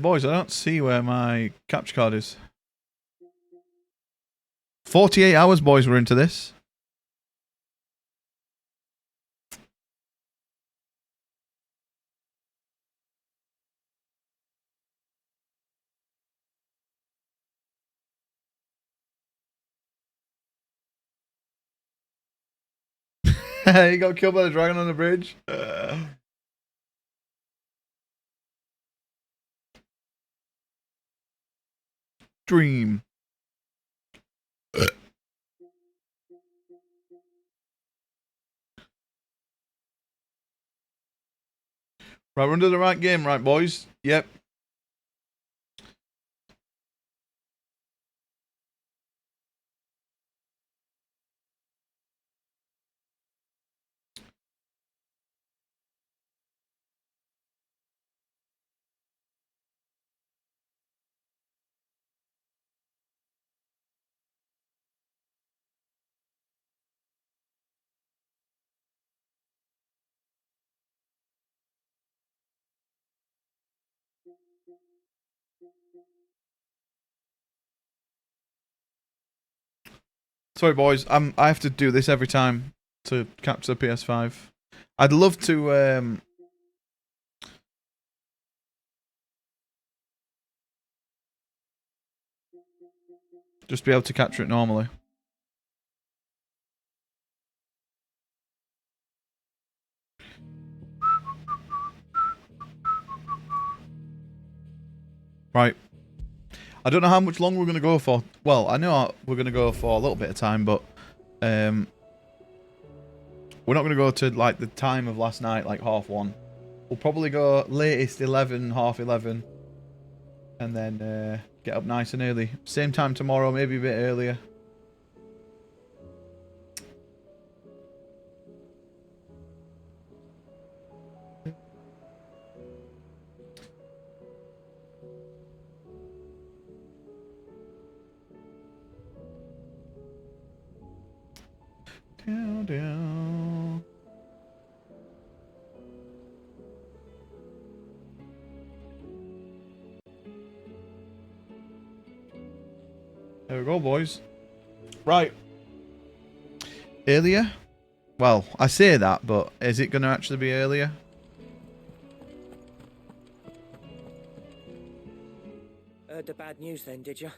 Boys, I don't see where my capture card is. 48 hours, boys, we're into this. He got killed by the dragon on the bridge. Dream. Right, we're under the right game, right, boys? Yep. Sorry, boys. I have to do this every time to capture the PS5. I'd love to. Just be able to capture it normally. Right. I don't know how much longer we're going to go for. Well, I know we're going to go for a little bit of time, but we're not going to go to like the time of last night, like 1:30. We'll probably go latest 11, 11:30, and then get up nice and early. Same time tomorrow, maybe a bit earlier. Down, down. There we go, boys. Right. Earlier? Well, I say that, but is it going to actually be earlier? Heard the bad news then, did you?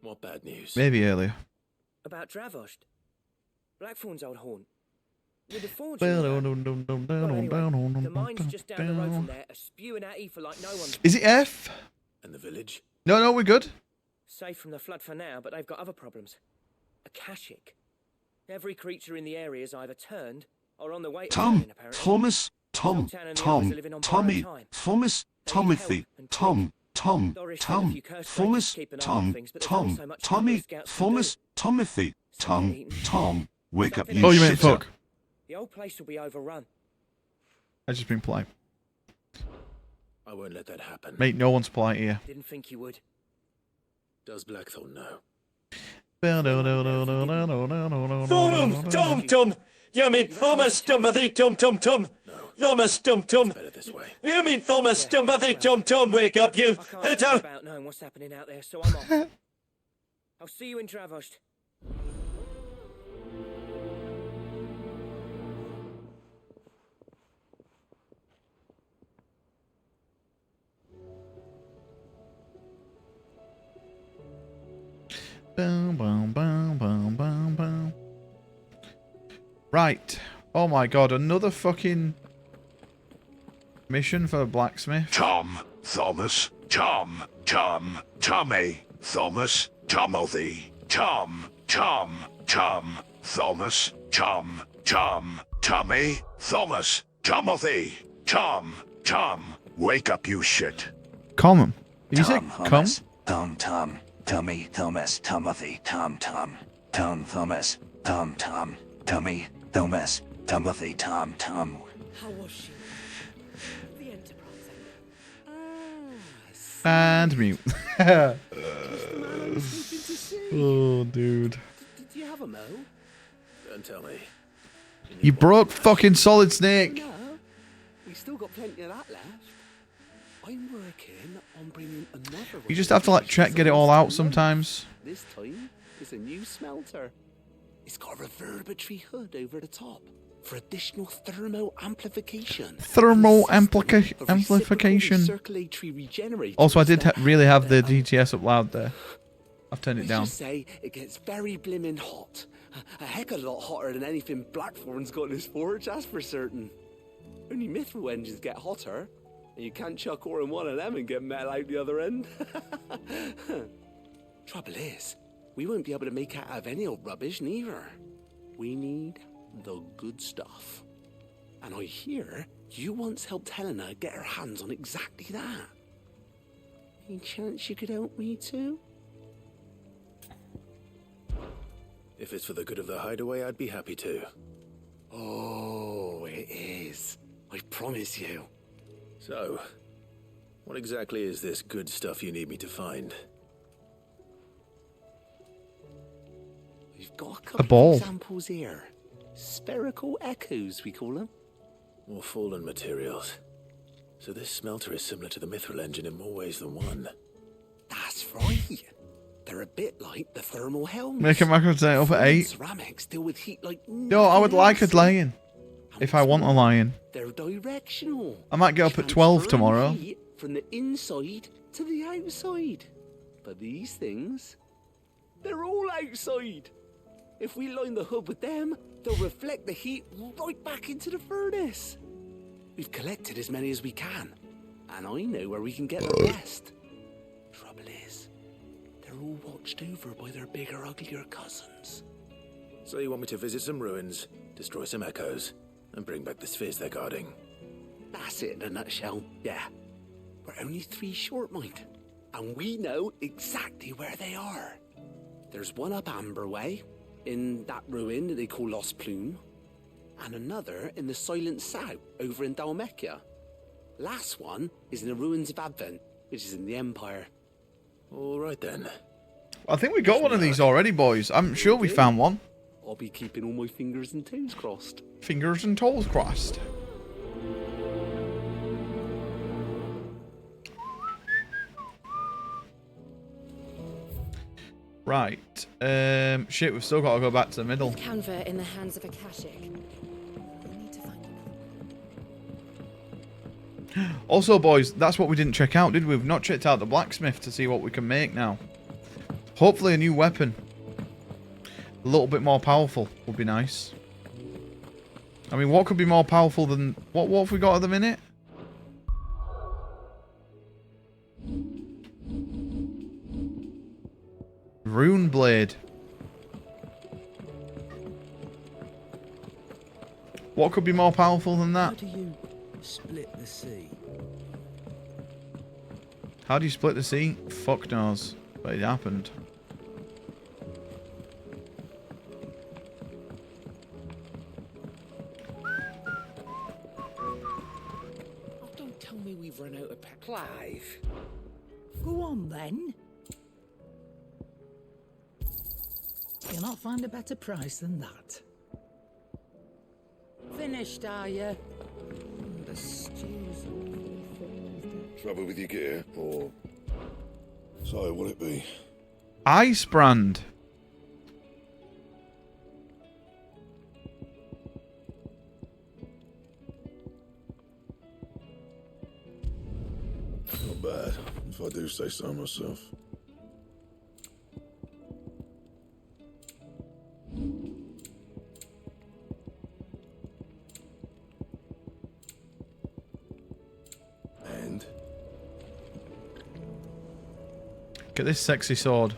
What bad news? Maybe earlier. About Dravost. Blackthorn's old haunt. With the forge. The The mine's just down the road from there, spewing at Ether like no one's. Is it F? And the village? No, we're good. Safe from the flood for now, but they've got other problems. Akashic. Every creature in the area is either turned or on the way to turning, apparently. Thomas, Tom, Tommy, Thomas, Tomothy, Tom, Thomas, Tommy, Thomas, Tomothy, Tom. Wake up, you Oh, you meant fuck. The old place will be overrun. I just been polite. I won't let that happen. Mate, no one's polite here. Didn't think you would. Does Blackthorn know? Tom! You mean Thomas Timothy Tom? Thomas Tom. Better this way. You mean Thomas Timothy Tom? Wake up, you! I can't think about knowing what's happening out there, so I'm off. I'll see you in Dravost. Right. Oh my god, another fucking mission for a blacksmith. Tom, Thomas, Tommy, Thomas, Tomothy, Tom, Thomas, Tommy, Thomas, Tomothy, Tom. Wake up, you shit. Common. Did you say come? Tom, Tommy, Thomas, Tomothy, Tom, Thomas, Tommy, Thomas, Tomothy, Tom. How was she? The Enterprise. And mute. Oh, dude. Did you have a mo? Don't tell me. You broke fucking Solid Snake. No. We still got plenty of that left. I'm working on bringing another. You just have to let Chet get it all out sometimes. This time, it's a new smelter. It's got a reverberatory hood over the top for additional thermal amplification. Thermal amplification. Circulatory regeneration. Also, I did really have the DTS up loud there. I've turned it down. Let's just say it gets very blimmin' hot. A heck of a lot hotter than anything Blackthorn's got in his forge, that's for certain. Only mithril engines get hotter, and you can't chuck ore in one of them and get metal out the other end. Trouble is, we won't be able to make out of any old rubbish neither. We need the good stuff. And I hear you once helped Helena get her hands on exactly that. Any chance you could help me too? If it's for the good of the hideaway, I'd be happy to. Oh, it is. I promise you. So, what exactly is this good stuff you need me to find? We've got a couple ball. of examples here. Spherical echoes, we call them. More fallen materials. So this smelter is similar to the mithril engine in more ways than one. That's right. They're a bit like the thermal helms. Make a macro today up at 8. Ceramics deal with heat like Yo, I would like a lion. If I want a lion. They're directional. I might get up at 12 Transferring tomorrow. heat from the inside to the outside. But these things, they're all outside. If we line the hood with them, they'll reflect the heat right back into the furnace. We've collected as many as we can, and I know where we can get the best. Trouble is, they're all watched over by their bigger, uglier cousins. So you want me to visit some ruins, destroy some echoes, and bring back the spheres they're guarding? That's it in a nutshell, yeah. We're only 3 short, mind, and we know exactly where they are. There's one up Amber Way, in that ruin that they call Lost Plume, and another in the Silent South, over in Dalmekia. Last one is in the ruins of Advent, which is in the Empire. All right then. I think we got one of these already, boys. I'm sure we found one. I'll be keeping all my fingers and toes crossed. Fingers and toes crossed. Right. Shit, we've still got to go back to the middle. Canva in the hands of a Akashic. I need to find another. Also, boys, that's what we didn't check out, did we? We've not checked out the blacksmith to see what we can make now. Hopefully a new weapon. A little bit more powerful would be nice. I mean, what could be more powerful than... What have we got at the minute? Rune Blade. What could be more powerful than that? How do you split the sea? How do you split the sea? Fuck knows. But it happened. Oh, don't tell me we've run out of Clive. Go on then. You'll not find a better price than that. Finished, are you? The stew's Trouble with your gear, or... So, what'll it be? Ice brand. Not bad, if I do say so myself. And? Get this sexy sword.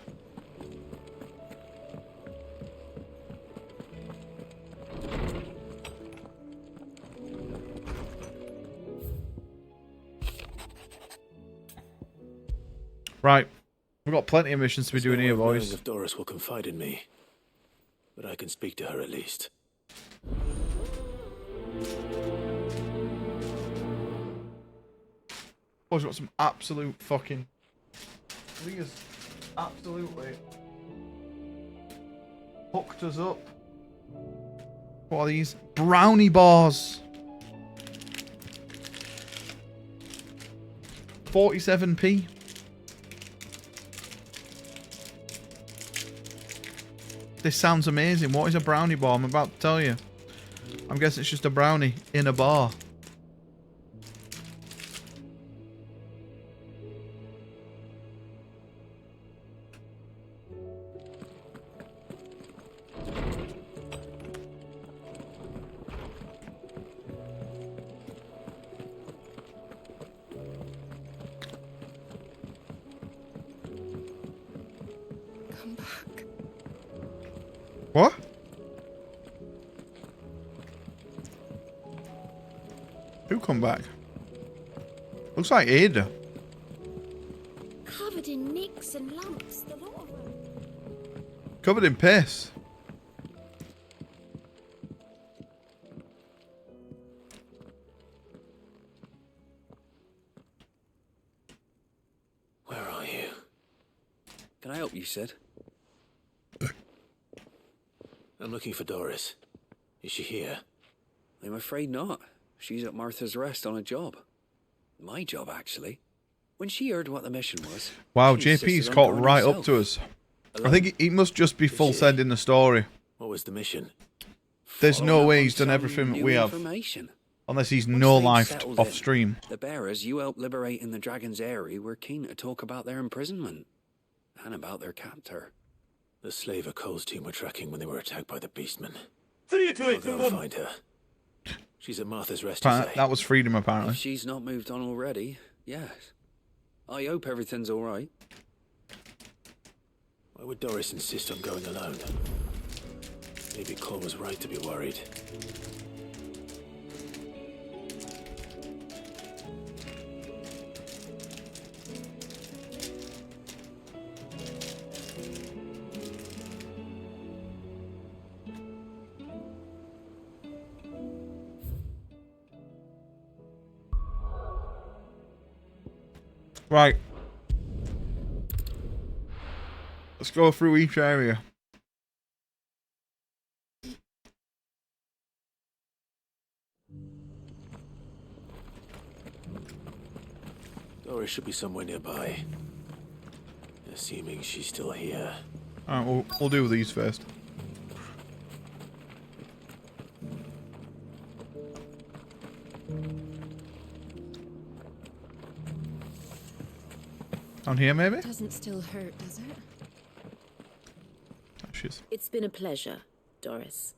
Right. We've got plenty of missions to be doing here, boys. If Doris will confide in me, but I can speak to her at least. Boys, got some absolute fucking... These absolutely hooked us up. What are these? Brownie bars. 47p. This sounds amazing. What is a brownie bar? I'm about to tell you. I'm guessing it's just a brownie in a bar. Come back. What? Who come back? Looks like Ada. Covered in nicks and lumps, the lot of them. Covered in piss. Where are you? Can I help you, Sid? I'm looking for Doris. Is she here? I'm afraid not. She's at Martha's Rest on a job. My job, actually. When she heard what the mission was... Wow, she JP's insisted on caught going right up herself. to us. I Alone? think he must just be full sending the story. What was the mission? There's Following no up way on he's done some everything that new we have. information. Unless he's Once no-lifed they've settled off in, stream. The bearers you helped liberate in the Dragon's Eyrie were keen to talk about their imprisonment. And about their captor. The slaver Cole's team were tracking when they were attacked by the Beastmen. See you to I'll it, go and find her. She's at Martha's Rest, you say? That was freedom, apparently. If she's not moved on already, yes. I hope everything's all right. Why would Doris insist on going alone? Maybe Cole was right to be worried. Right. Let's go through each area. Doris should be somewhere nearby. Assuming she's still here. Alright, we'll do these first. On here, maybe? Doesn't still hurt, does it? Oh, she's... It's been a pleasure, Doris.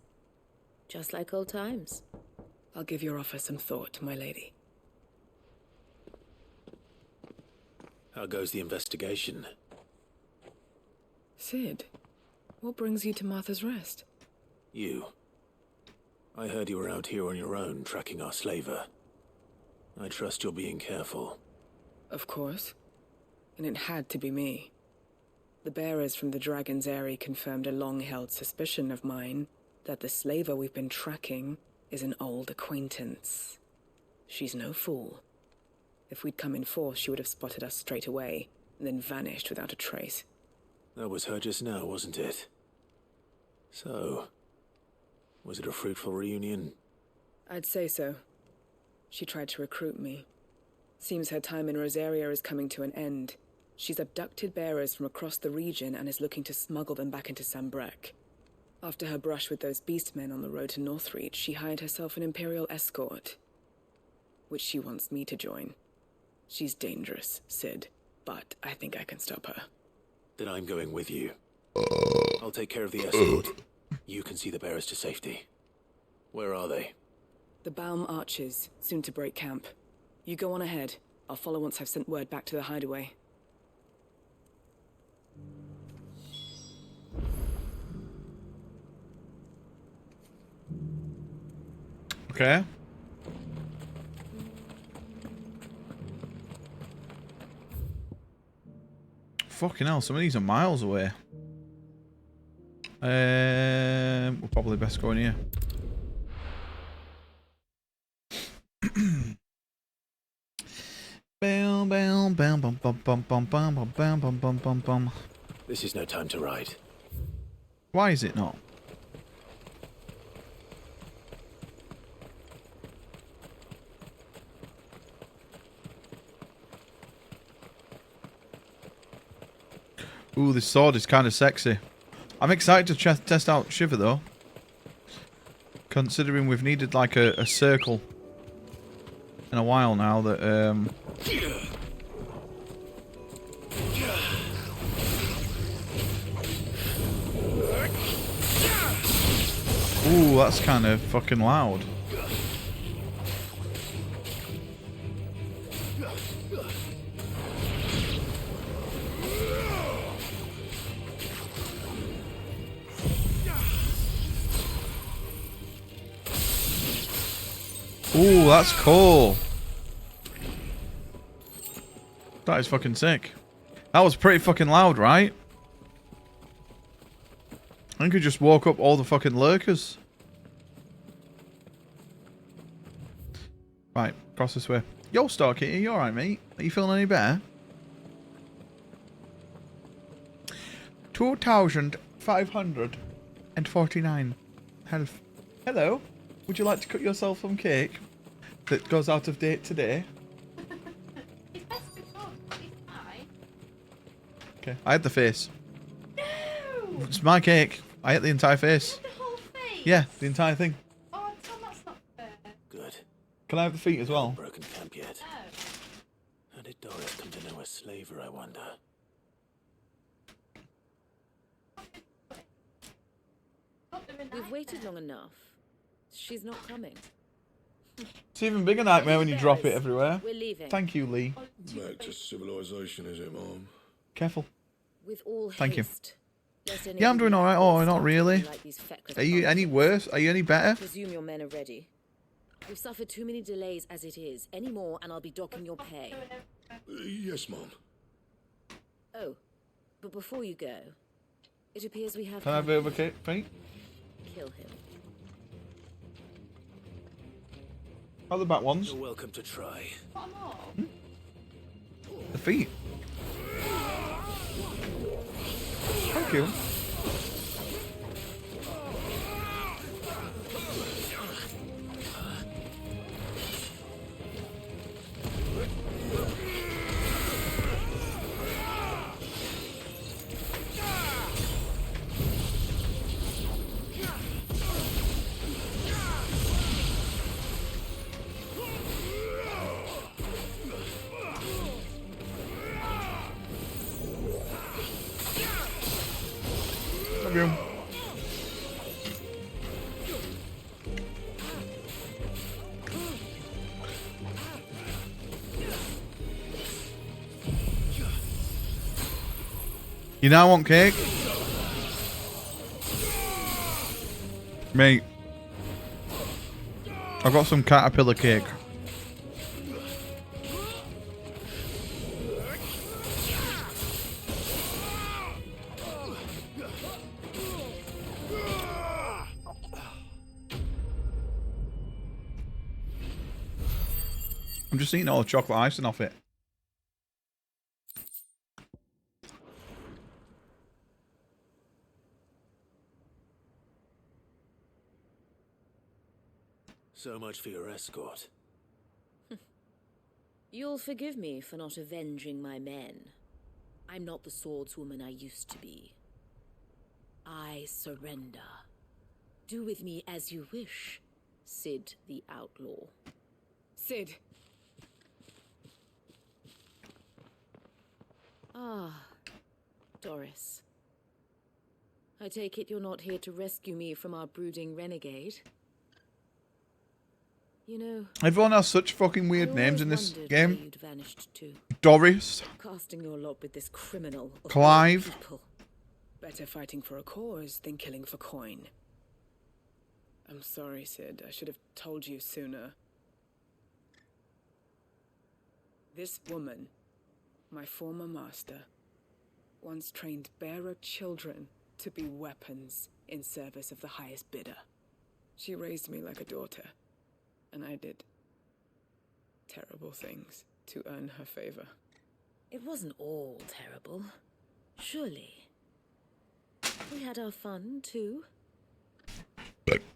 Just like old times. I'll give your offer some thought, my lady. How goes the investigation? Sid, what brings you to Martha's Rest? You. I heard you were out here on your own, tracking our slaver. I trust you're being careful. Of course. And it had to be me. The bearers from the Dragon's Eyrie confirmed a long-held suspicion of mine that the slaver we've been tracking is an old acquaintance. She's no fool. If we'd come in force, she would have spotted us straight away, and then vanished without a trace. That was her just now, wasn't it? So, was it a fruitful reunion? I'd say so. She tried to recruit me. Seems her time in Rosaria is coming to an end. She's abducted bearers from across the region and is looking to smuggle them back into Sambrek. After her brush with those beastmen on the road to Northreach, she hired herself an Imperial escort, which she wants me to join. She's dangerous, Sid, but I think I can stop her. Then I'm going with you. I'll take care of the escort. You can see the bearers to safety. Where are they? The Baum Archers, soon to break camp. You go on ahead. I'll follow once I've sent word back to the hideaway. Okay. Fucking hell, some of these are miles away. We'll probably best go in here. This is no time to ride. Why is it not? Ooh, this sword is kind of sexy. I'm excited to test out Shiver though. Considering we've needed like a circle in a while now that ooh, that's kind of fucking loud. Ooh, that's cool. That is fucking sick. That was pretty fucking loud, right? I think we just woke up all the fucking lurkers. Right, cross this way. Yo, Starkey, are you alright, mate? Are you feeling any better? 2,549 health. Hello. Would you like to cut yourself some cake that goes out of date today? Okay, I had the face. No! It's my cake. I ate the entire face. The whole face? Yeah, the entire thing. Oh, Tom, that's not fair. Good. Can I have the feet as well? Broken camp yet? Oh. How did Doris come to know a slaver, I wonder? We've waited long enough. She's not coming. It's even bigger nightmare when you drop it everywhere. We're leaving. Thank you, Lee. Back to civilization, is it, Mom? Careful. With all Thank you. haste. Lest any Yeah, I'm of doing you alright. Oh, not start really. like these feckless Are you any bastards. worse? Are you any better? Presume your men are ready. We've suffered too many delays as it is. Any more, and I'll be docking your pay. Yes, Mom. Oh, but before you go, it appears we have. Can I have a bit of a cake, feet? Kill him. How are the back ones? You're welcome to try. The feet. Thank you. Love you. You now want cake? Mate. I've got some caterpillar cake. I'm just eating all the chocolate icing off it. So much for your escort. You'll forgive me for not avenging my men. I'm not the swordswoman I used to be. I surrender. Do with me as you wish, Sid the Outlaw. Sid. Ah, Doris. I take it you're not here to rescue me from our brooding renegade. You know, Everyone has such fucking weird I names always in this wondered where game. you'd vanished to. Doris. Casting your lot with this criminal of all Clive. people. Better fighting for a cause than killing for coin. I'm sorry, Sid. I should have told you sooner. This woman, my former master, once trained bearer children to be weapons in service of the highest bidder. She raised me like a daughter, and I did terrible things to earn her favor. It wasn't all terrible, surely. We had our fun, too.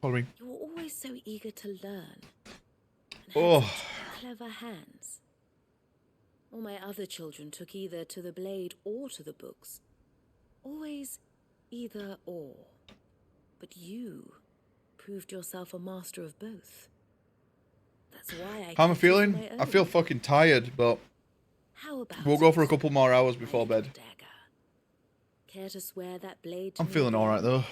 Following. You were always so eager to learn. And Oh. had such clever hands. All my other children took either to the blade or to the books. Always either or. But you proved yourself a master of both. That's why How am I feeling? I feel fucking tired, but we'll go for a couple more hours before bed. Care to swear that blade to I'm me feeling again? alright though.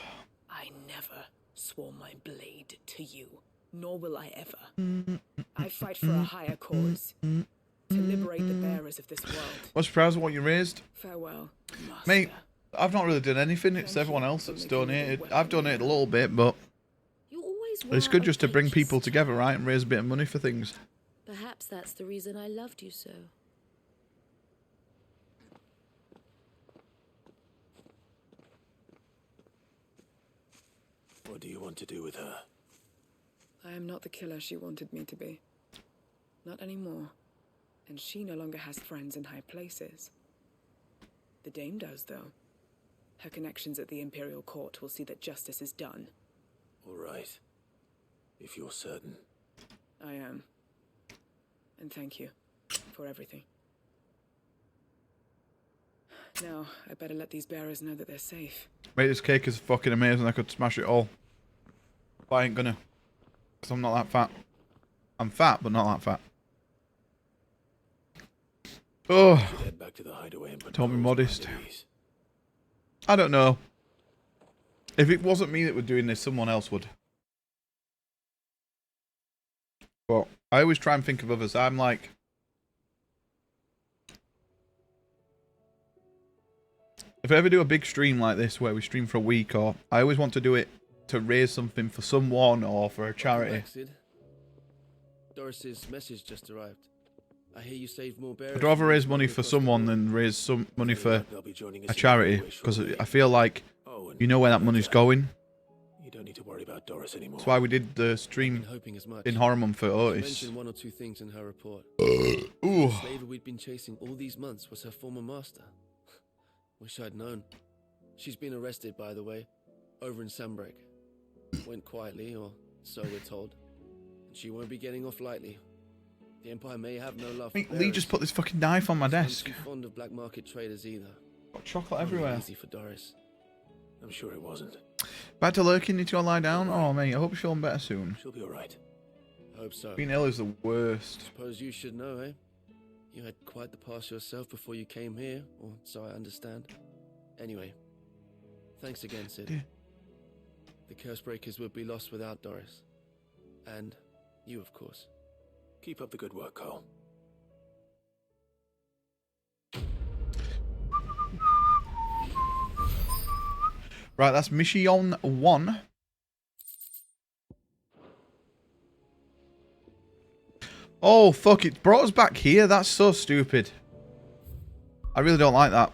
I never swore my blade to you, nor will I ever. I fight for a higher cause, to liberate the bearers of this world. What's the prize of what you raised? Farewell, master. Mate, I've not really done anything. It's everyone else that's donated. I've donated a little bit, but it's good just to bring people together, right, and raise a bit of money for things. Perhaps that's the reason I loved you so. What do you want to do with her? I am not the killer she wanted me to be. Not anymore. And she no longer has friends in high places. The Dame does, though. Her connections at the Imperial Court will see that justice is done. All right. If you're certain. I am. And thank you for everything. Now, I better let these bearers know that they're safe. Mate, this cake is fucking amazing. I could smash it all. But I ain't gonna. Because I'm not that fat. I'm fat, but not that fat. Oh. Head back to the hideaway and Told me modest. I don't know. If it wasn't me that were doing this, someone else would. But I always try and think of others. I'm like... If I ever do a big stream like this, where we stream for a week, or... I always want to do it to raise something for someone, or for a charity. Doris's message just arrived. I hear you saved more bearers. I'd rather raise money for someone than raise some money for a charity, because I feel like you know where that money's going. You don't need to worry about Doris anymore. That's why we did the stream in Horror Month for She Otis. mentioned one or two things in her report. Ooh. The slaver we'd been chasing all these months was her former master. Wish I'd known. She's been arrested, by the way, over in Sandbreak. Went quietly, or so we're told. And she won't be getting off lightly. The Empire may have no love for Mate, Lee bearers. just put this fucking knife on my desk. I'm too fond of black market traders either. Got chocolate everywhere. Easy for Doris. I'm sure it wasn't. Back to lurking, need to go lie down? Oh, mate, I hope you're feeling better soon. She'll be alright. Hope so. Being ill is the worst. Suppose you should know, eh? You had quite the past yourself before you came here, or so I understand. Anyway, thanks again, Sid. Yeah. The Cursebreakers would be lost without Doris. And you, of course. Keep up the good work, Cole. Right, that's Mission 1. Oh, fuck, it brought us back here. That's so stupid. I really don't like that.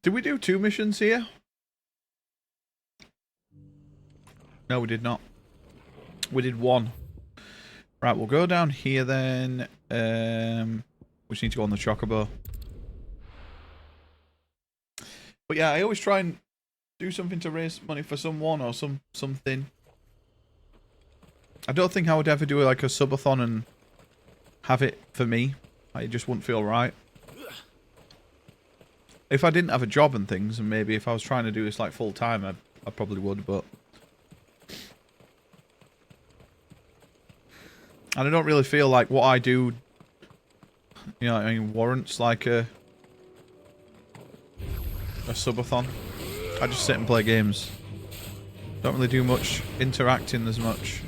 Did we do 2 missions here? No, we did not. We did 1. Right, we'll go down here then. We just need to go on the Chocobo. But yeah, I always try and do something to raise money for someone or something. I don't think I would ever do like a subathon and have it for me. It just wouldn't feel right. If I didn't have a job and things, and maybe if I was trying to do this like full time, I probably would, but... And I don't really feel like what I do, you know, I mean, warrants like a subathon. I just sit and play games. Don't really do much interacting as much.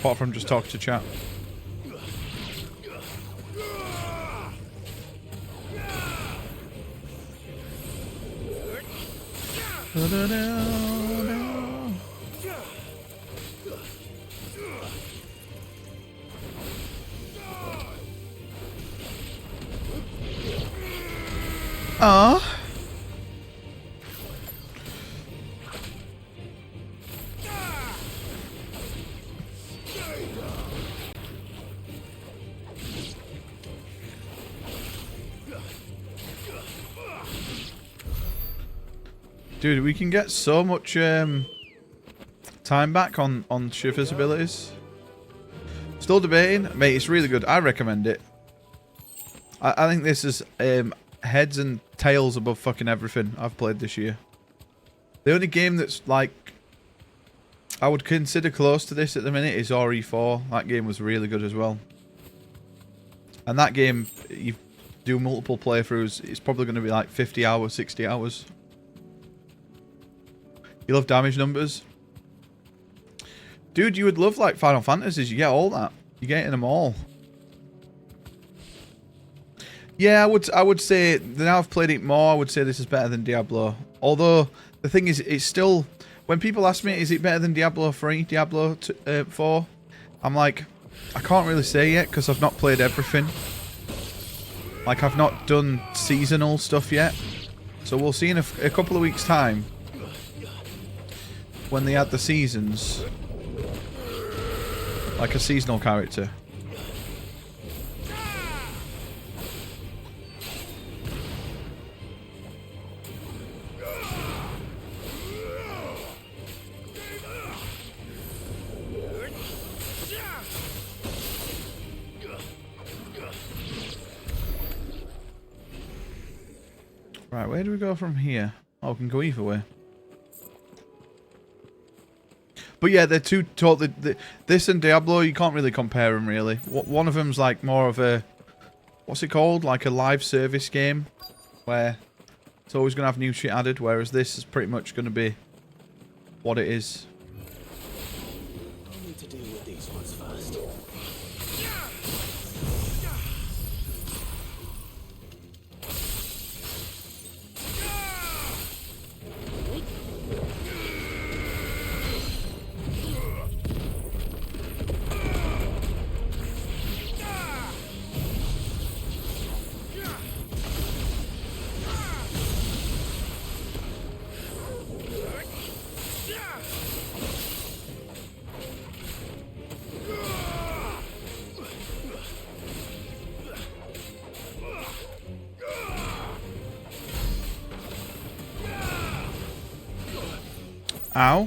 Apart from just talk to chat. Ah. Dude, we can get so much time back on Shiver's abilities. Still debating? Mate, it's really good. I recommend it. I think this is heads and tails above fucking everything I've played this year. The only game that's like I would consider close to this at the minute is RE4. That game was really good as well. And that game, you do multiple playthroughs, it's probably going to be like 50 hours, 60 hours. You love damage numbers? Dude, you would love like Final Fantasies. You get all that. You're getting them all. Yeah, I would say, now I've played it more, I would say this is better than Diablo. Although, the thing is, it's still... When people ask me, is it better than Diablo 3, Diablo 4? I'm like, I can't really say yet, because I've not played everything. Like, I've not done seasonal stuff yet. So we'll see in a couple of weeks' time, when they add the seasons, like a seasonal character. Right, where do we go from here? Oh, we can go either way. But yeah, they're two totally... This and Diablo, you can't really compare them, really. One of them's like more of a... What's it called? Like a live service game. Where it's always going to have new shit added. Whereas this is pretty much going to be what it is. I need to deal with these ones first. Ow.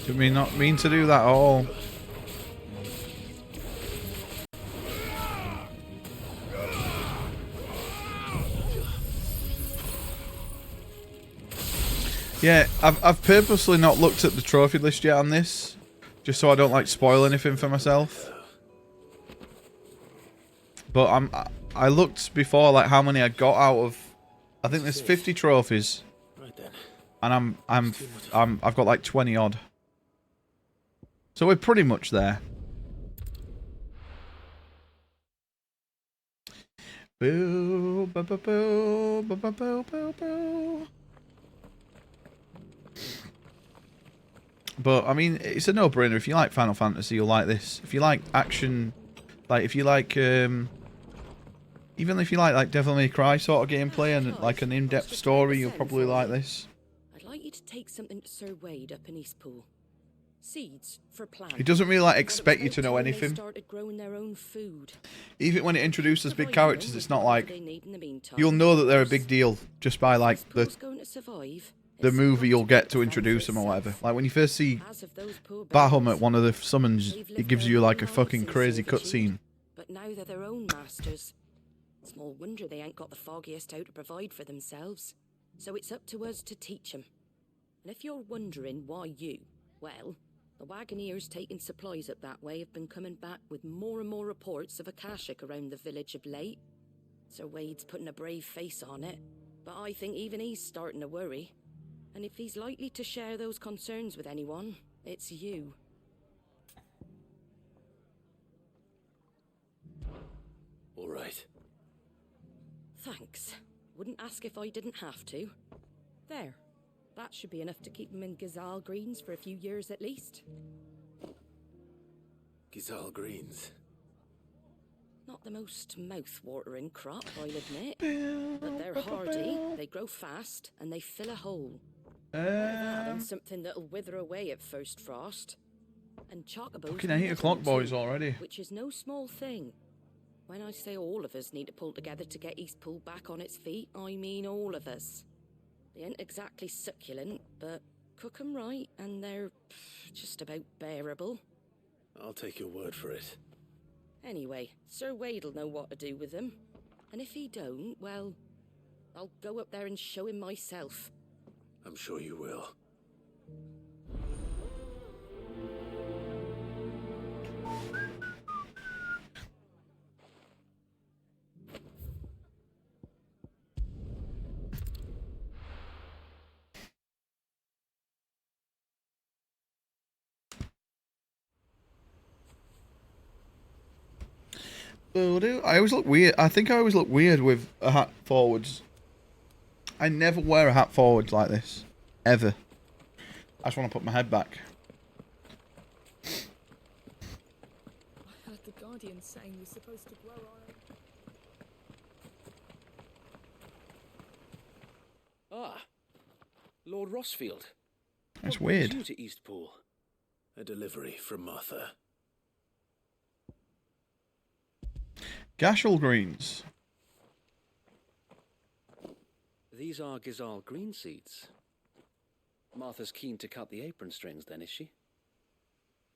Did we not mean to do that at all? Yeah, I've purposely not looked at the trophy list yet on this, just so I don't like spoil anything for myself. But I looked before like how many I got out of. I think there's 50 trophies, and I've got like 20 odd. So we're pretty much there. Boo, boo, boo, boo, boo, boo, boo, boo, boo. But I mean, it's a no-brainer. If you like Final Fantasy, you'll like this. If you like action, like if you like, even if you like Devil May Cry sort of gameplay and like an in-depth story, you'll probably like this. I'd like you to take something to Sir Wade up in Eastpool. Seeds for plants. It doesn't really like expect you to know anything. Started growing their own food. Even when it introduces big characters, it's not like you'll know that they're a big deal just by like the movie you'll get to introduce them or whatever. Like when you first see Bahamut, one of the summons, it gives you like a fucking crazy cutscene. But now they're their own masters. Small wonder they ain't got the foggiest how to provide for themselves. So it's up to us to teach them. And if you're wondering why well, the Wagoneers taking supplies up that way have been coming back with more and more reports of Akashic around the village of late. Sir Wade's putting a brave face on it, but I think even he's starting to worry. And if he's likely to share those concerns with anyone, it's you. All right. Thanks. Wouldn't ask if I didn't have to. There. That should be enough to keep them in Gazal Greens for a few years at least. Gazal Greens. Not the most mouth-watering crop, I'll admit. But they're hardy, they grow fast, and they fill a hole. Better that than something that'll wither away at first frost. And chocobos Fucking 8 need o'clock, them boys, too, already. which is no small thing. When I say all of us need to pull together to get Eastpool back on its feet, I mean all of us. They ain't exactly succulent, but cook 'em right, and they're just about bearable. I'll take your word for it. Anyway, Sir Wade'll know what to do with them. And if he don't, well, I'll go up there and show him myself. I'm sure you will. I always look weird. I think I always look weird with a hat forwards. I never wear a hat forwards like this. Ever. I just want to put my head back. I heard the Guardian saying you're supposed to grow on. Ah, Lord Rossfield. That's What brings weird. you to Eastpool? A delivery from Martha. Gashel greens. These are Gazal green seeds. Martha's keen to cut the apron strings then, is she?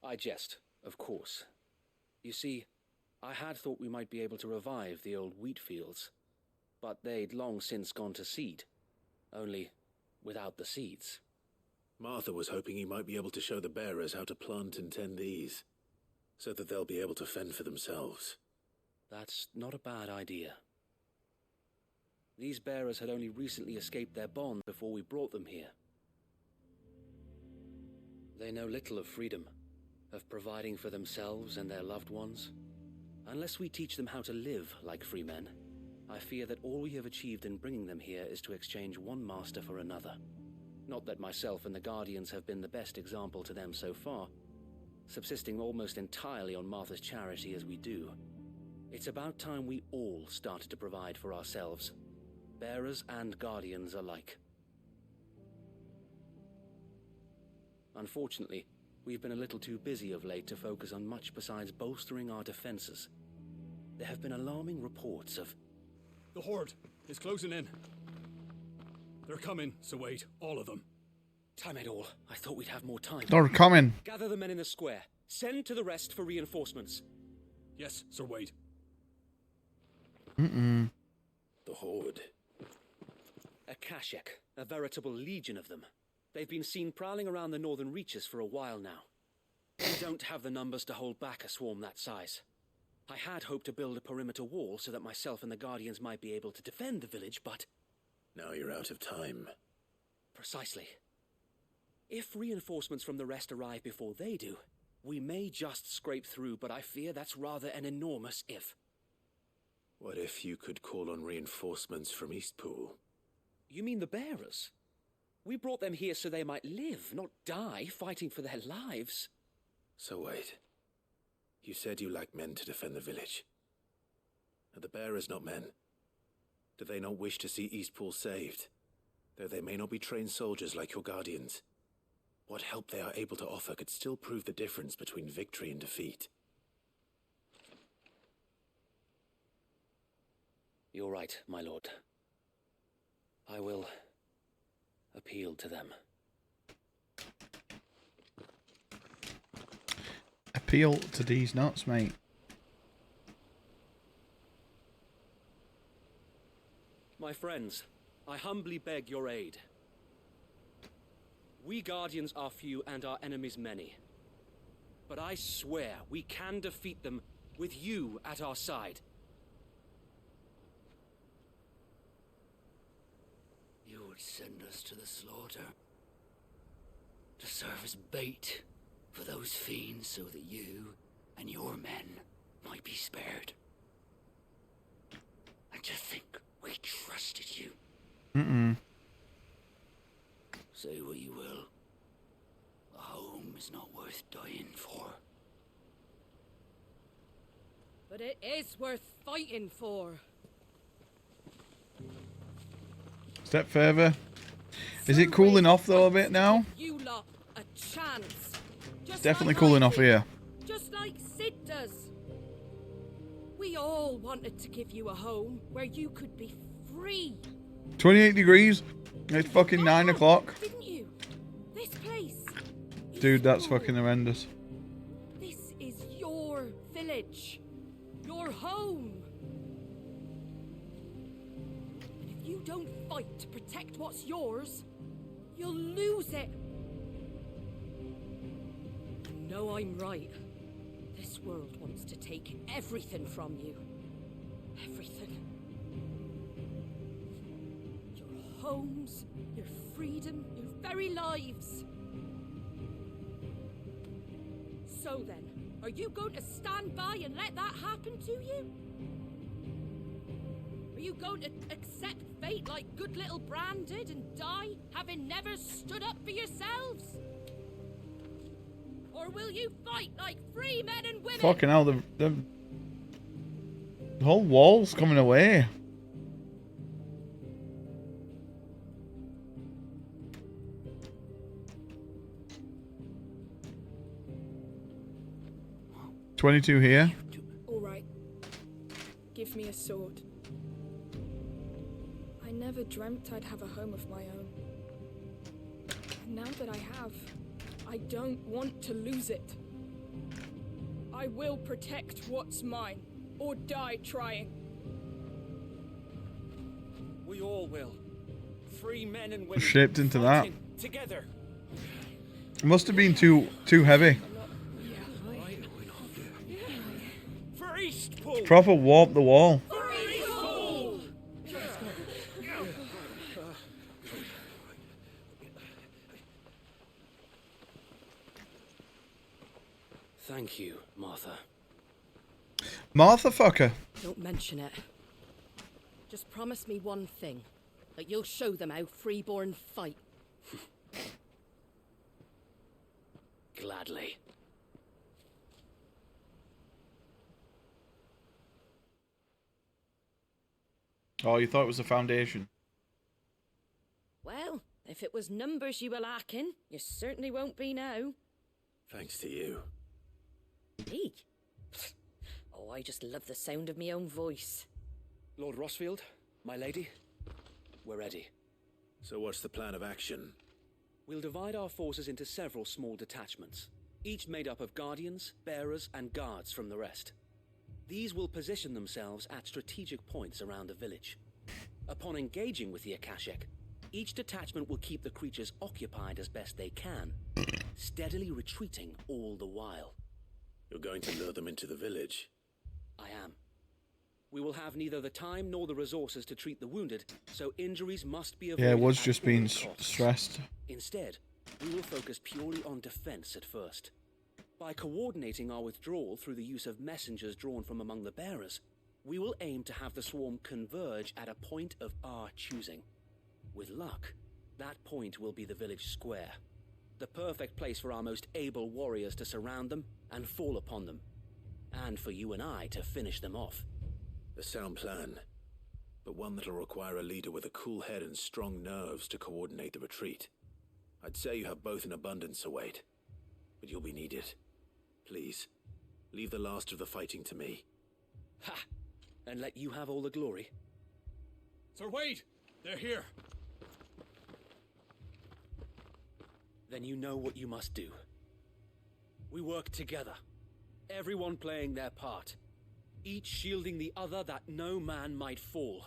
I jest, of course. You see, I had thought we might be able to revive the old wheat fields, but they'd long since gone to seed, only without the seeds. Martha was hoping you might be able to show the bearers how to plant and tend these, so that they'll be able to fend for themselves. That's not a bad idea. These bearers had only recently escaped their bond before we brought them here. They know little of freedom, of providing for themselves and their loved ones. Unless we teach them how to live like free men, I fear that all we have achieved in bringing them here is to exchange one master for another. Not that myself and the Guardians have been the best example to them so far, subsisting almost entirely on Martha's charity as we do. It's about time we all started to provide for ourselves, bearers and Guardians alike. Unfortunately, we've been a little too busy of late to focus on much besides bolstering our defenses. There have been alarming reports of... The Horde is closing in. They're coming, so wait, all of them. Time it all. I thought we'd have more time. They're coming. Gather the men in the square. Send to the rest for reinforcements. Yes, Sir Wade. Mm-mm. The Horde. A Kashek, a veritable legion of them. They've been seen prowling around the northern reaches for a while now. We don't have the numbers to hold back a swarm that size. I had hoped to build a perimeter wall so that myself and the Guardians might be able to defend the village, but... Now you're out of time. Precisely. If reinforcements from the rest arrive before they do, we may just scrape through, but I fear that's rather an enormous if. What if you could call on reinforcements from Eastpool? You mean the bearers? We brought them here so they might live, not die, fighting for their lives. So wait. You said you lacked men to defend the village. Are the bearers not men? Do they not wish to see Eastpool saved? Though they may not be trained soldiers like your Guardians. What help they are able to offer could still prove the difference between victory and defeat. You're right, my lord. I will appeal to them. Appeal to these nuts, mate. My friends, I humbly beg your aid. We Guardians are few and our enemies many. But I swear we can defeat them with you at our side. You would send us to the slaughter, to serve as bait for those fiends so that you and your men might be spared. And to think we trusted you. Mm-mm. Say what you will. A home is not worth dying for. But it is worth fighting for. Step further. Is it cooling off though a bit now? You lot a chance. It's definitely cooling off here. Just like Sid does. We all wanted to give you a home where you could be free. 28 degrees. It's fucking 9 o'clock. Didn't you? This place. Dude, that's fucking horrendous. This is your village. Your home. And if you don't fight to protect what's yours, you'll lose it. You know I'm right. This world wants to take everything from you. Everything. Your homes, your freedom, your very lives. So then, are you going to stand by and let that happen to you? Are you going to accept fate like good little Bran did and die, having never stood up for yourselves? Or will you fight like free men and women? Fucking hell, the whole wall's coming away. $22 here. All right. Give me a sword. I never dreamt I'd have a home of my own. And now that I have, I don't want to lose it. I will protect what's mine, or die trying. We all will. Free men and women. Shaped into that. fighting together. It must have been too heavy. For Eastpool. Proper warp the wall. For Eastpool. Thank you, Martha. Martha fucker. Don't mention it. Just promise me one thing. That you'll show them how freeborn fight. Gladly. Oh, you thought it was the foundation. Well, if it was numbers you were lacking, you certainly won't be now. Thanks to you. Me? Oh, I just love the sound of my own voice. Lord Rossfield, my lady, we're ready. So what's the plan of action? We'll divide our forces into several small detachments, each made up of guardians, bearers, and guards from the rest. These will position themselves at strategic points around the village. Upon engaging with the Akashic, each detachment will keep the creatures occupied as best they can, steadily retreating all the while. You're going to lure them into the village? I am. We will have neither the time nor the resources to treat the wounded, so injuries must be avoided. Yeah, it was at just all being costs. stressed. Instead, we will focus purely on defense at first. By coordinating our withdrawal through the use of messengers drawn from among the bearers, we will aim to have the swarm converge at a point of our choosing. With luck, that point will be the village square, the perfect place for our most able warriors to surround them and fall upon them, and for you and I to finish them off. A sound plan, but one that'll require a leader with a cool head and strong nerves to coordinate the retreat. I'd say you have both in abundance, Await, but you'll be needed. Please, leave the last of the fighting to me. Ha! And let you have all the glory? Sir Wade, they're here. Then you know what you must do. We work together, everyone playing their part, each shielding the other that no man might fall,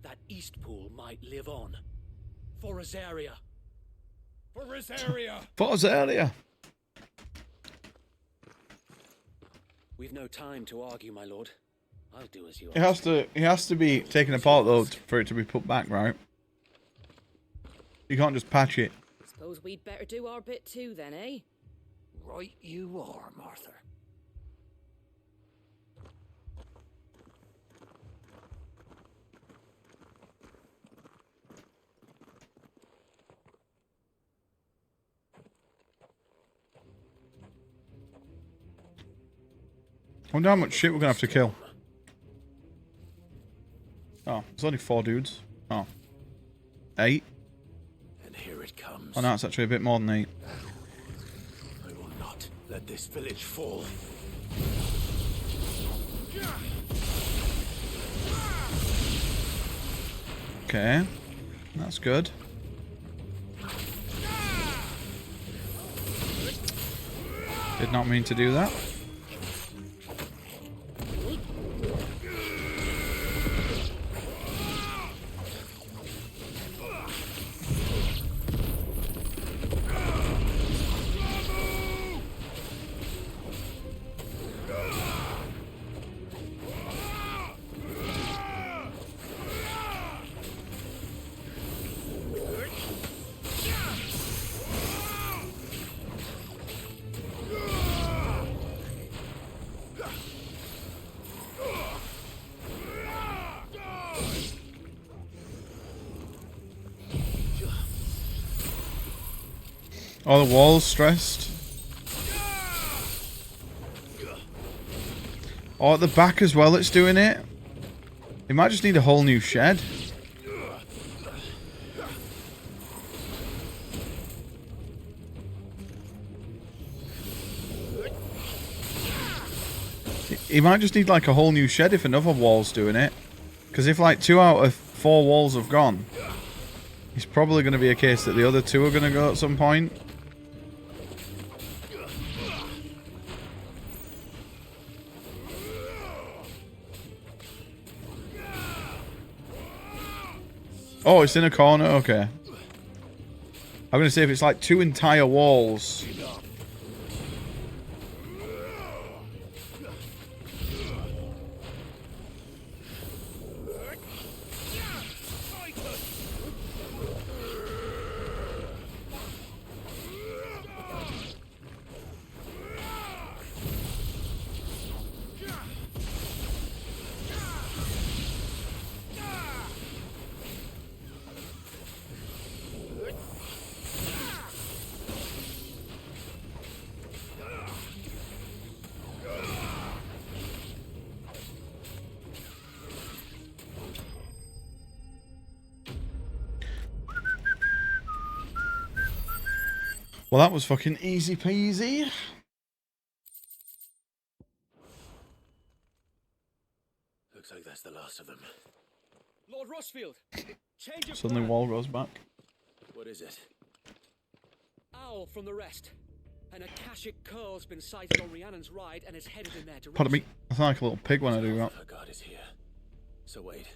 that Eastpool might live on. For Rosaria. For Rosaria! For Rosaria! We've no time to argue, my lord. I'll do as you It has to be taken apart though for it to be put back, right? You can't just patch it. Suppose we'd better do our bit too then, eh? Right you are, Martha. wonder how much shit we're gonna have to kill. Oh, there's only 4 dudes. Oh. 8. And here it comes. Oh no, it's actually a bit more than 8. I will not let this village fall. Okay. That's good. Did not mean to do that. Oh, the wall's stressed. Oh, at the back as well it's doing it. It might just need a whole new shed. He might just need like a whole new shed if another wall's doing it. Because if like 2 out of 4 walls have gone, it's probably going to be a case that the other 2 are going to go at some point. Oh, it's in a corner? Okay. I'm going to say if it's like 2 entire walls. Well, that was fucking easy peasy. Looks like that's the last of them. Lord Rossfield, change of Suddenly plan. wall goes back. What is it? Owl from the rest. An Akashic curl's been sighted on Rhiannon's ride and is headed in their direction. Pardon me. I sound like a little pig when I do that. Her god is here. So wait,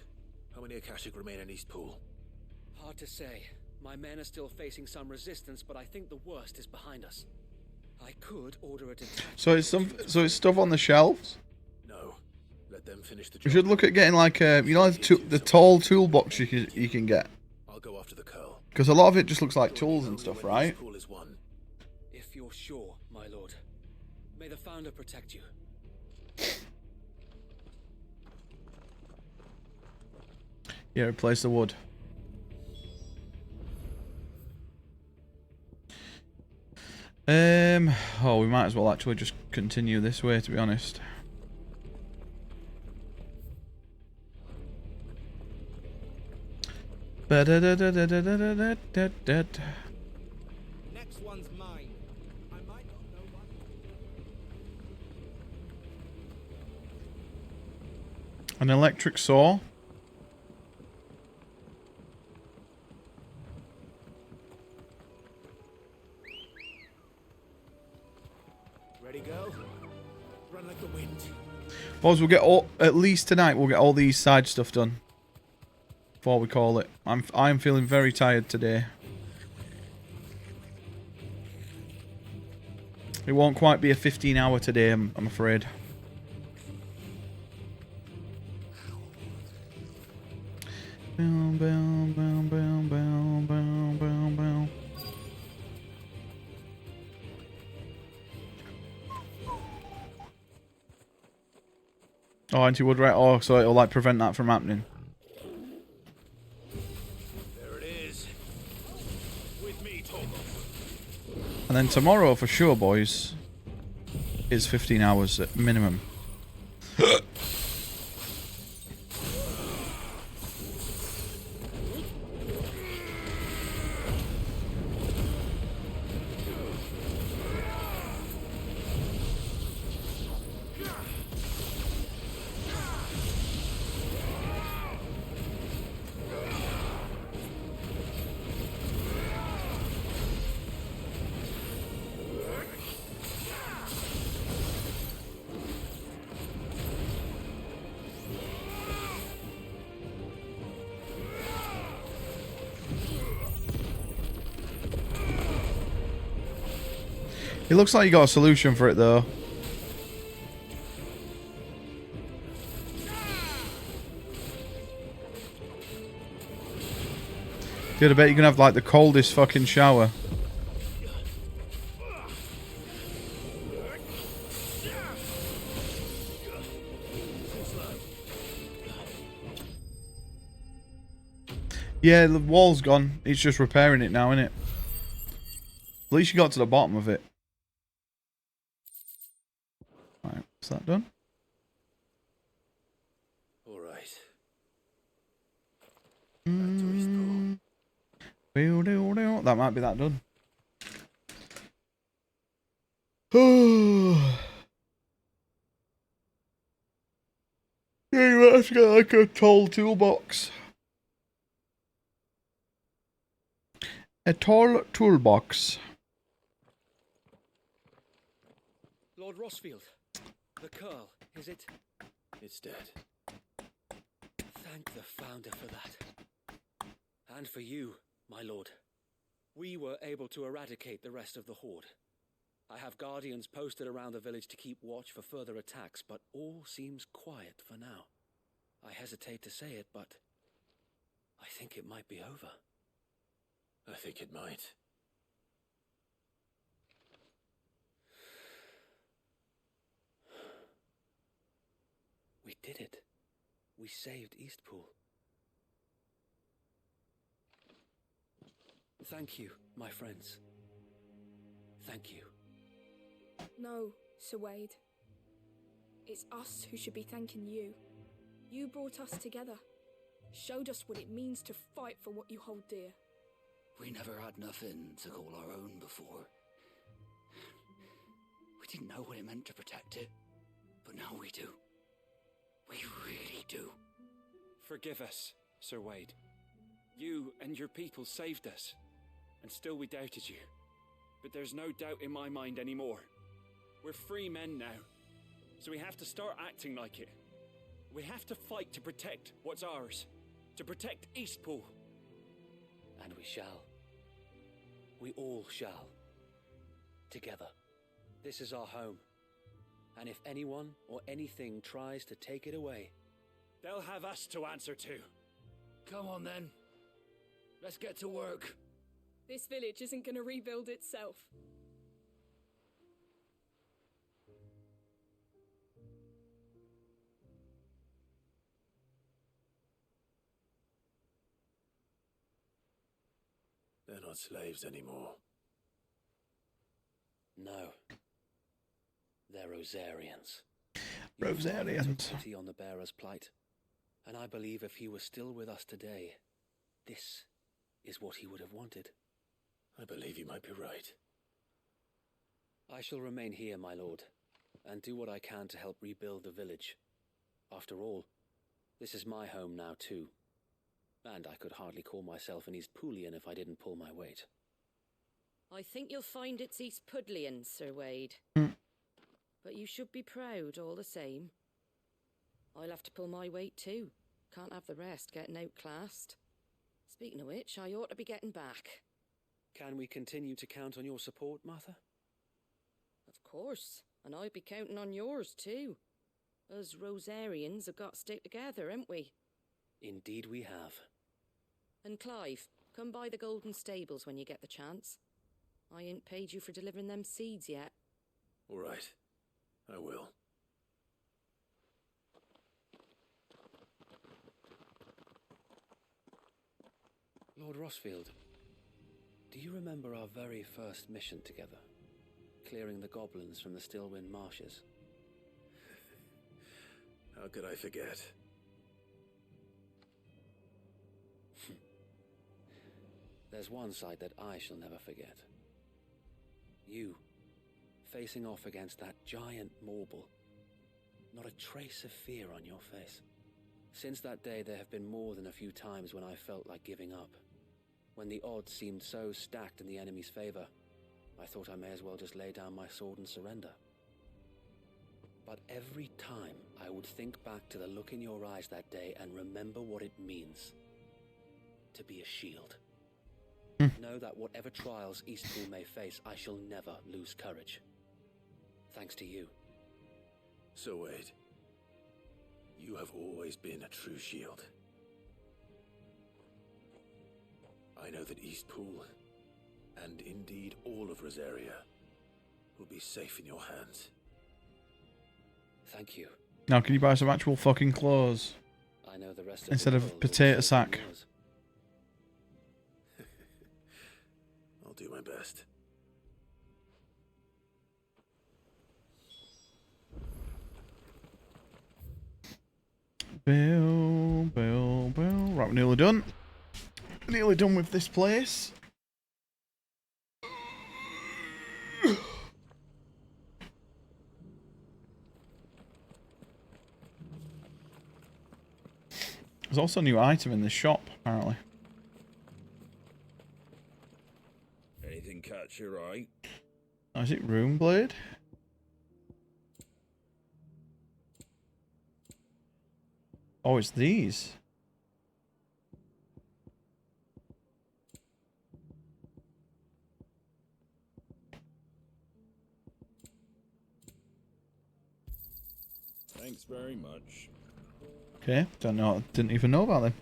how many Akashic remain in Eastpool? Hard to say. My men are still facing some resistance, but I think the worst is behind us. I could order a detachment. So it's stuff on the shelves. No, let them finish the job. We should look at getting like a, you know, the tall toolbox you can get. I'll go after the curl. Because a lot of it just looks like tools and stuff, right? If you're sure, my lord. May the Founder protect you. Yeah, replace the wood. Oh, we might as well actually just continue this way, to be honest. Next one's mine. I might not know what. An electric saw. Ready, go. Run like the wind. Boys, we'll get at least tonight. We'll get all these side stuff done before we call it. I'm feeling very tired today. It won't quite be a 15-hour today, I'm afraid. Bow, bow, bow, bow, bow, bow, bow, bow. Oh, anti-wood, right? Oh, so it'll like prevent that from happening. There it is. With me, Torgoth. And then tomorrow, for sure, boys, is 15 hours at minimum. It looks like you got a solution for it though. Dude, I bet you're gonna have like the coldest fucking shower. Yeah, the wall's gone. It's just repairing it now, innit? At least you got to the bottom of it. Right, is that done? All right. That might be that done. Yeah, you have to get like a tall toolbox. A tall toolbox. Lord Rossfield, the curl, is it? It's dead. Thank the Founder for that. And for you, my lord. We were able to eradicate the rest of the Horde. I have guardians posted around the village to keep watch for further attacks, but all seems quiet for now. I hesitate to say it, but I think it might be over. I think it might. We did it. We saved Eastpool. Thank you, my friends. Thank you. No, Sir Wade. It's us who should be thanking you. You brought us together. Showed us what it means to fight for what you hold dear. We never had nothing to call our own before. We didn't know what it meant to protect it, but now we do. We really do. Forgive us, Sir Wade. You and your people saved us, and still we doubted you. But there's no doubt in my mind anymore. We're free men now, so we have to start acting like it. We have to fight to protect what's ours, to protect Eastpool. And we shall. We all shall. Together. This is our home. And if anyone or anything tries to take it away, they'll have us to answer to. Come on then. Let's get to work. This village isn't going to rebuild itself. They're not slaves anymore. No. They're Rosarians. Rosarians. Pity on the bearer's plight. And I believe if he was still with us today, this is what he would have wanted. I believe you might be right. I shall remain here, my lord, and do what I can to help rebuild the village. After all, this is my home now too. And I could hardly call myself an Eastpoolian if I didn't pull my weight. I think you'll find it's Eastpudlian, Sir Wade. But you should be proud all the same. I'll have to pull my weight too. Can't have the rest getting outclassed. Speaking of which, I ought to be getting back. Can we continue to count on your support, Martha? Of course, and I'll be counting on yours too. Us Rosarians have got to stick together, haven't we? Indeed we have. And Clive, come by the Golden Stables when you get the chance. I ain't paid you for delivering them seeds yet. All right. I will. Lord Rossfield, do you remember our very first mission together? Clearing the goblins from the Stillwind marshes? How could I forget? There's one sight that I shall never forget. You, facing off against that giant Morble. Not a trace of fear on your face. Since that day, there have been more than a few times when I felt like giving up. When the odds seemed so stacked in the enemy's favor, I thought I may as well just lay down my sword and surrender. But every time I would think back to the look in your eyes that day and remember what it means to be a shield. Know that whatever trials Eastpool may face, I shall never lose courage. Thanks to you. So Wade, you have always been a true shield. I know that Eastpool, and indeed all of Rosaria, will be safe in your hands. Thank you. Now, can you buy some actual fucking clothes? I know the rest of instead the of world potato will be safe in sack. yours. I'll do my best. Bill. Right, we're nearly done. Nearly done with this place. There's also a new item in this shop, apparently. Anything catch your eye? Oh, is it Rune Blade? Oh, it's these. Thanks very much. Okay, don't know. Didn't even know about them.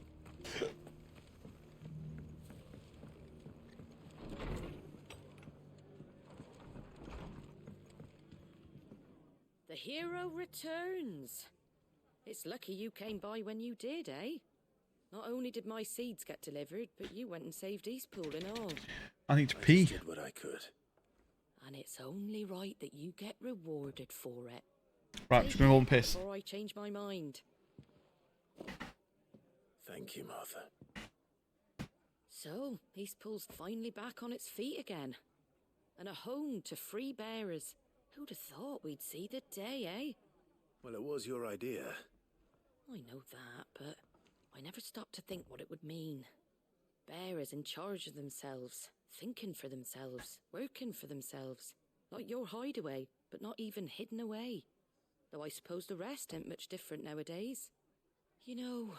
The hero returns. It's lucky you came by when you did, eh? Not only did my seeds get delivered, but you went and saved Eastpool and all. I need to pee. I did what I could. And it's only right that you get rewarded for it. Right, I'm just gonna go and piss. Before I change my mind. Thank you, Martha. So, Eastpool's finally back on its feet again. And a home to free bearers. Who'd have thought we'd see the day, eh? Well, it was your idea. I know that, but I never stopped to think what it would mean. Bearers in charge of themselves, thinking for themselves, working for themselves. Like your hideaway, but not even hidden away. Though I suppose the rest ain't much different nowadays. You know,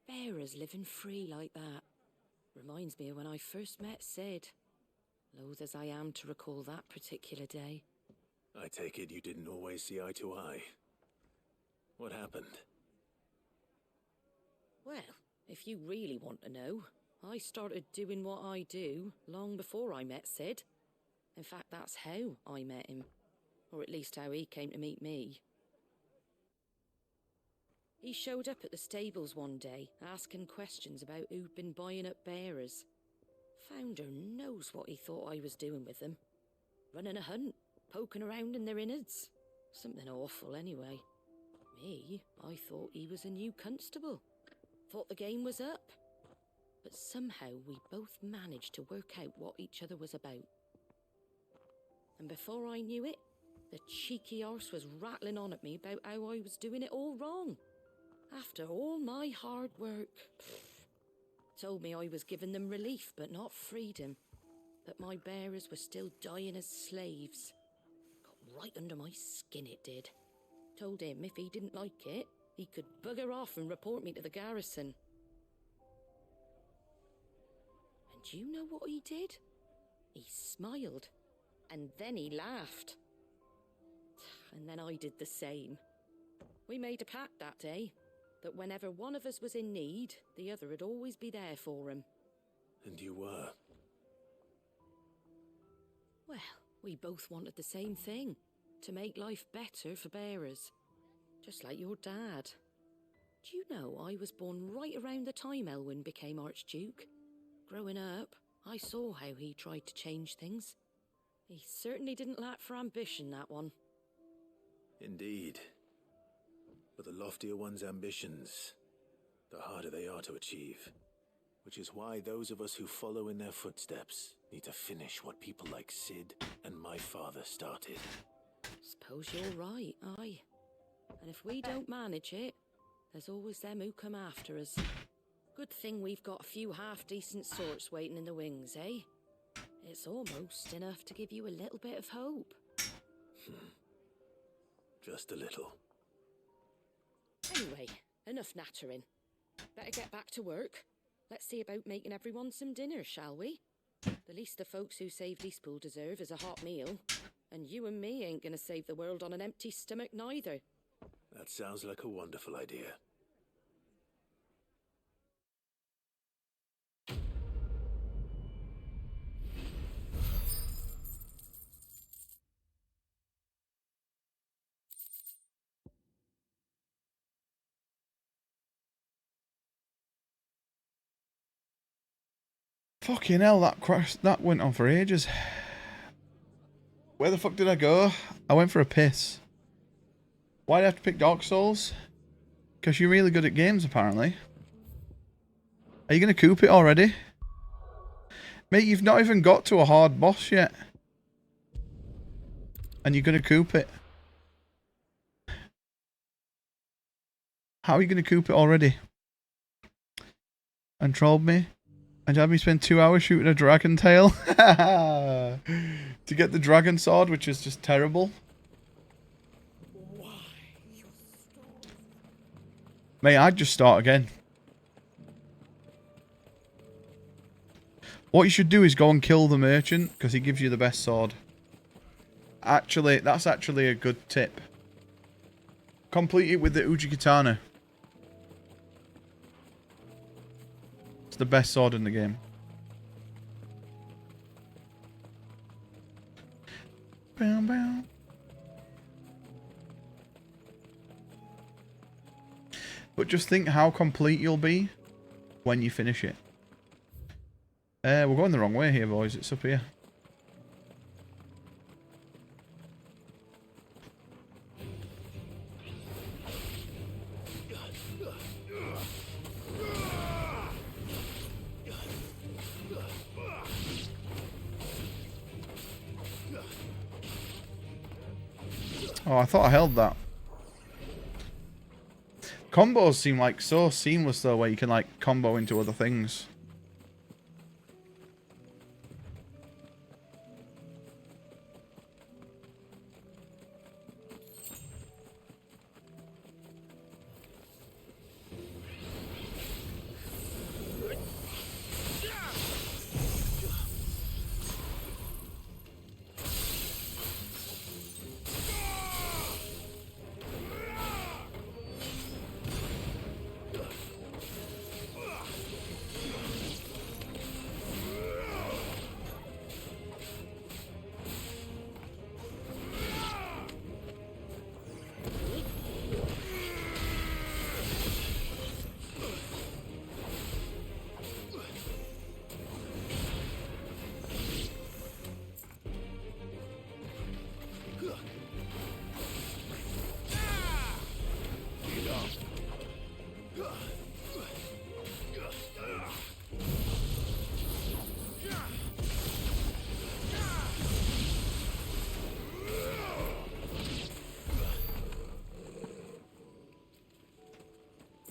bearers living free like that reminds me of when I first met Sid. Loath as I am to recall that particular day. I take it you didn't always see eye to eye. What happened? Well, if you really want to know, I started doing what I do long before I met Sid. In fact, that's how I met him. Or at least how he came to meet me. He showed up at the stables one day, asking questions about who'd been buying up bearers. Founder knows what he thought I was doing with them. Running a hunt, poking around in their innards. Something awful anyway. Me, I thought he was a new constable. Thought the game was up. But somehow we both managed to work out what each other was about. And before I knew it, the cheeky arse was rattling on at me about how I was doing it all wrong. After all my hard work. Told me I was giving them relief but not freedom. That my bearers were still dying as slaves. Got right under my skin it did. Told him if he didn't like it, he could bugger off and report me to the garrison. And you know what he did? He smiled. And then he laughed. And then I did the same. We made a pact that day, that whenever one of us was in need, the other would always be there for him. And you were? Well, we both wanted the same thing, to make life better for bearers. Just like your dad. Do you know I was born right around the time Elwyn became Archduke? Growing up, I saw how he tried to change things. He certainly didn't lack for ambition, that one. Indeed. But the loftier one's ambitions, the harder they are to achieve. Which is why those of us who follow in their footsteps need to finish what people like Sid and my father started. Suppose you're right, aye. And if we don't manage it, there's always them who come after us. Good thing we've got a few half-decent sorts waiting in the wings, eh? It's almost enough to give you a little bit of hope. Just a little. Anyway, enough nattering. Better get back to work. Let's see about making everyone some dinner, shall we? The least the folks who saved Eastpool deserve is a hot meal. And you and me ain't gonna save the world on an empty stomach neither. That sounds like a wonderful idea. Fucking hell, that went on for ages. Where the fuck did I go? I went for a piss. Why did I have to pick Dark Souls? Because you're really good at games, apparently. Are you going to coop it already? Mate, you've not even got to a hard boss yet. And you're going to coop it. How are you going to coop it already? And trolled me? And had me spend 2 hours shooting a dragon tail? To get the dragon sword, which is just terrible. Mate, I'd just start again. What you should do is go and kill the merchant, because he gives you the best sword. Actually, that's actually a good tip. Complete it with the Uji Katana. It's the best sword in the game. Bow, bow. But just think how complete you'll be when you finish it. We're going the wrong way here, boys. It's up here. Oh, I thought I held that. Combos seem like so seamless though, where you can like combo into other things.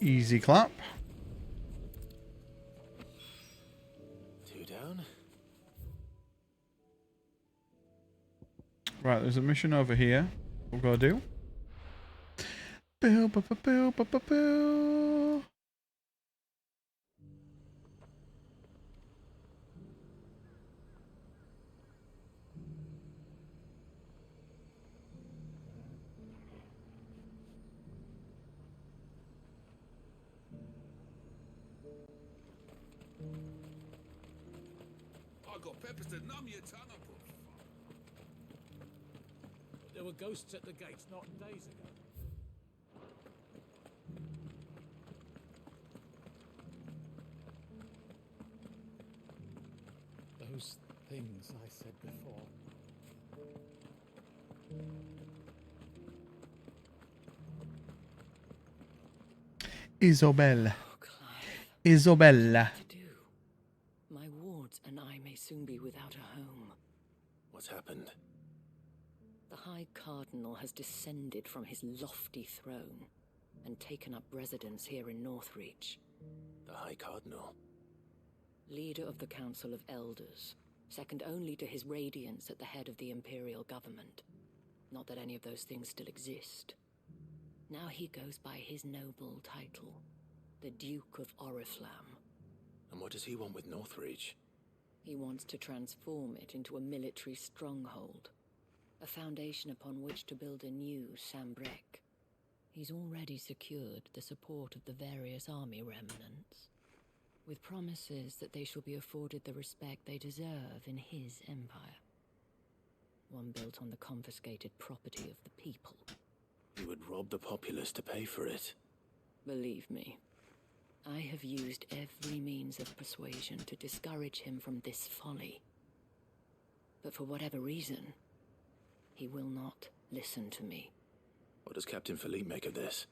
Easy clap. 2 down. Right, there's a mission over here. We've got to do. Boo, boo, boo, boo, boo, boo, boo. I got peppers to numb your tongue up. There were ghosts at the gates not days ago. Those things I said before. Isabella. Isabella. My wards and I may soon be without a home. What's happened? The High Cardinal has descended from his lofty throne and taken up residence here in Northreach. The High Cardinal? Leader of the Council of Elders, second only to his Radiance at the head of the Imperial government. Not that any of those things still exist. Now he goes by his noble title, the Duke of Oriflamme. And what does he want with Northreach? He wants to transform it into a military stronghold, a foundation upon which to build a new Sambrec. He's already secured the support of the various army remnants, with promises that they shall be afforded the respect they deserve in his empire. One built on the confiscated property of the people. He would rob the populace to pay for it. Believe me, I have used every means of persuasion to discourage him from this folly. But for whatever reason, he will not listen to me. What does Captain Philippe make of this?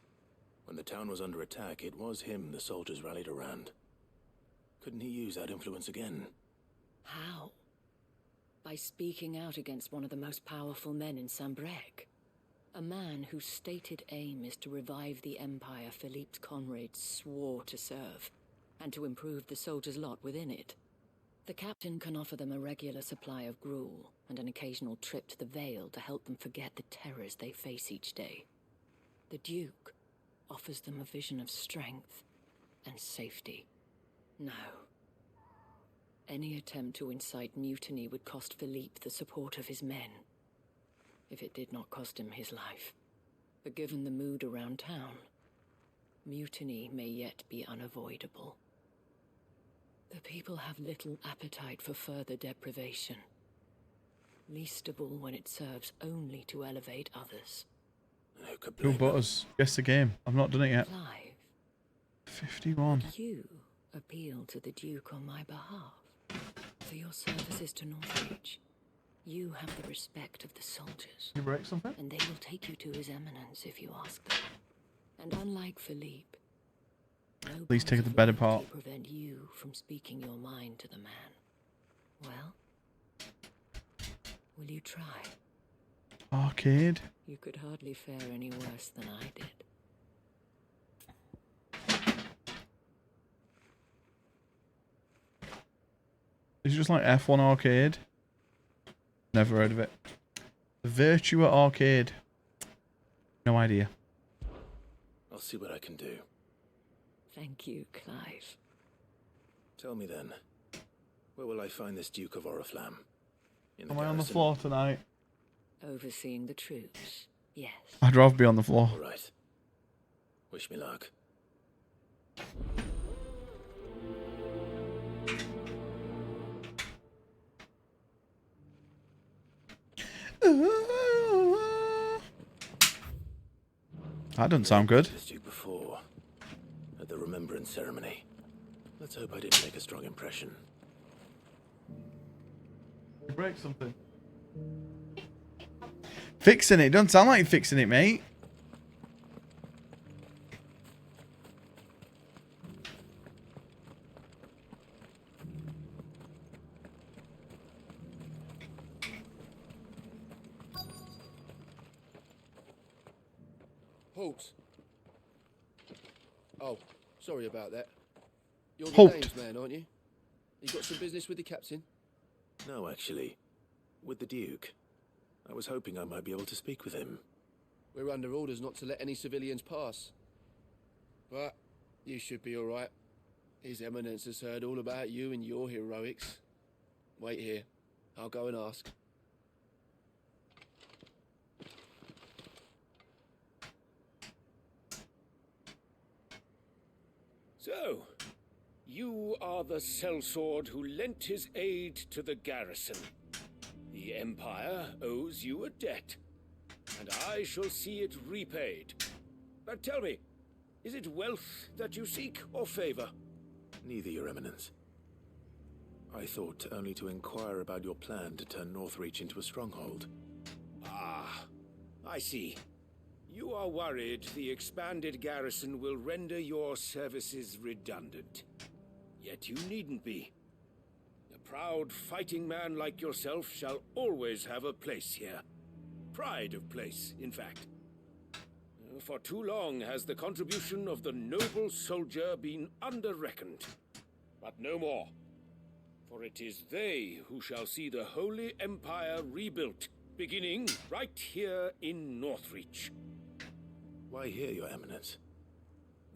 When the town was under attack, it was him the soldiers rallied around. Couldn't he use that influence again? How? By speaking out against one of the most powerful men in Sambrec. A man whose stated aim is to revive the empire Philippe's comrades swore to serve, and to improve the soldiers' lot within it. The captain can offer them a regular supply of gruel, and an occasional trip to the Vale to help them forget the terrors they face each day. The Duke offers them a vision of strength and safety. No. Any attempt to incite mutiny would cost Philippe the support of his men, if it did not cost him his life. But given the mood around town, mutiny may yet be unavoidable. The people have little appetite for further deprivation, least of all when it serves only to elevate others. Who but us? Guess the game. I've not done it yet. Clive, 51. would you appeal to the Duke on my behalf? For your services to Northreach, you have the respect of the soldiers. You break something? And they will take you to his eminence if you ask them. And unlike Philippe, no Please take the better part. will prevent you from speaking your mind to the man. Well, will you try? Arcade. You could hardly fare any worse than I did. Is it just like F1 Arcade? Never heard of it. The Virtua Arcade. No idea. I'll see what I can do. Thank you, Clive. Tell me then, where will I find this Duke of Oriflamme? Am I on the floor tonight? Overseeing the troops, yes. I'd rather be on the floor. All right. Wish me luck. That doesn't sound good. This Duke before, at the remembrance ceremony. Let's hope I didn't make a strong impression. You break something. Fixing it. Doesn't sound like you're fixing it, mate. Halt. Oh, sorry about that. You're the Halt. Danes man, aren't you? You got some business with the captain? No, actually. With the Duke. I was hoping I might be able to speak with him. We're under orders not to let any civilians pass. But you should be all right. His Eminence has heard all about you and your heroics. Wait here. I'll go and ask. So, you are the sellsword who lent his aid to the garrison. The Empire owes you a debt, and I shall see it repaid. But tell me, is it wealth that you seek, or favor? Neither, Your Eminence. I thought only to inquire about your plan to turn Northreach into a stronghold. Ah, I see. You are worried the expanded garrison will render your services redundant. Yet you needn't be. A proud fighting man like yourself shall always have a place here. Pride of place, in fact. For too long has the contribution of the noble soldier been under-reckoned. But no more. For it is they who shall see the Holy Empire rebuilt, beginning right here in Northreach. Why here, Your Eminence?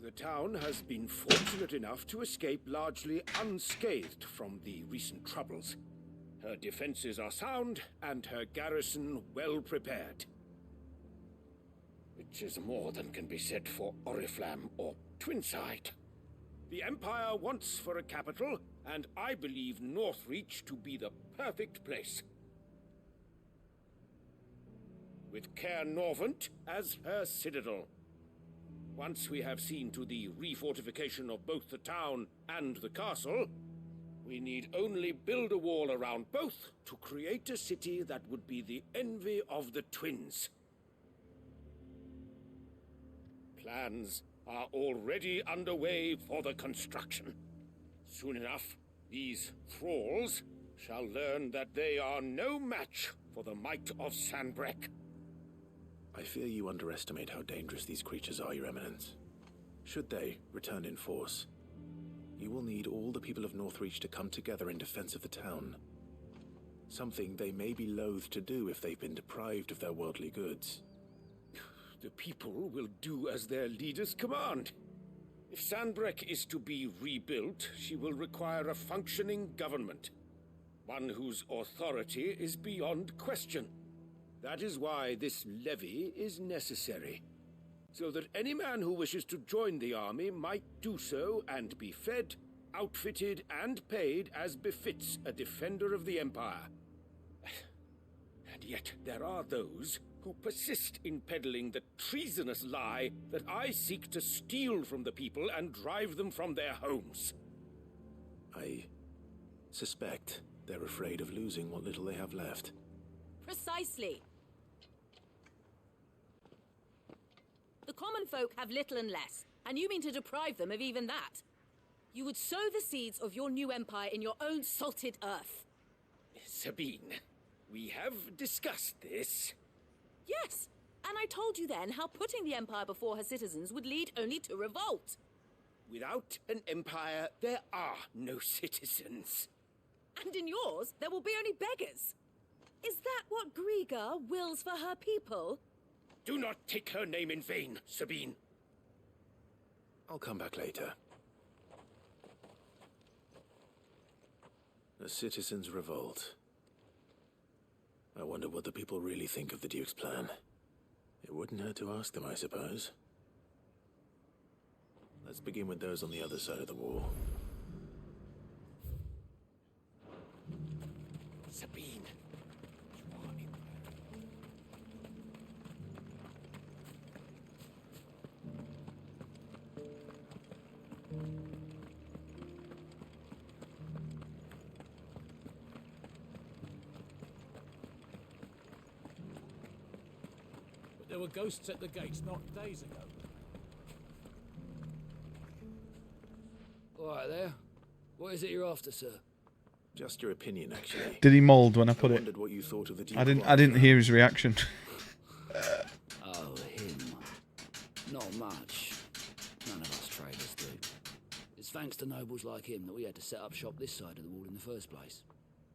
The town has been fortunate enough to escape largely unscathed from the recent troubles. Her defenses are sound, and her garrison well prepared. Which is more than can be said for Oriflamme or Twinside. The Empire wants for a capital, and I believe Northreach to be the perfect place. With Caer Norvent as her citadel. Once we have seen to the refortification of both the town and the castle, we need only build a wall around both to create a city that would be the envy of the twins. Plans are already underway for the construction. Soon enough, these thralls shall learn that they are no match for the might of Sanbreque. I fear you underestimate how dangerous these creatures are, Your Eminence. Should they return in force, you will need all the people of Northreach to come together in defense of the town. Something they may be loath to do if they've been deprived of their worldly goods. The people will do as their leaders command. If Sanbreque is to be rebuilt, she will require a functioning government. One whose authority is beyond question. That is why this levy is necessary. So that any man who wishes to join the army might do so and be fed, outfitted, and paid as befits a defender of the Empire. And yet there are those who persist in peddling the treasonous lie that I seek to steal from the people and drive them from their homes. I suspect they're afraid of losing what little they have left. Precisely. The common folk have little and less, and you mean to deprive them of even that. You would sow the seeds of your new empire in your own salted earth. Sabine, we have discussed this. Yes, and I told you then how putting the empire before her citizens would lead only to revolt. Without an empire, there are no citizens. And in yours, there will be only beggars. Is that what Griga wills for her people? Do not take her name in vain, Sabine. I'll come back later. The citizens revolt. I wonder what the people really think of the Duke's plan. It wouldn't hurt to ask them, I suppose. Let's begin with those on the other side of the wall. Sabine. There were ghosts at the gates not days ago. All right there. What is it you're after, sir? Just your opinion, actually. Did he mould when I put it? Wondered what you thought of the Duke. I didn't hear his reaction. Oh, him. Not much. None of us traders do. It's thanks to nobles like him that we had to set up shop this side of the wall in the first place.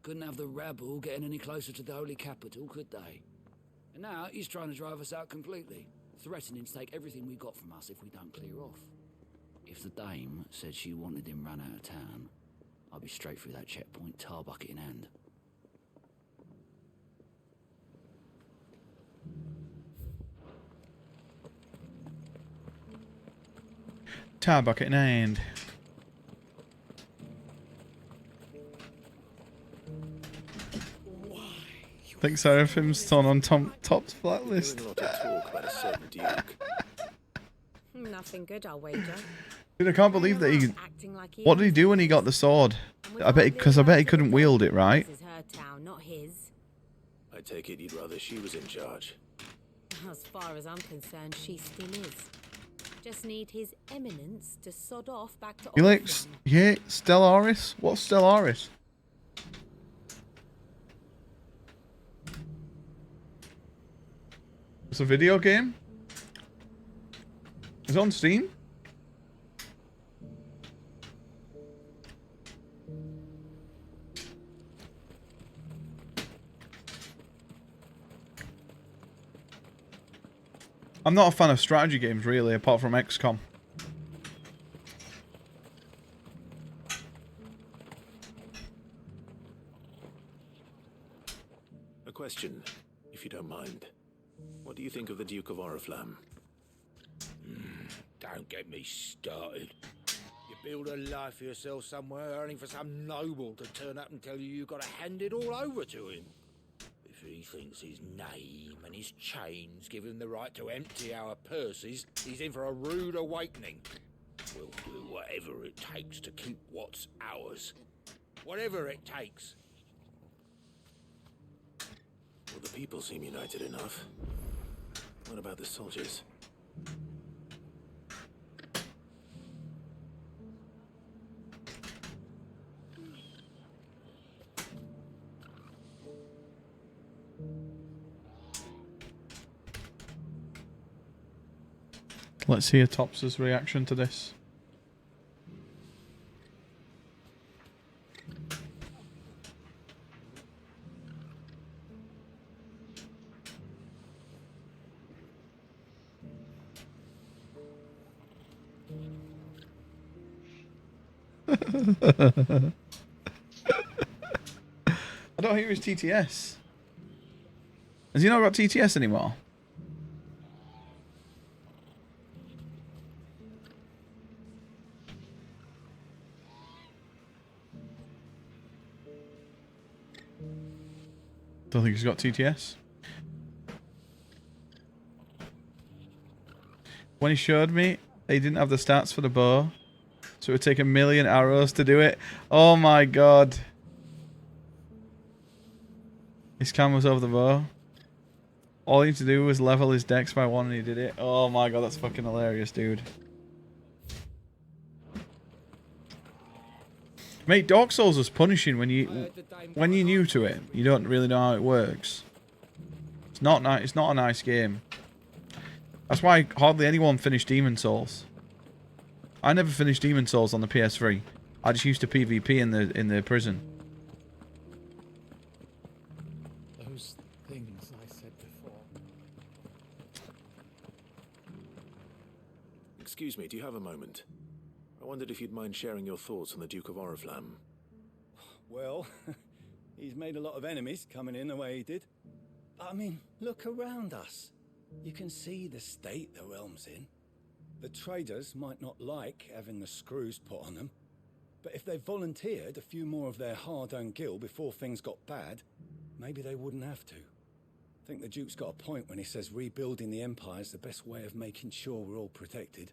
Couldn't have the rabble getting any closer to the holy capital, could they? And now he's trying to drive us out completely, threatening to take everything we got from us if we don't clear off. If the dame said she wanted him run out of town, I'd be straight through that checkpoint, tar bucket in hand. Tar bucket in hand. Think Seraphim's torn on Top's blacklist. Nothing good, I'll wager. Dude, I can't believe that he. What did he do when he got the sword? I bet because I bet he couldn't wield it, right? This is her town, not his. I take it you'd rather she was in charge. As far as I'm concerned, she still is. Just need His Eminence to sod off back to Felix, yeah, Stellaris? What's Stellaris? It's a video game? It's on Steam? I'm not a fan of strategy games, really, apart from XCOM. A question, if you don't mind. What do you think of the Duke of Oriflamme? Don't get me started. You build a life for yourself somewhere, only for some noble to turn up and tell you got to hand it all over to him. If he thinks his name and his chains give him the right to empty our purses, he's in for a rude awakening. We'll do whatever it takes to keep what's ours. Whatever it takes. Well, the people seem united enough. What about the soldiers? Let's hear Tops's reaction to this. I don't hear his TTS. Has he not got TTS anymore? Don't think he's got TTS. When he showed me, he didn't have the stats for the bow. So it would take 1,000,000 arrows to do it. Oh my god. His cam was over the bow. All he had to do was level his dex by 1 and he did it. Oh my god, that's fucking hilarious, dude. Mate, Dark Souls was punishing when you're new to it. You don't really know how it works. It's not nice. It's not a nice game. That's why hardly anyone finished Demon Souls. I never finished Demon Souls on the PS3. I just used to PvP in the prison. Those things I said before. Excuse me, do you have a moment? I wondered if you'd mind sharing your thoughts on the Duke of Oriflamme. Well, he's made a lot of enemies coming in the way he did. I mean, look around us. You can see the state the realm's in. The traders might not like having the screws put on them, but if they volunteered a few more of their hard-earned gil before things got bad, maybe they wouldn't have to. I think the Duke's got a point when he says rebuilding the Empire's the best way of making sure we're all protected.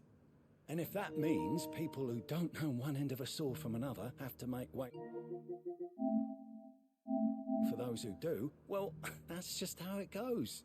And if that means people who don't know one end of a sword from another have to make way for those who do, well, that's just how it goes.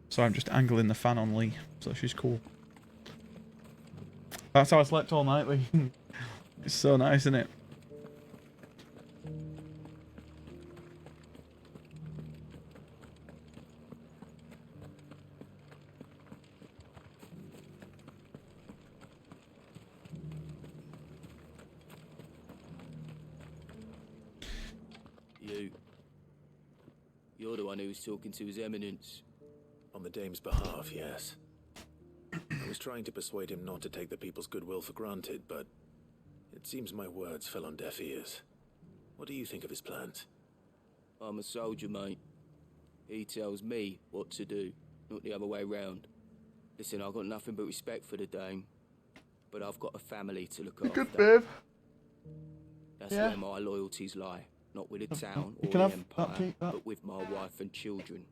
So I'm just angling the fan on Lee, so she's cool. That's how I slept all night, Lee. It's so nice, isn't it? You're the one who was talking to His Eminence. On the Dame's behalf, yes. I was trying to persuade him not to take the people's goodwill for granted, but it seems my words fell on deaf ears. What do you think of his plans? I'm a soldier, mate. He tells me what to do, not the other way round. Listen, I've got nothing but respect for the Dame, but I've got a family to look after. Good, babe. That's Yeah. where my loyalties lie, not with the town You or can the have Empire, that, keep that. but with my wife and children.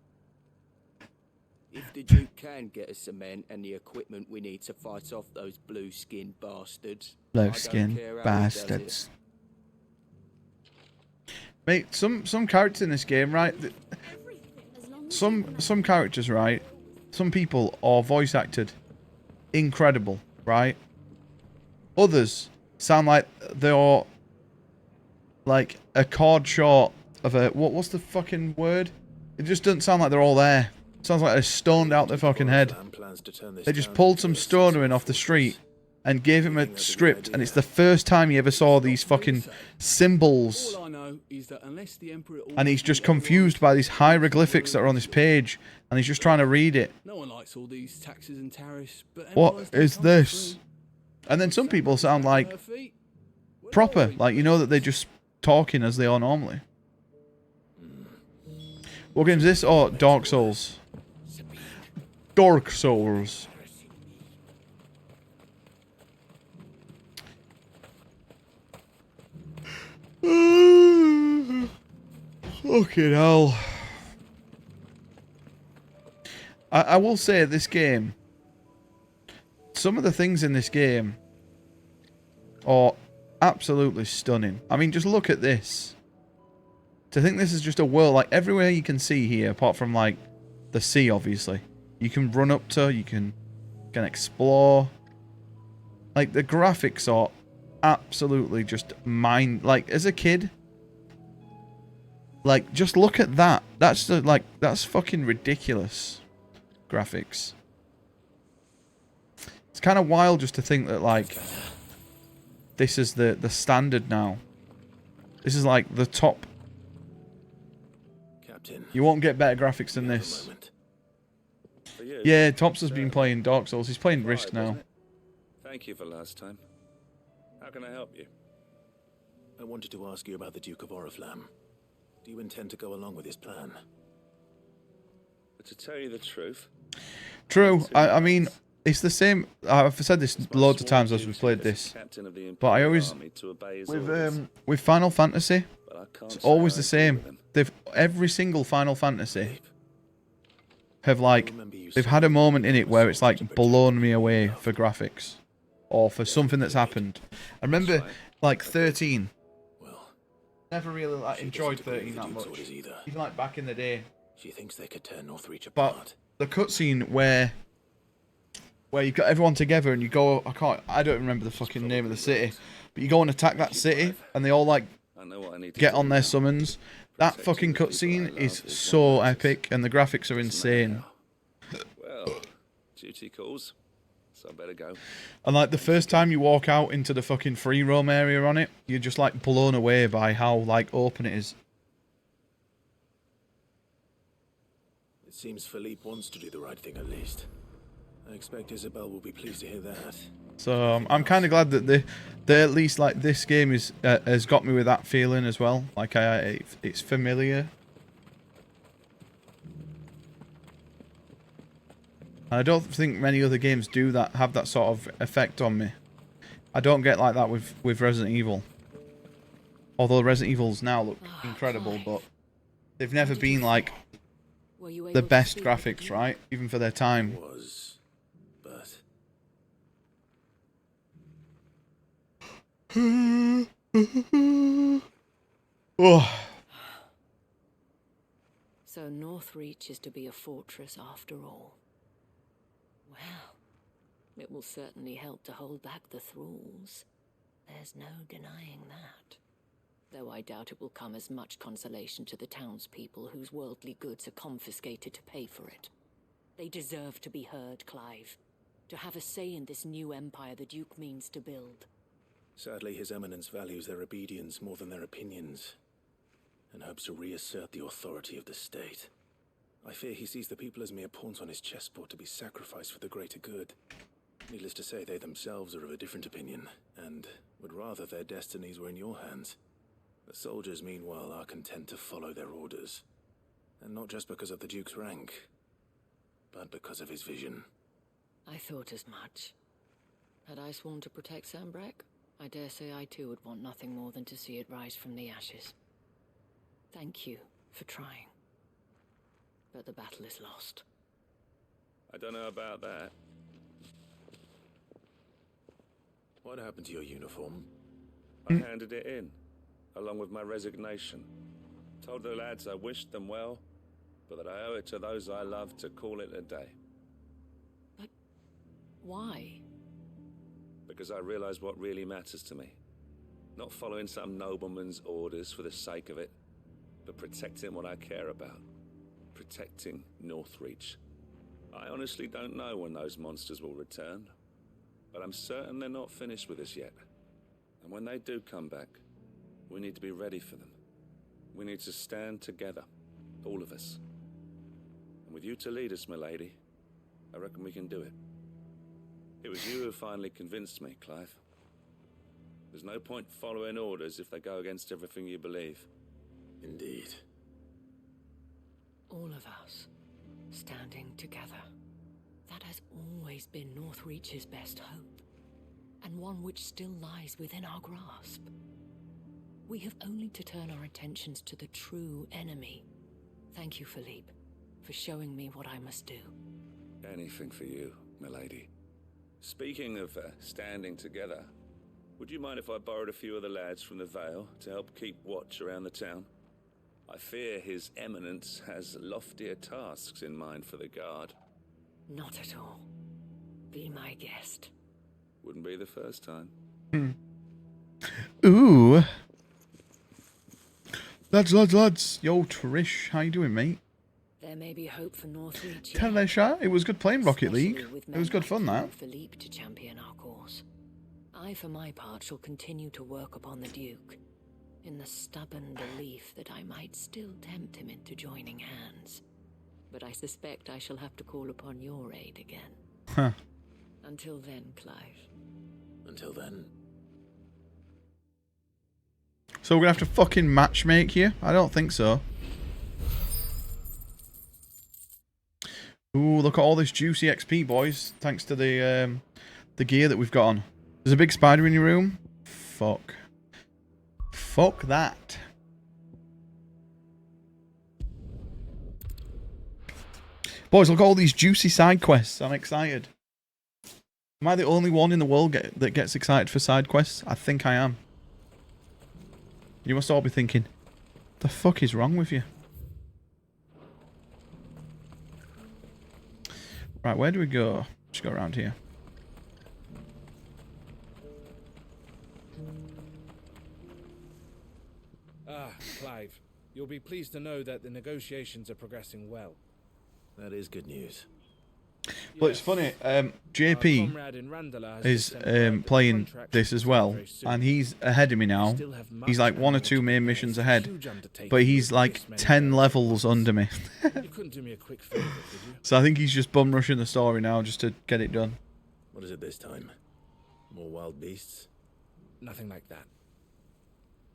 If the Duke can get us the men and the equipment we need to fight off those blue-skinned bastards, I don't Low-skin care how he does bastards. Mate, some characters in this game, right? Some characters, right? Some people are voice acted incredible, right? Others sound like they're like a chord short of a what's the fucking word? It just doesn't sound like they're all there. It sounds like they're stoned out their fucking head. They just pulled some stoner in off the street and gave him a script, and it's the first time you ever saw these fucking symbols. All I know is that unless the Emperor And he's just confused by these hieroglyphics that are on this page, and he's just trying to read it. No one likes all these taxes and tariffs, but What empires don't is come this? free. And then some people sound like proper, like you know that they're just talking as they are normally. What game is this? Oh, Dark Souls. Dark Souls. Fucking hell. I will say this game, some of the things in this game are absolutely stunning. I mean, just look at this. To think this is just a world, like everywhere you can see here, apart from like the sea, obviously, you can run up to, you can explore. Like the graphics are absolutely just like as a kid, like just look at that. That's that's fucking ridiculous graphics. It's kind of wild just to think that like this is the standard now. This is like the top. Captain, you won't get better graphics than this. Yeah, Tops has been playing Dark Souls. He's playing Risk now. Thank you for last time. How can I help you? I wanted to ask you about the Duke of Oriflamme. Do you intend to go along with his plan? But to tell you the truth... True. I mean, it's the same. I've said this loads of times as we've played this. But I always... With Final Fantasy, it's always the same. Every single Final Fantasy have like... They've had a moment in it where it's like blown me away for graphics. Or for something that's happened. I remember like 13. Never really like enjoyed 13 that much. Even like back in the day. She thinks they could tear Northreach But apart. the cutscene where you've got everyone together and you go, I don't remember the fucking name of the city, but you go and attack that city and they all like get on their summons. That fucking cutscene is so epic and the graphics are insane. Well, duty calls. So I better go. And like the first time you walk out into the fucking free roam area on it, you're just like blown away by how like open it is. It seems Philippe wants to do the right thing at least. I expect Isabel will be pleased to hear that. So I'm kind of glad that they at least like this game is has got me with that feeling as well. Like it's familiar. I don't think many other games do that, have that sort of effect on me. I don't get like that with Resident Evil. Although Resident Evils now look incredible, but they've never been like the best graphics, right? Even for their time. Oh. So Northreach is to be a fortress after all. Well, it will certainly help to hold back the thralls. There's no denying that. Though I doubt it will come as much consolation to the townspeople whose worldly goods are confiscated to pay for it. They deserve to be heard, Clive. To have a say in this new empire the Duke means to build. Sadly, His Eminence values their obedience more than their opinions, and hopes to reassert the authority of the state. I fear he sees the people as mere pawns on his chessboard to be sacrificed for the greater good. Needless to say, they themselves are of a different opinion, and would rather their destinies were in your hands. The soldiers, meanwhile, are content to follow their orders. And not just because of the Duke's rank, but because of his vision. I thought as much. Had I sworn to protect Sambrek, I dare say I too would want nothing more than to see it rise from the ashes. Thank you for trying. But the battle is lost. I don't know about that. What happened to your uniform? I handed it in, along with my resignation. Told the lads I wished them well, but that I owe it to those I love to call it a day. But why? Because I realize what really matters to me. Not following some nobleman's orders for the sake of it, but protecting what I care about. Protecting Northreach. I honestly don't know when those monsters will return, but I'm certain they're not finished with us yet. And when they do come back, we need to be ready for them. We need to stand together, all of us. And with you to lead us, milady, I reckon we can do it. It was you who finally convinced me, Clive. There's no point following orders if they go against everything you believe. Indeed. All of us, standing together. That has always been Northreach's best hope, and one which still lies within our grasp. We have only to turn our attentions to the true enemy. Thank you, Philippe, for showing me what I must do. Anything for you, milady. Speaking of standing together, would you mind if I borrowed a few of the lads from the Vale to help keep watch around the town? I fear His Eminence has loftier tasks in mind for the guard. Not at all. Be my guest. Wouldn't be the first time. Ooh. Lads. Yo, Trish, how you doing, mate? There may be hope for Northreach. Tanisha, it was good playing Rocket League. It was good fun, that. Philippe to champion our cause. I, for my part, shall continue to work upon the Duke, in the stubborn belief that I might still tempt him into joining hands. But I suspect I shall have to call upon your aid again. Huh. Until then, Clive. Until then. So we're gonna have to fucking matchmake here? I don't think so. Ooh, look at all this juicy XP, boys. Thanks to the gear that we've got on. There's a big spider in your room? Fuck. Fuck that. Boys, look at all these juicy side quests. I'm excited. Am I the only one in the world that gets excited for side quests? I think I am. You must all be thinking, the fuck is wrong with you? Right, where do we go? Just go around here. Clive, you'll be pleased to know that the negotiations are progressing well. That is good news. Well, it's funny, JP is playing this as well, and he's ahead of me now. He's like 1 or 2 main missions ahead, but he's like 10 levels under me. So I think he's just bum rushing the story now just to get it done. What is it this time? More wild beasts? Nothing like that.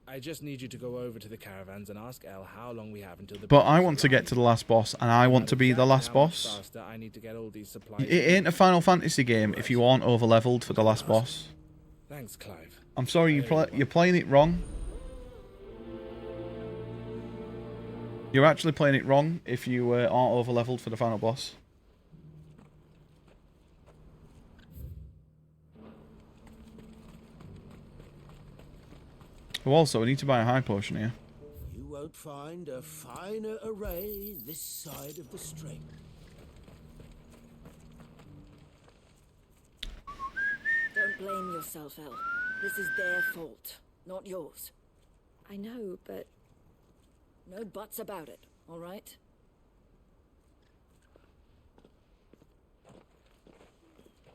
I just need you to go over to the caravans and ask Elle how long we have until the... But I want to get to the last boss, and I want to be the last boss. I need to get all these supplies. It ain't a Final Fantasy game if you aren't over-leveled for the last boss. Thanks, Clive. I'm sorry, you're playing it wrong. You're actually playing it wrong if you aren't over-leveled for the final boss. Oh, also, we need to buy a high potion here. You won't find a finer array this side of the strait. Don't blame yourself, Elle. This is their fault, not yours. I know, but... No buts about it, all right?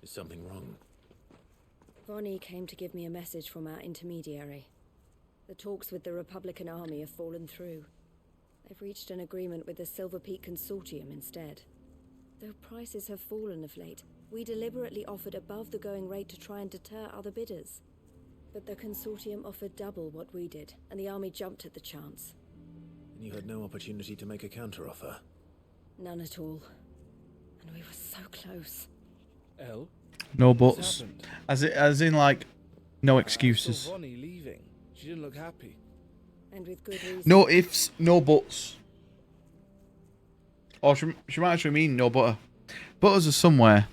Is something wrong? Vonnie came to give me a message from our intermediary. The talks with the Republican Army have fallen through. They've reached an agreement with the Silver Peak Consortium instead. Though prices have fallen of late, we deliberately offered above the going rate to try and deter other bidders. But the Consortium offered double what we did, and the Army jumped at the chance. And you had no opportunity to make a counteroffer? None at all. And we were so close. Elle? No What's buts. happened? As in like, no I excuses. saw Vonnie leaving. She didn't look happy. And with good reason. No ifs, no buts. Or she might actually mean no butter. Butters are somewhere.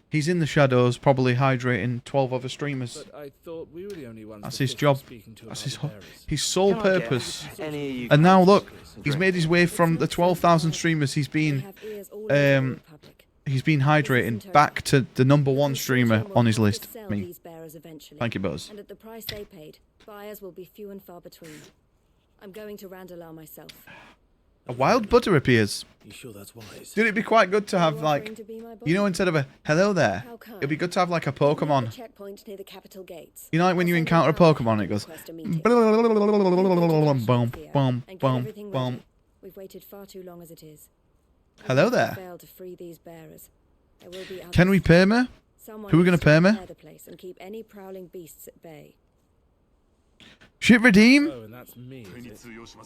He's in the shadows, probably hydrating 12 other streamers. But I thought we were the only ones That's the his fish were job. speaking to That's about his the sole bearers. Can I get purpose. any of you And now guys look, some he's drink? made his way from the 12,000 streamers he's been hydrating back to the #1 streamer on his list. Me. Thank you, Buzz. And at the price they paid, buyers will be few and far between. I'm going to Randalar myself. A wild butter appears. You sure that's wise? Dude, it'd be quite good to have like, you know, instead of a hello there, it'd be good to have like a Pokemon. Checkpoint near the capital gates. You know, like when you encounter a Pokemon, it goes boom, boom, boom, boom. We've waited far too long as it is. Hello there. Failed to free these bearers. There will be Can we perma? Someone Who are we gonna needs to perma? prepare the place and keep any prowling beasts at bay. Shit, redeem. Oh, and that's me, is it?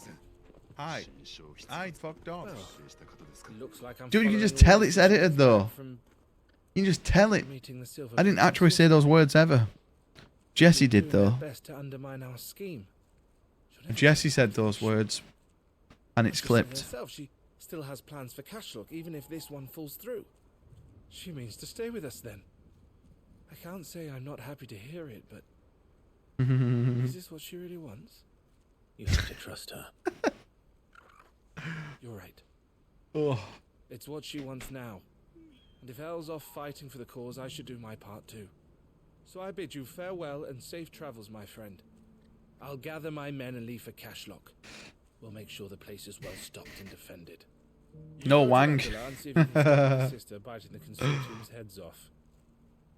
I fucked off. Looks like I'm Dude, you can following just tell all it's the edited though. from You can just tell it. meeting the Silver I didn't Peak actually say those words ever. Jesse did doing their though. best to undermine our scheme. Jesse said those words, and it's She said clipped. herself, she still has plans for Cashlock, even if this one falls through. She means to stay with us then. I can't say I'm not happy to hear it, but is this what she really wants? You have to trust her. You're right. Oh. It's what she wants now. And if Elle's off fighting for the cause, I should do my part too. So I bid you farewell and safe travels, my friend. I'll gather my men and leave for Cashlock. We'll make sure the place is well stocked and defended. You No go to wang. Randalar and see if you can stop my sister biting the consortium's heads off.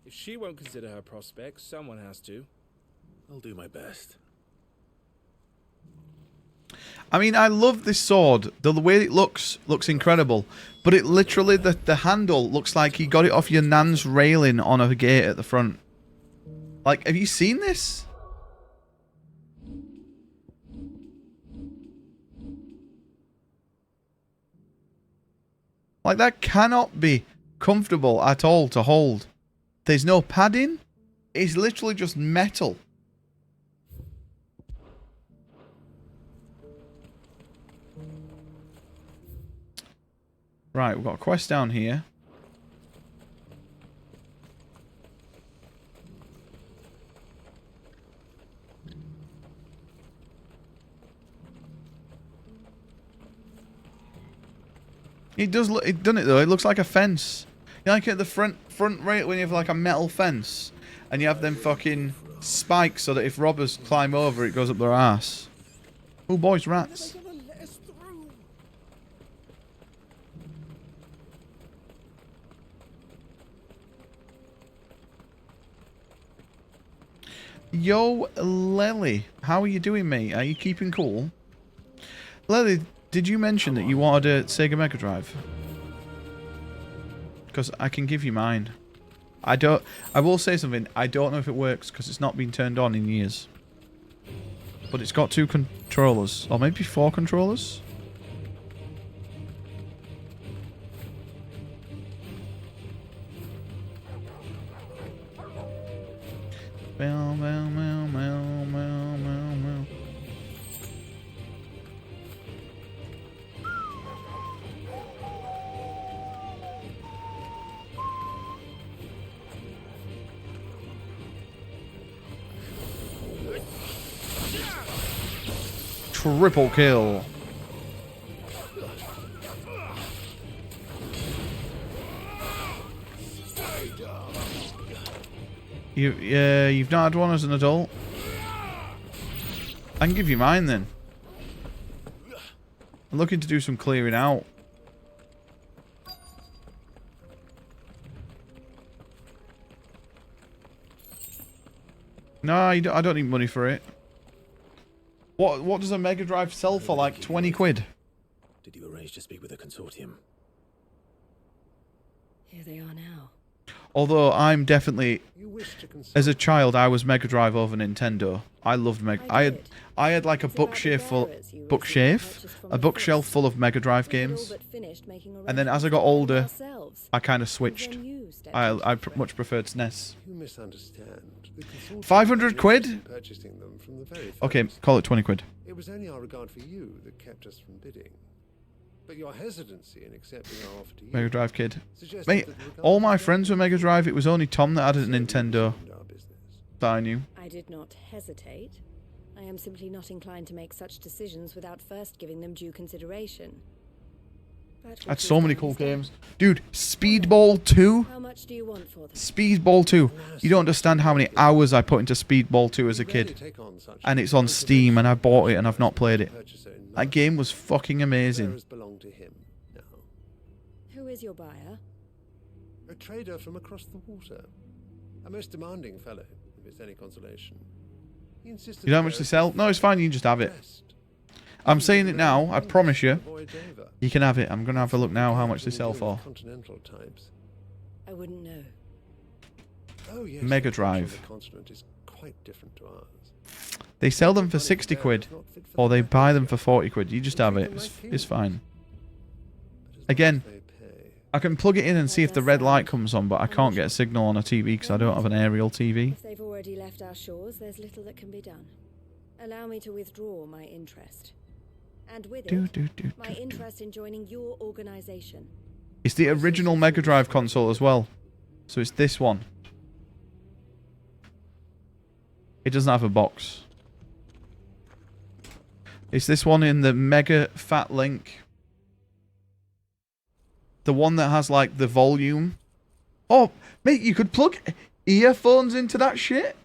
If she won't consider her prospects, someone has to. I'll do my best. I mean, I love this sword. The way it looks incredible. But it literally, the handle looks like he got it off your nan's railing on a gate at the front. Like, have you seen this? Like, that cannot be comfortable at all to hold. There's no padding. It's literally just metal. Right, we've got a quest down here. It does look, it done it though. It looks like a fence. You know, like at the front right when you have like a metal fence, and you have them fucking spikes so that if robbers climb over, it goes up their ass. Oh, boys, rats. Yo, Lely, how are you doing, mate? Are you keeping cool? Lely, did you mention that you wanted a Sega Mega Drive? Because I can give you mine. I will say something. I don't know if it works because it's not been turned on in years. But it's got 2 controllers, or maybe 4 controllers. Meow, meow, meow, meow, meow, meow, meow. Triple kill. You've not had one as an adult? I can give you mine then. I'm looking to do some clearing out. No, I don't need money for it. What does a Mega Drive sell for? Like 20 quid? Did you arrange to speak with the consortium? Here they are now. Although I'm definitely, as a child, I was Mega Drive over Nintendo. I loved I had like a bookshelf full of Mega Drive games, and then as I got older, I kind of switched. I much preferred SNES. You misunderstand. The consortium 500 quid? was purchasing them from the very Okay, first. call it 20 quid. It was only our regard for you that kept us from bidding. But your hesitancy in accepting our offer to you Mega Drive kid. suggested Mate, that the regard all my for friends were Mega Drive. It was only Tom that had a Nintendo our business. that I knew. I did not hesitate. I am simply not inclined to make such decisions without first giving them due consideration. Had so many cool games. Dude, Speedball 2? How much do you want for them? Speedball 2. You don't understand how many hours I put into Speedball 2 as a kid. And it's on Steam and I bought it and I've not played it. That game was fucking amazing. belong to him now. Who is your buyer? A trader from across the water. A most demanding fellow, if it's any consolation. He insisted You know how much they sell? No, it's fine. You can just have it. I'm saying it now. I promise you. You can have it. I'm going to have a look now how much they sell for. Continental types. I wouldn't know. Oh, yes, Mega the culture of Drive. the continent is quite different to ours. They sell them for 60 quid. Or they buy them for 40 quid. You just have it. It's fine. Again, I can plug it in and see if the red light comes on, but I can't get a signal on a TV because I don't have an aerial TV. If they've already left our shores, there's little that can be done. Allow me to withdraw my interest. And with it, my interest in joining your organization. It's the original Mega Drive console as well. So it's this one. It doesn't have a box. It's this one in the Mega Fat Link. The one that has like the volume. Oh, mate, you could plug earphones into that shit?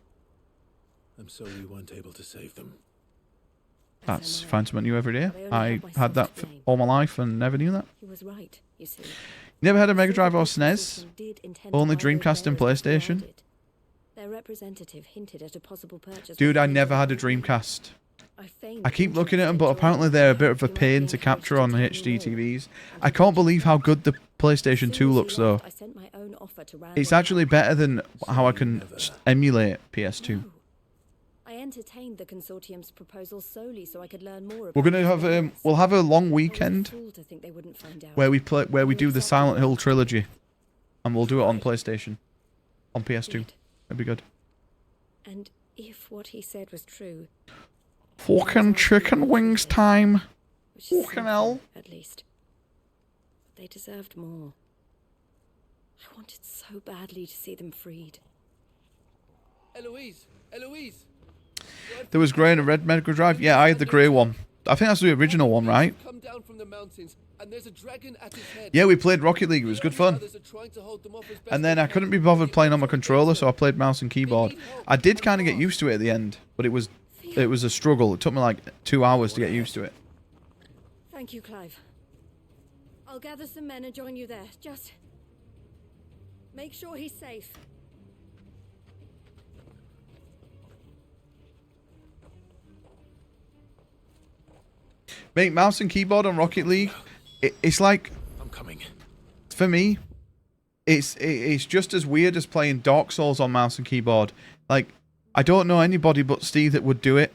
I'm sorry you weren't able to save them. That's find something new every day. I had that for all my life and never knew that. He was right, you see. Never had a Mega Drive or SNES? Only Dreamcast and PlayStation? Their representative hinted at a possible purchase. Dude, I never had a Dreamcast. I keep looking at them, but apparently they're a bit of a pain to capture on HD TVs. I can't believe how good the PlayStation 2 looks, though. It's actually better than how I can emulate PS2. I entertained the consortium's proposal solely so I could learn more about. We're gonna have we'll have a long weekend where we do the Silent Hill trilogy, and we'll do it on PlayStation, on PS2. That'd be good. And if what he said was true, fucking chicken wings time. Fucking hell. At least they deserved more. I wanted so badly to see them freed. Eloise, Eloise. There was grey and a red Mega Drive. Yeah, I had the grey one. I think that's the original one, right? Come down from the mountains, and there's a dragon at his head. Yeah, we played Rocket League. It was good fun. And then I couldn't be bothered playing on my controller, so I played mouse and keyboard. I did kind of get used to it at the end, but it was a struggle. It took me like 2 hours to get used to it. Thank you, Clive. I'll gather some men and join you there. Just make sure he's safe. Mate, mouse and keyboard on Rocket League, it's like, I'm coming. For me, it's just as weird as playing Dark Souls on mouse and keyboard. Like, I don't know anybody but Steve that would do it.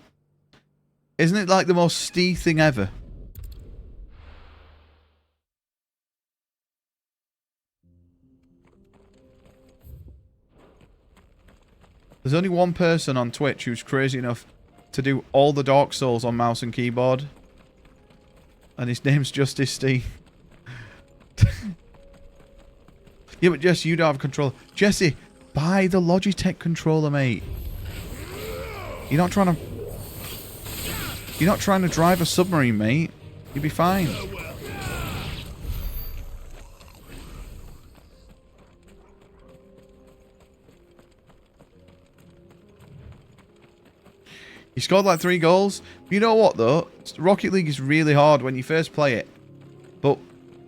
Isn't it like the most Steve thing ever? There's only one person on Twitch who's crazy enough to do all the Dark Souls on mouse and keyboard. And his name's Justice Steve. Yeah, but Jesse, you don't have a controller. Jesse, buy the Logitech controller, mate. You're not trying to drive a submarine, mate. You'll be fine. He scored like 3 goals. You know what, though? Rocket League is really hard when you first play it. But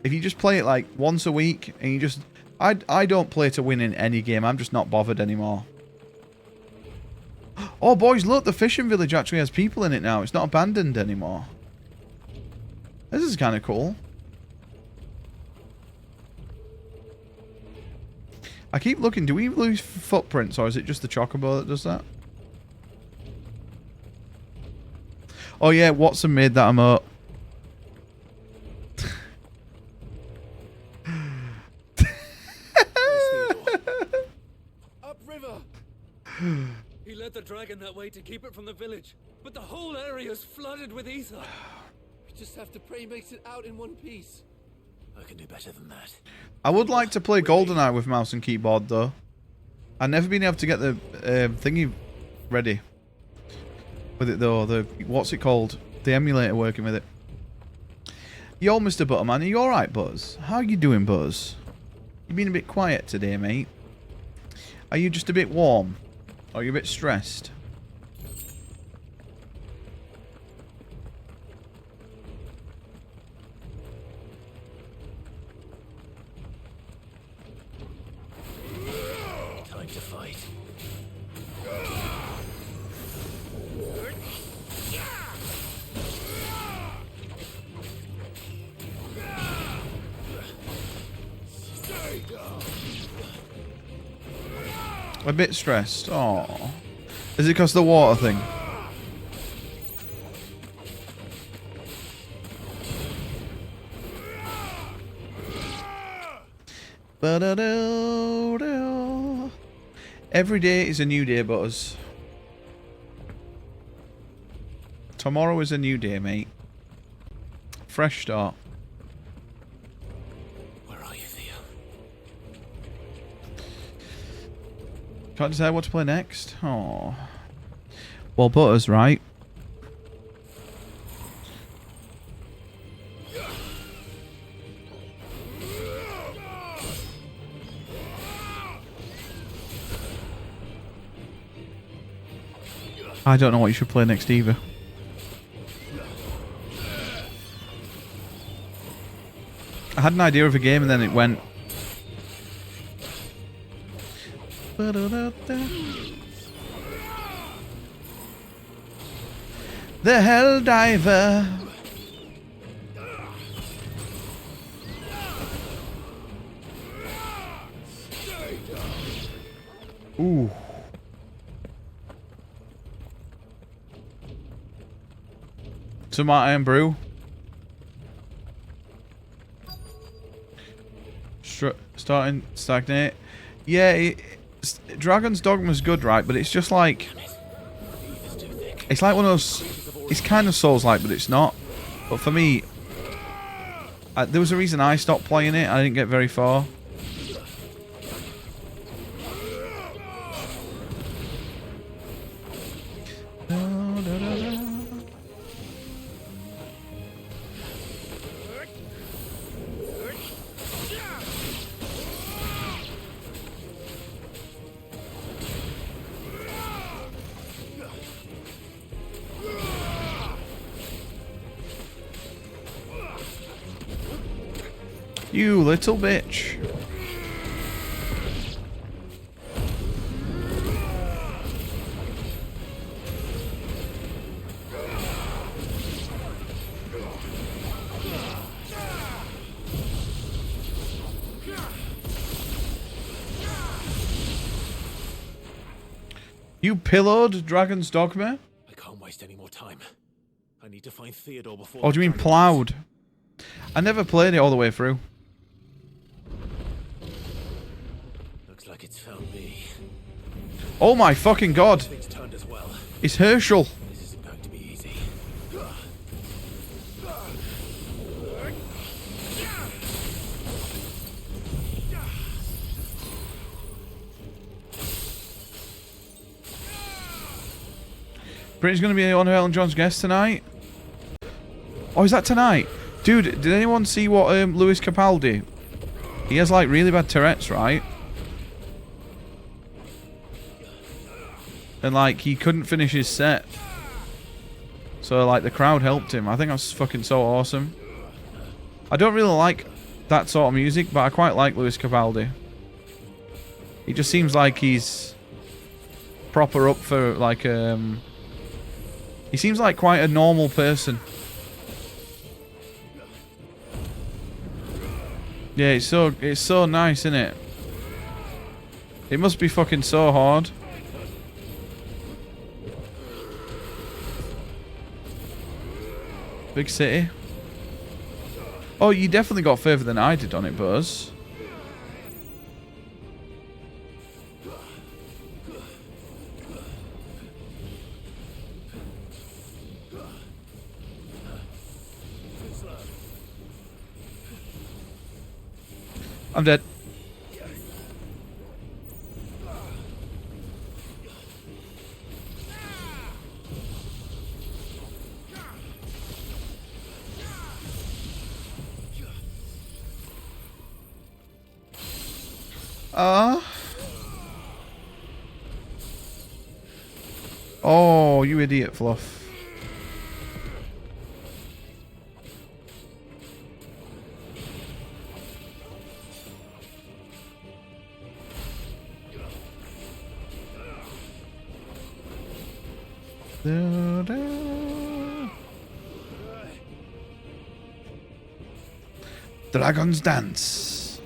if you just play it like once a week and you just... I don't play to win in any game. I'm just not bothered anymore. Oh, boys, look. The fishing village actually has people in it now. It's not abandoned anymore. This is kind of cool. I keep looking. Do we lose footprints or is it just the Chocobo that does that? Oh yeah, Watson made that emote. He led the dragon that way to keep it from the village, but the whole area is flooded with ether. We just have to pray he makes it out in one piece. I can do better than that. I would like to play GoldenEye with mouse and keyboard though. I've never been able to get the thingy ready with it though. The what's it called? The emulator working with it. Yo, Mr. Butterman, are you alright, Buzz? How you doing, Buzz? You been a bit quiet today, mate. Are you just a bit warm? Or are you a bit stressed? Time to fight. A bit stressed. Oh, is it because of the water thing? Ba-da-do-do. Every day is a new day, Butters. Tomorrow is a new day, mate. Fresh start. Where are you, Theo? Can't decide what to play next. Oh. Well, Butters, right? I don't know what you should play next either. I had an idea of a game and then it went. The Hell Diver. Ooh. Tomato and brew. Starting stagnate. Yeah, Dragon's Dogma's good, right? But it's just like, it's like one of those. It's kind of Souls-like, but it's not. But for me, there was a reason I stopped playing it. I didn't get very far. You little bitch. You pillowed Dragon's Dogma? I can't waste any more time. I need to find Theodore before. Oh, do you mean ploughed? I never played it all the way through. Looks like it's found me. Oh my fucking god! Things turned as well. It's Herschel. This isn't going to be easy. Britain's going to be on Elton John's guest tonight. Oh, is that tonight? Dude, did anyone see what Lewis Capaldi? He has like really bad Tourette's, right? And like he couldn't finish his set. So like the crowd helped him. I think that's fucking so awesome. I don't really like that sort of music, but I quite like Lewis Capaldi. He just seems like he's proper up for like he seems like quite a normal person. Yeah, it's so nice, isn't it? It must be fucking so hard. Big city. Oh, you definitely got further than I did on it, I'm dead. Oh, you idiot, Fluff. Dragon's Dance.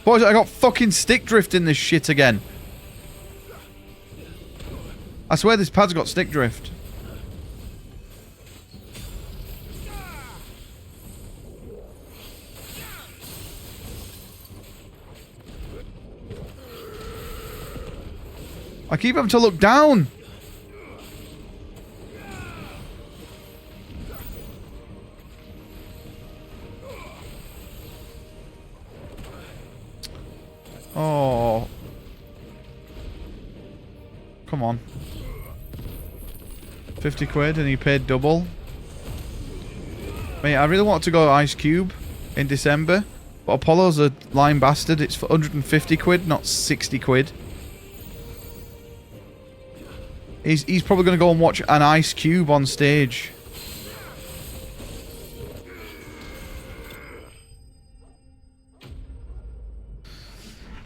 Boys, I got fucking stick drift in this shit again. I swear this pad's got stick drift. I keep having to look down. Oh. Come on. 50 quid and he paid double. Mate, I really want to go Ice Cube in December, but Apollo's a lying bastard. It's for 150 quid, not 60 quid. He's probably going to go and watch an Ice Cube on stage.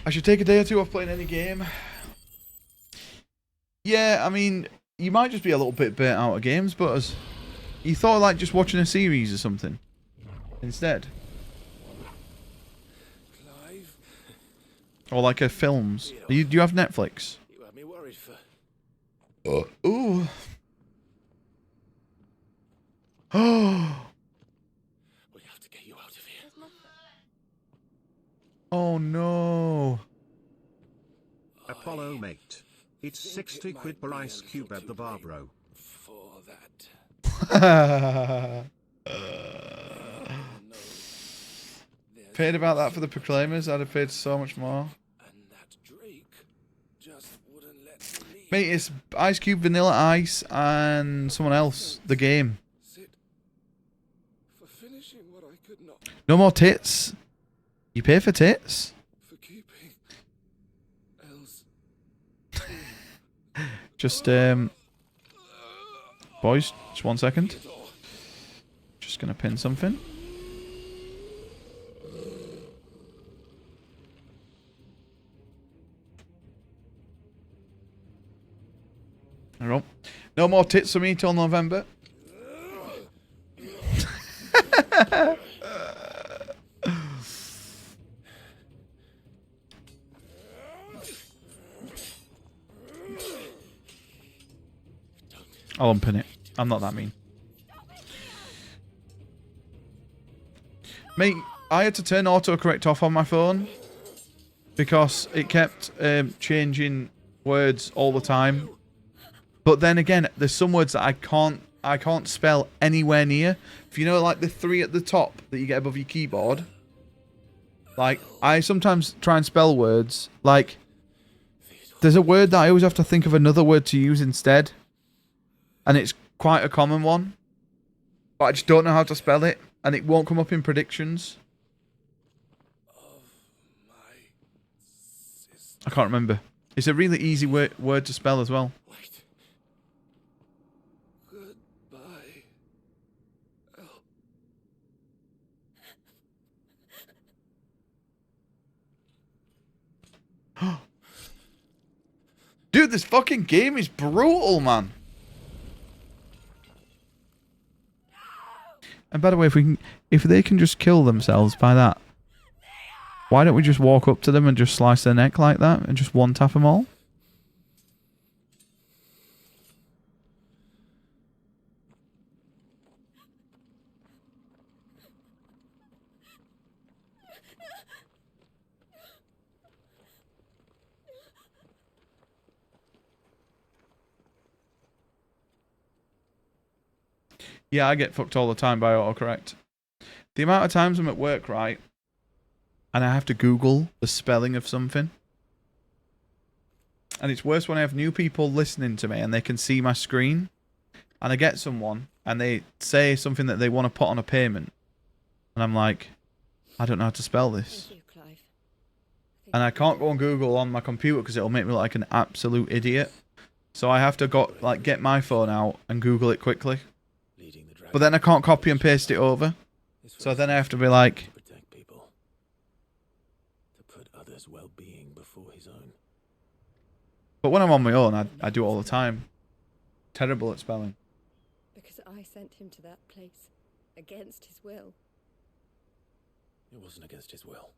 I should take a day or two off playing any game. Yeah, I mean, you might just be a little bit burnt out of games, but you thought like just watching a series or something instead. Clive? Or like a films. Do you have Netflix? You had me worried for... Ooh. Oh. We have to get you out of here. Oh no. Apollo mate. It's 60 quid per Ice Cube at the bar, bro. For that. Paid about that for the Proclaimers. I'd have paid so much more. Mate, it's Ice Cube, Vanilla Ice, and someone else. The game. For finishing what I could not. No more tits. You pay for tits? For keeping. Else. Just, boys, just 1 second. Just gonna pin something. There we go. No more tits for me till November. I'll unpin it. I'm not that mean. Mate, I had to turn autocorrect off on my phone because it kept changing words all the time. But then again, there's some words that I can't spell anywhere near. If you know, like the 3 at the top that you get above your keyboard. Like, I sometimes try and spell words. Like, there's a word that I always have to think of another word to use instead. And it's quite a common one. But I just don't know how to spell it. And it won't come up in predictions. I can't remember. It's a really easy word to spell as well. Dude, this fucking game is brutal, man. And by the way, if they can just kill themselves by that, why don't we just walk up to them and just slice their neck like that and just one tap them all? Yeah, I get fucked all the time by autocorrect. The amount of times I'm at work, right, and I have to Google the spelling of something. And it's worse when I have new people listening to me and they can see my screen. And I get someone and they say something that they want to put on a payment. And I'm like, I don't know how to spell this. Thank you, Clive. And I can't go on Google on my computer because it'll make me look like an absolute idiot. So I have to get my phone out and Google it quickly. But then I can't copy and paste it over. So then I have to be like... Protect people. To put others' well-being before his own. But when I'm on my own, I do it all the time. Terrible at spelling. Because I sent him to that place. Against his will. It wasn't against his will.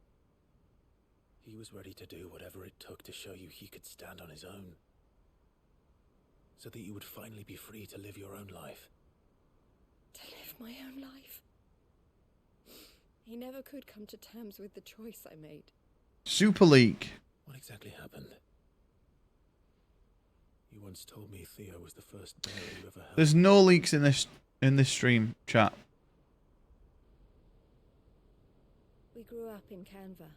He was ready to do whatever it took to show you he could stand on his own. So that you would finally be free to live your own life. To live my own life. He never could come to terms with the choice I made. Super League. What exactly happened? You once told me Theo was the first bear you ever held. There's no leaks in this stream chat. We grew up in Canva.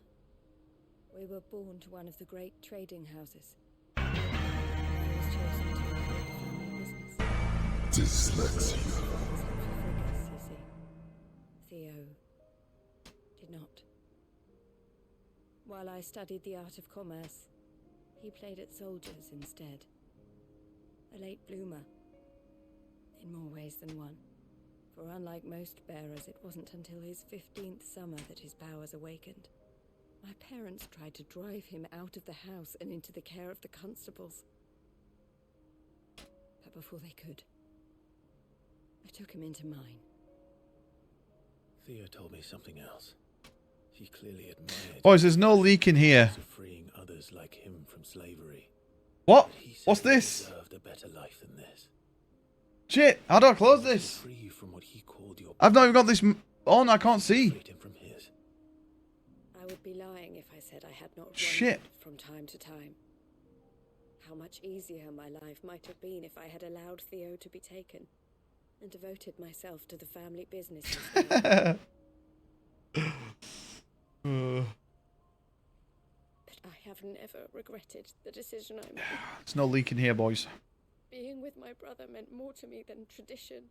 We were born to one of the great trading houses. I was chosen to inherit the family business. Dyslexia. Theo did not. While I studied the art of commerce, he played at soldiers instead. A late bloomer, in more ways than one. For unlike most bearers, it wasn't until his 15th summer that his powers awakened. My parents tried to drive him out of the house and into the care of the constables. But before they could, I took him into mine. Theo told me something else. He clearly admired... Boys, there's no leak in here. ...freeing others like him from slavery. What? What's this? He deserved a better life than this. Shit, how do I close this? Free you from what he called your... I've not even got this on, I can't see. From his. I would be lying if I said I had not Shit. wondered from time to time how much easier my life might have been if I had allowed Theo to be taken and devoted myself to the family business instead. But I have never regretted the decision I made. There's no leak in here, boys. Being with my brother meant more to me than tradition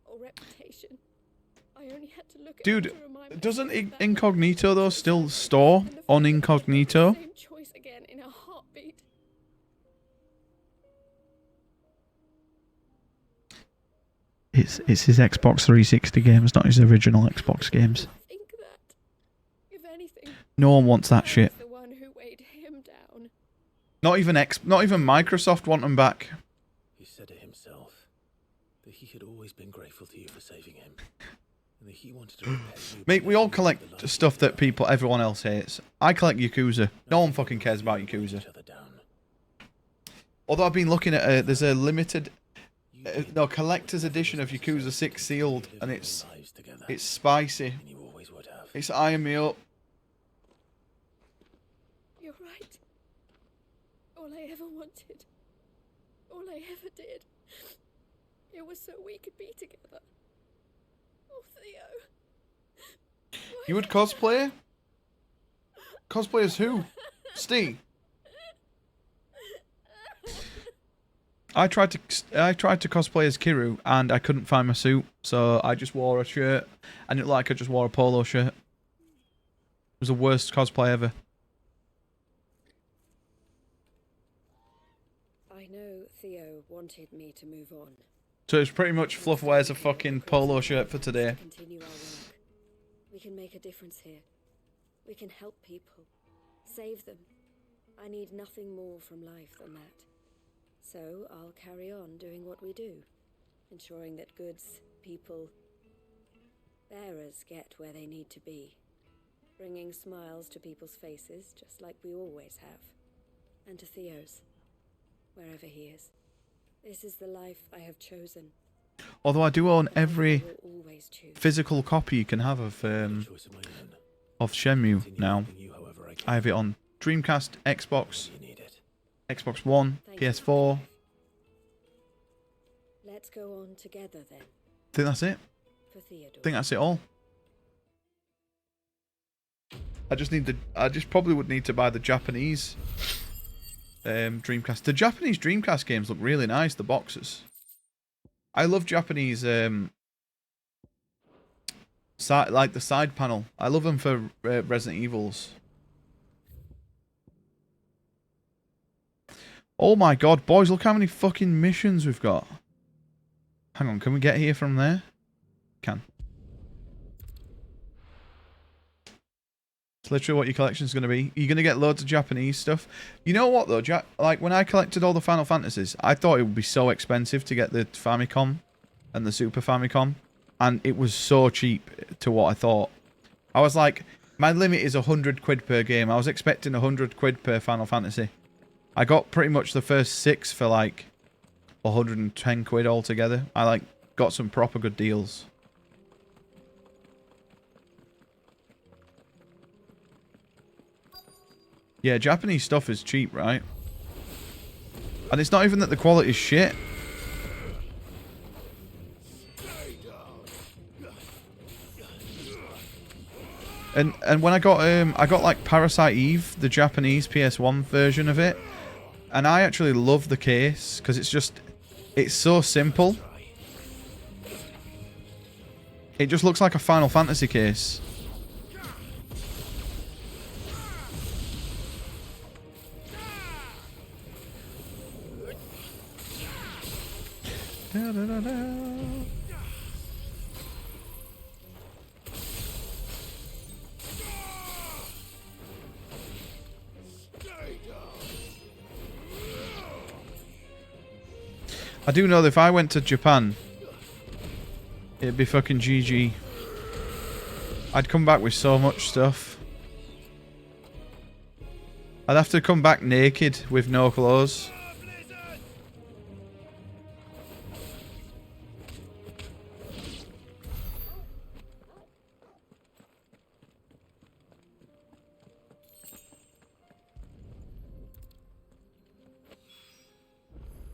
or reputation. I only had to look at him Dude, to remind myself doesn't that Incognito though still store on Incognito? same choice again in a heartbeat. It's his Xbox 360 games, not his original Xbox games. Think that, if anything, No one wants that shit. the one who weighed him down. Not even Microsoft want them back. He said to himself that he had always been grateful to you for saving him. And that he wanted to repay you. Mate, we all collect stuff that everyone else hates. I collect Yakuza. No one fucking cares about Yakuza. Although I've been looking at there's a limited, collector's edition of Yakuza 6 sealed, and it's spicy. It's eyeing me up. You're right. All I ever wanted, all I ever did, it was so we could be together. Oh, Theo. You would cosplay? Cosplay as who? Steve. I tried to cosplay as Kiru and I couldn't find my suit, so I just wore a shirt and it looked like I just wore a polo shirt. It was the worst cosplay ever. I know Theo wanted me to move on. So it's pretty much Fluff wears a fucking polo shirt for today. Continue our work. We can make a difference here. We can help people. Save them. I need nothing more from life than that. So I'll carry on doing what we do. Ensuring that goods, people, bearers get where they need to be. Bringing smiles to people's faces, just like we always have. And to Theo's. Wherever he is. This is the life I have chosen. Although I do own every physical copy you can have of Shenmue now. I have it on Dreamcast, Xbox, Xbox One, PS4. Let's go on together then. think that's it. For Theodore. I think that's it all. I just probably would need to buy the Japanese Dreamcast. The Japanese Dreamcast games look really nice, the boxes. I love Japanese like the side panel. I love them for Resident Evils. Oh my god, boys, look how many fucking missions we've got. Hang on, can we get here from there? Can. It's literally what your collection's going to be. You're going to get loads of Japanese stuff. You know what, though? Like, when I collected all the Final Fantasies, I thought it would be so expensive to get the Famicom and the Super Famicom. And it was so cheap to what I thought. I was like, my limit is 100 quid per game. I was expecting 100 quid per Final Fantasy. I got pretty much the first 6 for like 110 quid altogether. I like got some proper good deals. Yeah, Japanese stuff is cheap, right? And it's not even that the quality is shit. And when I got like Parasite Eve, the Japanese PS1 version of it, and I actually love the case because it's so simple. It just looks like a Final Fantasy case. Da, da, da, da. I do know that if I went to Japan, it'd be fucking GG. I'd come back with so much stuff. I'd have to come back naked with no clothes.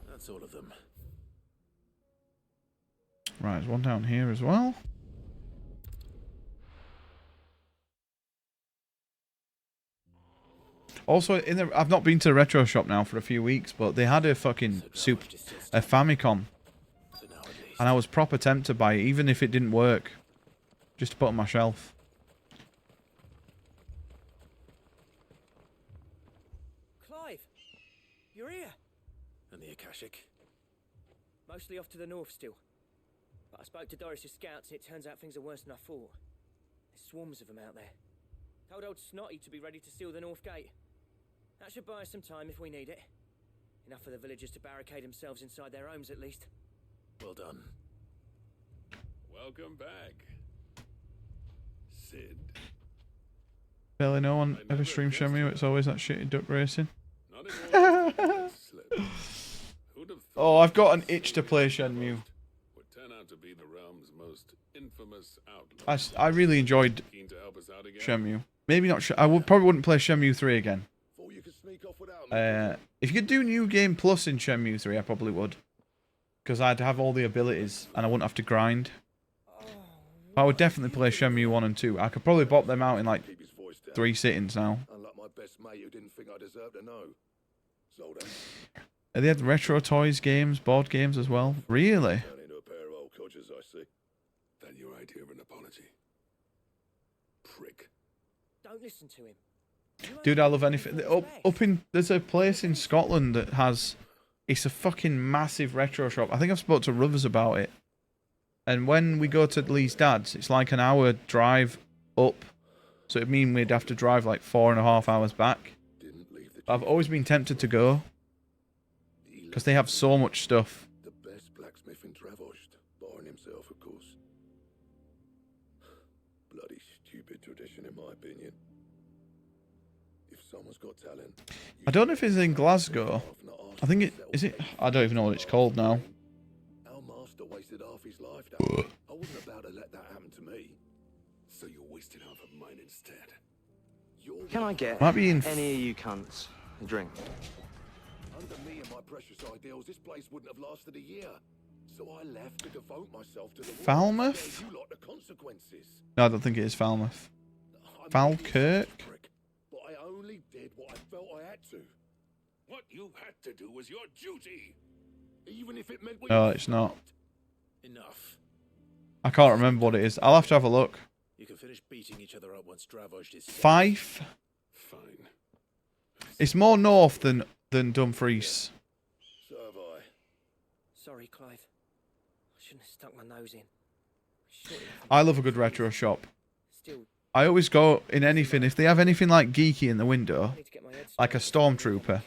That's all of them. Right, there's one down here as well. Also, I've not been to the retro shop now for a few weeks, but they had a fucking a Famicom, and I was proper tempted to buy it, even if it didn't work, just to put on my shelf. Clive, you're here. And the Akashic? Mostly off to the north still. But I spoke to Doris's scouts and it turns out things are worse than I thought. There's swarms of them out there. Told old Snotty to be ready to seal the north gate. That should buy us some time if we need it. Enough for the villagers to barricade themselves inside their homes at least. Well done. Welcome back, Sid. Barely no one ever streams Shenmue, it's always that shitty duck racing. Oh, I've got an itch to play Shenmue. Would turn out to be the realm's most infamous outlaw. I really enjoyed Shenmue. Maybe not. Probably wouldn't play Shenmue 3 again. If you could do New Game Plus in Shenmue 3, I probably would. Because I'd have all the abilities and I wouldn't have to grind. I would definitely play Shenmue 1 and 2. I could probably bop them out in like 3 sittings now. Unlike my best mate who didn't think I deserved to know. Zoldan. They had retro toys games, board games as well. Really? Turn into a pair of old codgers, I see. Then your idea of an apology. Prick. Don't listen to him. Dude, I love anything. There's a place in Scotland that has, it's a fucking massive retro shop. I think I've spoke to Ruthers about it. And when we go to Lee's dad's, it's like an hour drive up. So it'd mean we'd have to drive like 4.5 hours back. I've always been tempted to go. Because they have so much stuff. The best blacksmith in Travost, barring himself, of course. Bloody stupid tradition, in my opinion. If someone's got talent... I don't know if it's in Glasgow. I think is it? I don't even know what it's called now. Our master wasted half his life down there. I wasn't about to let that happen to me. So you're wasting half of mine instead. Can I get Might be in any of you cunts a drink? Under me and my precious ideals, this place wouldn't have lasted a year. So I left to devote myself to the Falmouth? You lot the consequences. No, I don't think it is Falmouth. Falkirk? But I only did what I felt I had to. What you had to do was your duty. Even if it meant we No, it's not. Enough. I can't remember what it is. I'll have to have a look. You can finish beating each other up once Dravoj is safe. Fife? Fine. It's more north than Dumfries. So have I. Sorry, Clive. I shouldn't have stuck my nose in. I love a good retro shop. Still, I always go in anything. If they have anything like geeky in the window, like a stormtrooper,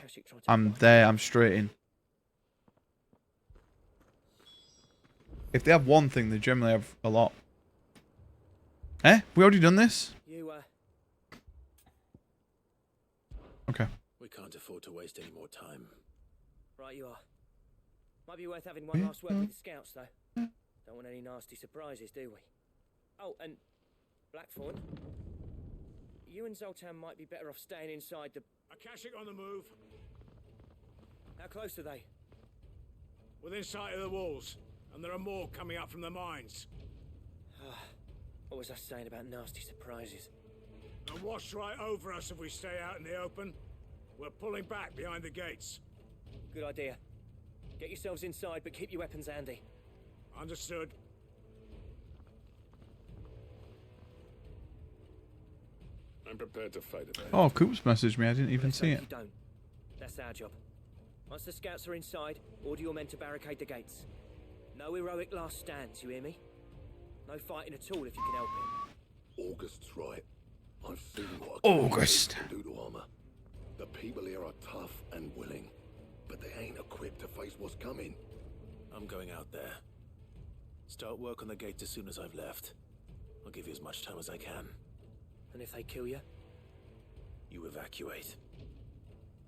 I'm there, I'm straight in. If they have one thing, they generally have a lot. Eh? We already done this? you, Okay. We can't afford to waste any more time. right you are. Might be worth having one last word with the scouts, though. Don't want any nasty surprises, do we? Oh, and Blackthorn, you and Zoltan might be better off staying inside the... Akashic on the move. How close are they? Within sight of the walls. And there are more coming up from the mines. What was I saying about nasty surprises? They'll wash right over us if we stay out in the open. We're pulling back behind the gates. Good idea. Get yourselves inside, but keep your weapons handy. Understood. I'm prepared to fight it. Oh, Coop's messaged me. I didn't even see it. You don't. That's our job. Once the scouts are inside, order your men to barricade the gates. No heroic last stands, you hear me? No fighting at all if you can help it. August's right. I've seen what a August can do to armor. The people here are tough and willing, but they ain't equipped to face what's coming. I'm going out there. Start work on the gate as soon as I've left. I'll give you as much time as I can. And if they kill you? You evacuate.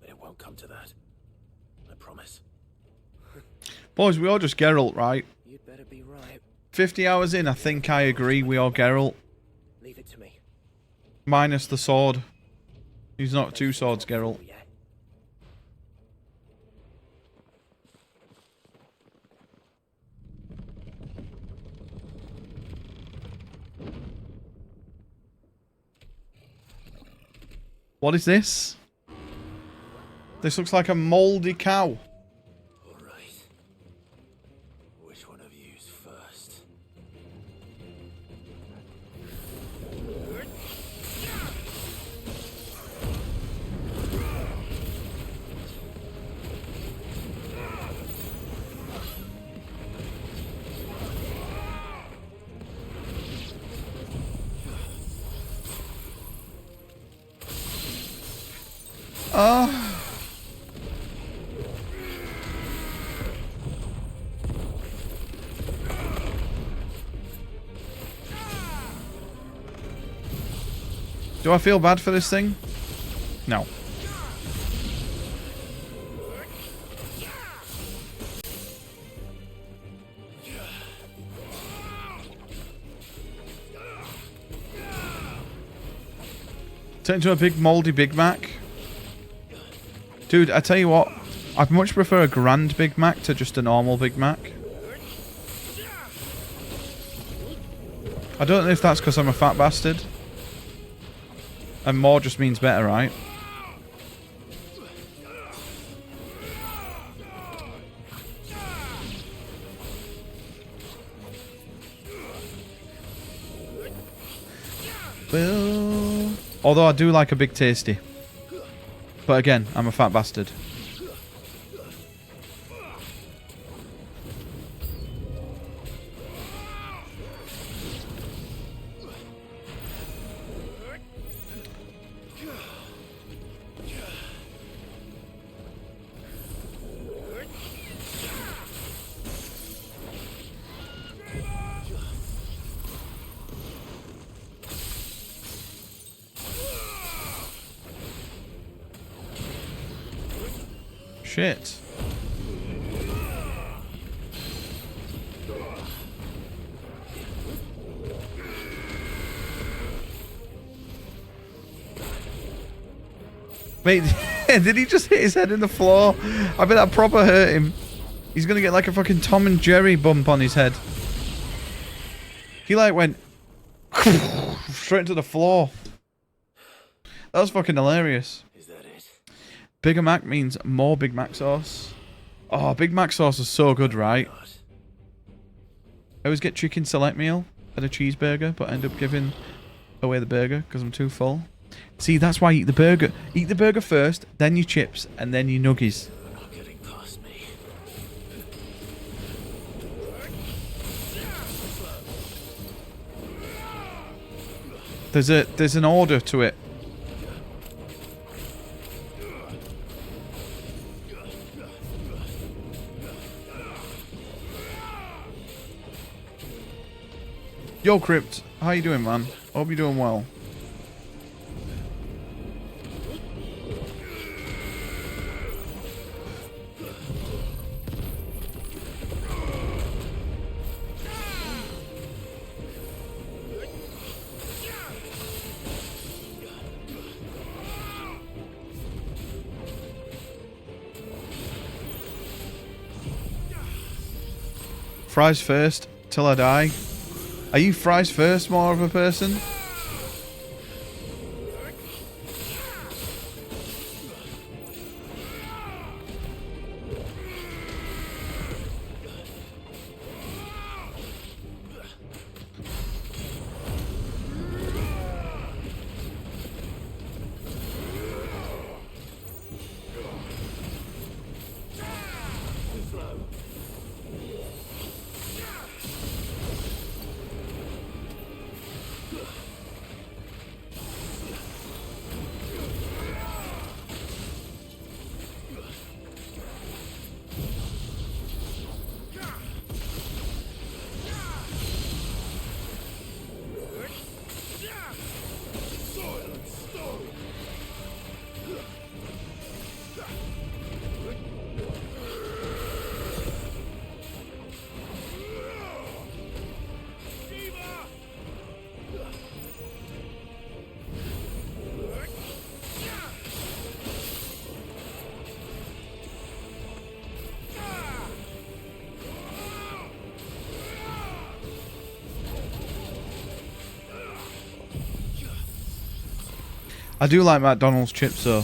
But it won't come to that. I promise. Boys, we all just Geralt, right? You'd better be right. 50 hours in, I think I agree. We are Geralt. Leave it to me. Minus the sword. He's not two swords, Geralt. What is this? This looks like a mouldy cow. Alright. Which one of you's first? Do I feel bad for this thing? No. Turn into a big mouldy Big Mac. Dude, I tell you what, I'd much prefer a grand Big Mac to just a normal Big Mac. I don't know if that's because I'm a fat bastard. And more just means better, right? Well, although I do like a big tasty. But again, I'm a fat bastard. Shit. Wait, did he just hit his head in the floor? I bet that proper hurt him. He's gonna get like a fucking Tom and Jerry bump on his head. He like went straight into the floor. That was fucking hilarious. Is that it? Bigger Mac means more Big Mac sauce. Oh, Big Mac sauce is so good, right? I always get chicken select meal at a cheeseburger, but end up giving away the burger because I'm too full. See, that's why you eat the burger. Eat the burger first, then your chips, and then your nuggies. Not getting past me. There's an order to it. Yo, Crypt, how you doing, man? Hope you're doing well. Fries first, till I die. Are you fries first more of a person? I do like McDonald's chips though.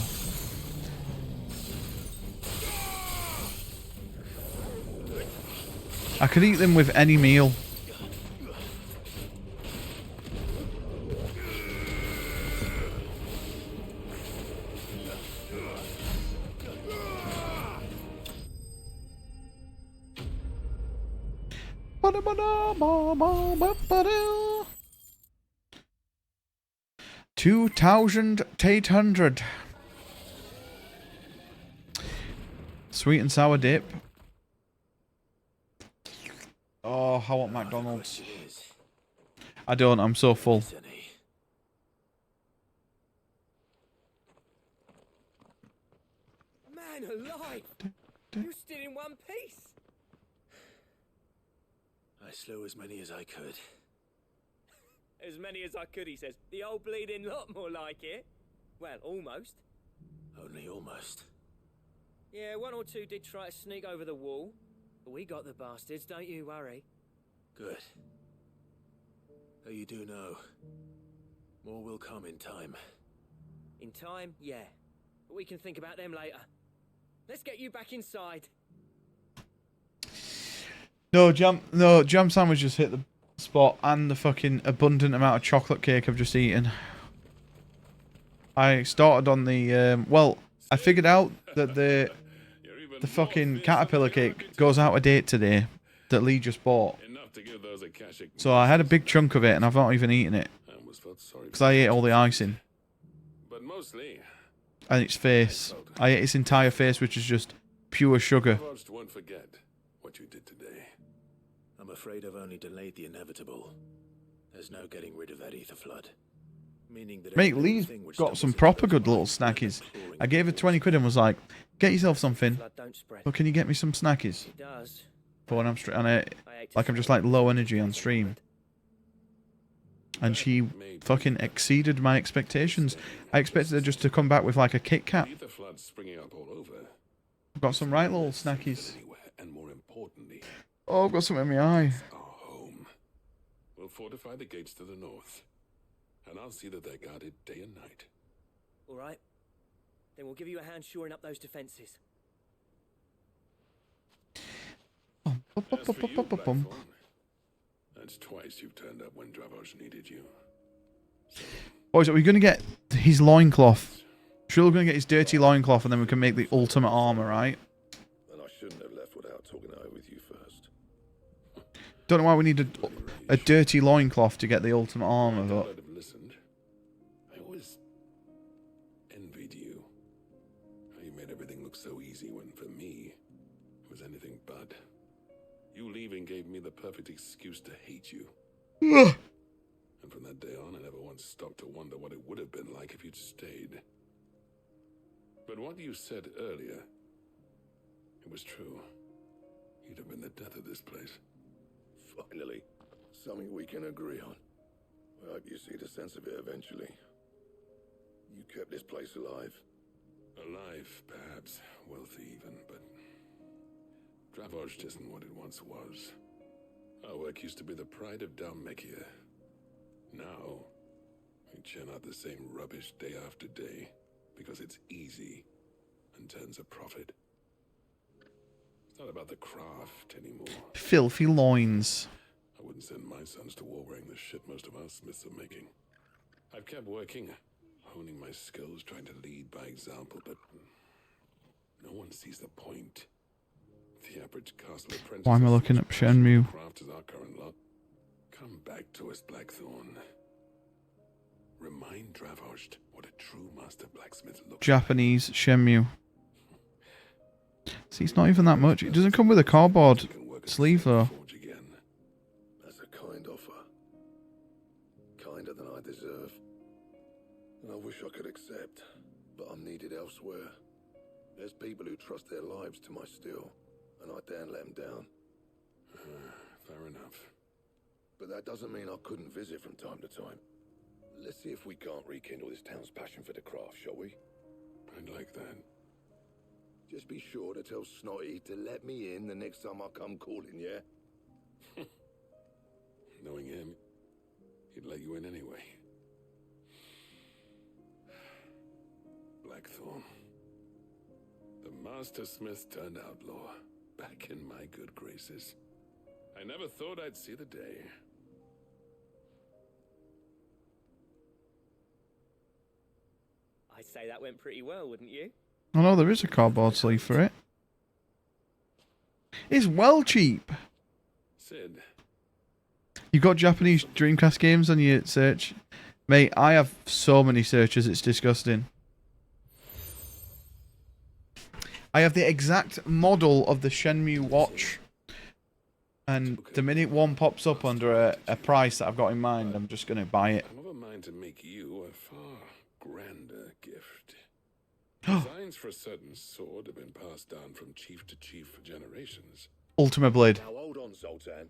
I could eat them with any meal. $2,800. Sweet and sour dip. Oh, I want McDonald's. I don't, I'm so full. Man alive! You still in one piece? I slew as many as I could. As many as I could, he says. The old bleeding lot, more like it. Well, almost. Only almost. Yeah, one or two did try to sneak over the wall. But we got the bastards, don't you worry. Good. Though you do know, more will come in time. In time, yeah. But we can think about them later. Let's get you back inside. No, jam sandwich just hit the spot, and the fucking abundant amount of chocolate cake I've just eaten. I started on the well, I figured out that the fucking caterpillar cake goes out of date today that Lee just bought. So I had a big chunk of it and I've not even eaten it because I ate all the icing and its face. I ate its entire face, which is just pure sugar. Won't forget what you did today. I'm afraid I've only delayed the inevitable. There's no getting rid of that ether flood. Meaning that Mate, Lee's got some proper good little snackies. I gave her 20 quid and was like, get yourself something. But can you get me some snackies? For when I'm I'm just like low energy on stream. And she fucking exceeded my expectations. I expected her just to come back with like a Kit Kat. I've got some right little snackies. importantly, Oh, I've got something in my eye. our home. We'll fortify the gates to the north, and I'll see that they're guarded day and night. All right. Then we'll give you a hand shoring up those defenses. As for you, Blackthorn, that's twice you've turned up when Dravos needed you. Boys, are we going to get his loincloth? Sure, we're going to get his dirty loincloth and then we can make the ultimate armor, right? Then I shouldn't have left without talking it over with you first. Don't know why we need a dirty loincloth to get the ultimate armor, but... I'd have listened. I always envied you. How you made everything look so easy when, for me, it was anything but. You leaving gave me the perfect excuse to hate you. And from that day on, I never once stopped to wonder what it would have been like if you'd stayed. But what you said earlier, it was true. You'd have been the death of this place. Finally, something we can agree on. I hope you see the sense of it eventually. You kept this place alive. Alive, perhaps. Wealthy even, but... Dravos isn't what it once was. Our work used to be the pride of Dalmekia. Now, we churn out the same rubbish day after day because it's easy and turns a profit. It's not about the craft anymore. Filthy loins. I wouldn't send my sons to war wearing the shit most of our smiths are making. I've kept working, honing my skills, trying to lead by example, but no one sees the point. The average castle apprentice. Why am I looking at Shenmue? Craft is our current lot. Come back to us, Blackthorn. Remind Dravos what a true master blacksmith looks Japanese Shenmue. See, it's not even that much. It doesn't come with a cardboard sleeve, though. That's a kind offer. Kinder than I deserve. And I wish I could accept, but I'm needed elsewhere. There's people who trust their lives to my steel, and I daren't let them down. Fair enough. But that doesn't mean I couldn't visit from time to time. Let's see if we can't rekindle this town's passion for the craft, shall we? I'd like that. Just be sure to tell Snotty to let me in the next time I come calling, yeah? Knowing him, he'd let you in anyway. Blackthorn. The Master Smith turned outlaw, back in my good graces. I never thought I'd see the day. I'd say that went pretty well, wouldn't you? Oh no, there is a cardboard sleeve for it. It's well cheap. Sid. You got Japanese Dreamcast games on your search? Mate, I have so many searches, it's disgusting. I have the exact model of the Shenmue watch. And the minute one pops up under a price that I've got in mind, I'm just going to buy it. I'm of a mind to make you a far grander gift. Designs for a certain sword have been passed down from chief to chief for generations. Ultimate Blade. Now hold on, Zoltan.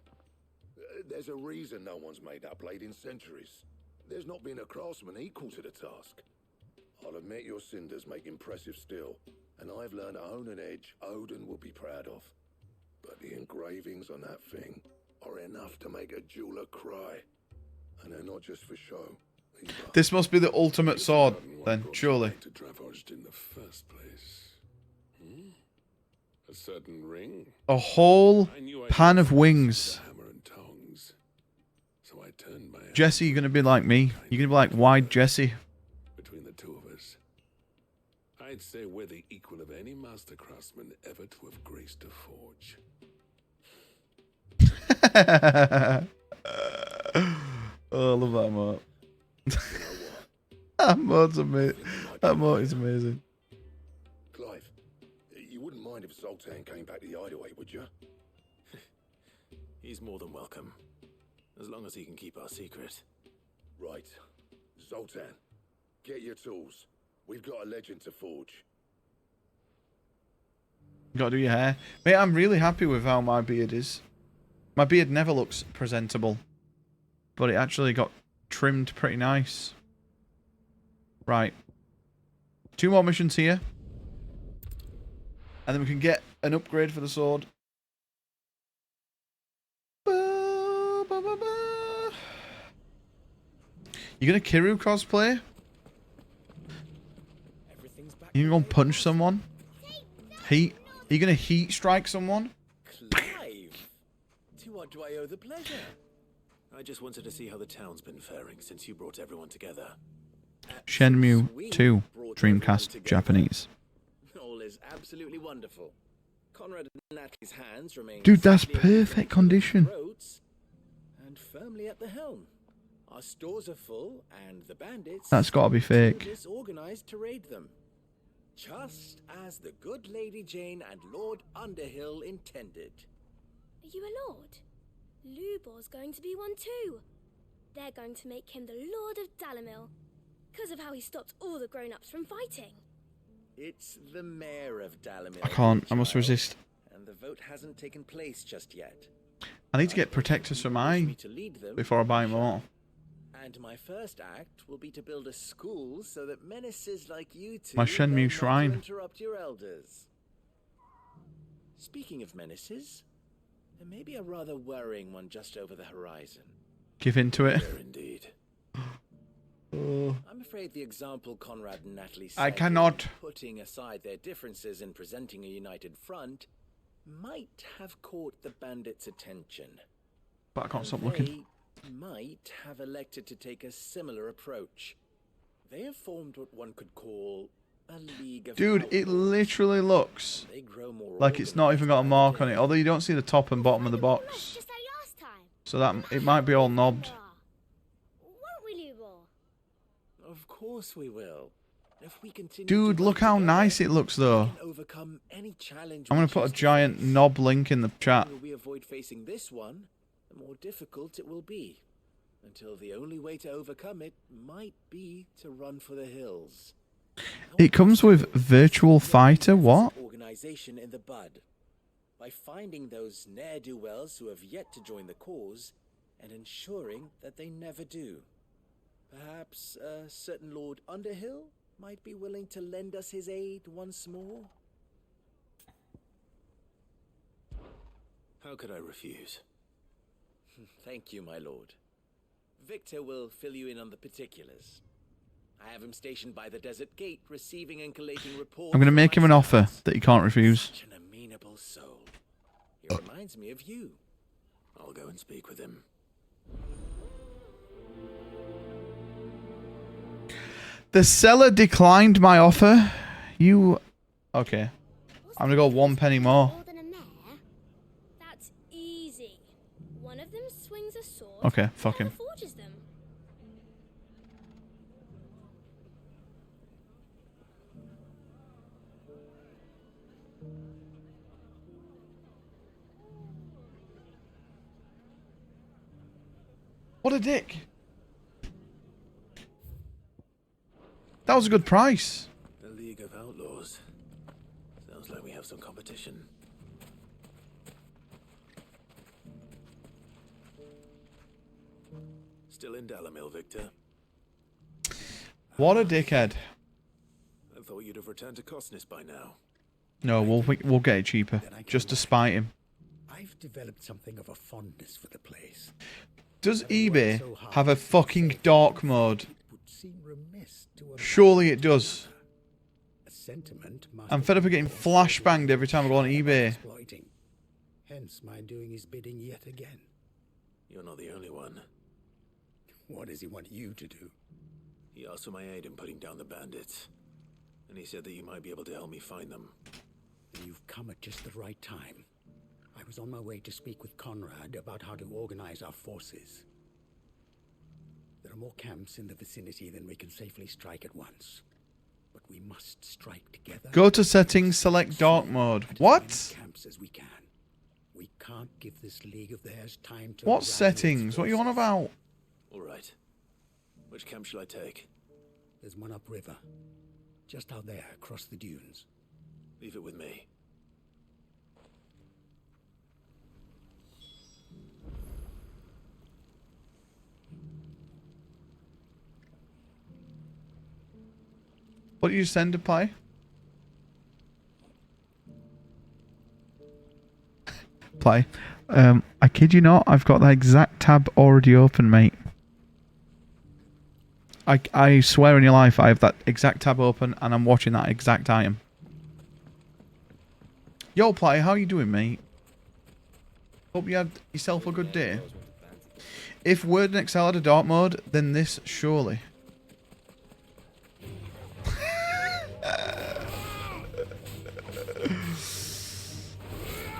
There's a reason no one's made that blade in centuries. There's not been a craftsman equal to the task. I'll admit your cinders make impressive steel, and I've learned to own an edge Odin will be proud of. But the engravings on that thing are enough to make a jeweler cry. And they're not just for show. Either. This must be the ultimate sword, then, surely. To Dravos in the first place. A certain ring. A whole pan of wings. Hammer and tongs. So I turned my Jesse, you're going to be like me. You're going to be like wide Jesse. Between the two of us, I'd say we're the equal of any master craftsman ever to have graced a forge. Oh, I love that emote. That emote's amazing. That emote is amazing. Clive, you wouldn't mind if Zoltan came back to the Hideaway, would you? He's more than welcome. As long as he can keep our secret. Right. Zoltan, get your tools. We've got a legend to forge. You gotta do your hair. Mate, I'm really happy with how my beard is. My beard never looks presentable. But it actually got trimmed pretty nice. Right. 2 more missions here. And then we can get an upgrade for the sword. You gonna Kiru cosplay? You gonna punch someone? Heat? Are you gonna heat strike someone? Clive! To what do I owe the pleasure? I just wanted to see how the town's been faring since you brought everyone together. Shenmue 2, Dreamcast, Japanese. All is absolutely wonderful. Conrad and Natalie's hands remain. Dude, that's perfect condition. And firmly at the helm. Our stores are full, and the bandits. That's gotta be fake. Disorganized to raid them, just as the good Lady Jane and Lord Underhill intended. Are you a lord? Lubor's going to be one too. They're going to make him the Lord of Dalamil, because of how he stopped all the grown-ups from fighting. It's the mayor of Dalamil. I can't. I must resist. And the vote hasn't taken place just yet. I need to get protectors for mine before I buy more. And my first act will be to build a school so that menaces like you two My Shenmue learn not to shrine. interrupt your elders. Speaking of menaces, there may be a rather worrying one just over the horizon. Give in to it. There indeed. Oh. I'm afraid the example Conrad and Natalie set I cannot. putting aside their differences and presenting a united front might have caught the bandits' attention. But I can't stop They looking. might have elected to take a similar approach. They have formed what one could call a league of Dude, it literally looks They grow more like it's not even got a mark on it. Although you don't see the top and bottom of the box. So that it might be all knobbed. Won't we, Lubor? Of course we will. If we continue Dude, to look work how together, nice it looks though. we can overcome any challenge I'm we gonna put a choose to giant face. knob link in the chat. The longer we avoid facing this one, the more difficult it will be. Until the only way to overcome it might be to run for the hills. It comes with Virtual Fighter, what? Organization in the bud. By finding those ne'er-do-wells who have yet to join the cause and ensuring that they never do. Perhaps a certain Lord Underhill might be willing to lend us his aid once more? How could I refuse? Thank you, my lord. Victor will fill you in on the particulars. I have him stationed by the desert gate, receiving and collating reports. I'm gonna from make him my an offer servants. that he can't refuse. Such an amenable soul. He reminds me of you. I'll go and speak with him. The seller declined my offer. You... Okay. I'm gonna go 1 penny more. More than a mare? That's easy. One of them swings a sword. Okay, fuck him. Forges them. What a dick. That was a good price. The League of Outlaws. Sounds like we have some competition. Still in Dalamil, Victor. What a dickhead. I thought you'd have returned to Cosnis by now. No, we'll get it cheaper. Just to spite him. I've developed something of a fondness for the place. Does eBay have a fucking dark mode? Would seem remiss to Surely it does. a sentiment I'm fed up of getting flashbanged every time I go on eBay. exploiting. Hence my doing his bidding yet again. You're not the only one. What does he want you to do? He asked for my aid in putting down the bandits. And he said that you might be able to help me find them. Then you've come at just the right time. I was on my way to speak with Conrad about how to organize our forces. There are more camps in the vicinity than we can safely strike at once. But we must strike together. Go to settings, select dark mode. What? Camps as we can. We can't give this league of theirs time to. What rally its settings? What are you on about? All right. Which camp shall I take? There's one upriver. Just out there, across the dunes. Leave it with me. What do you send to play? Play. I kid you not, I've got that exact tab already open, mate. I swear on your life, I have that exact tab open and I'm watching that exact item. Yo, Platy, how you doing, mate? Hope you had yourself a good day. If Word and Excel had a dark mode, then this surely.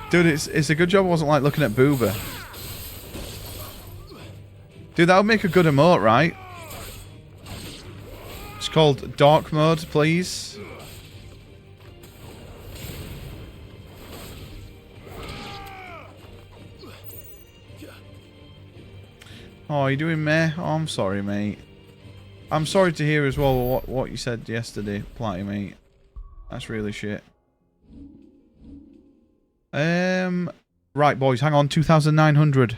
Dude, it's a good job I wasn't like looking at Booba. Dude, that would make a good emote, right? It's called dark mode, please. Oh, are you doing meh? Oh, I'm sorry, mate. I'm sorry to hear as well what you said yesterday, Platy, mate. That's really shit. Right, boys, hang on. 2,900.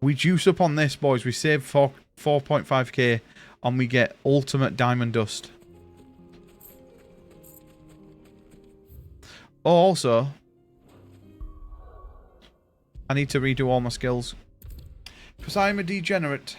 We juice up on this, boys. We save 4.5k and we get ultimate diamond dust. Oh, also, I need to redo all my skills. Because I'm a degenerate.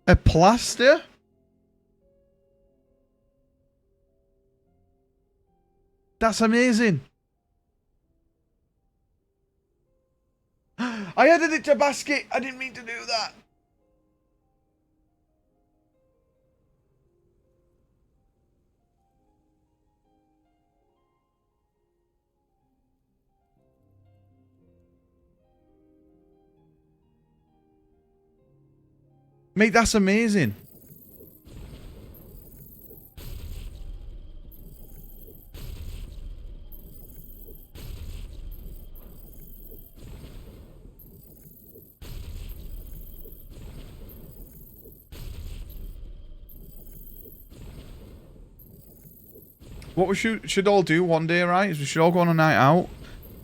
A plaster? That's amazing. I added it to basket. I didn't mean to do that. Mate, that's amazing. What we should all do one day, right, is we should all go on a night out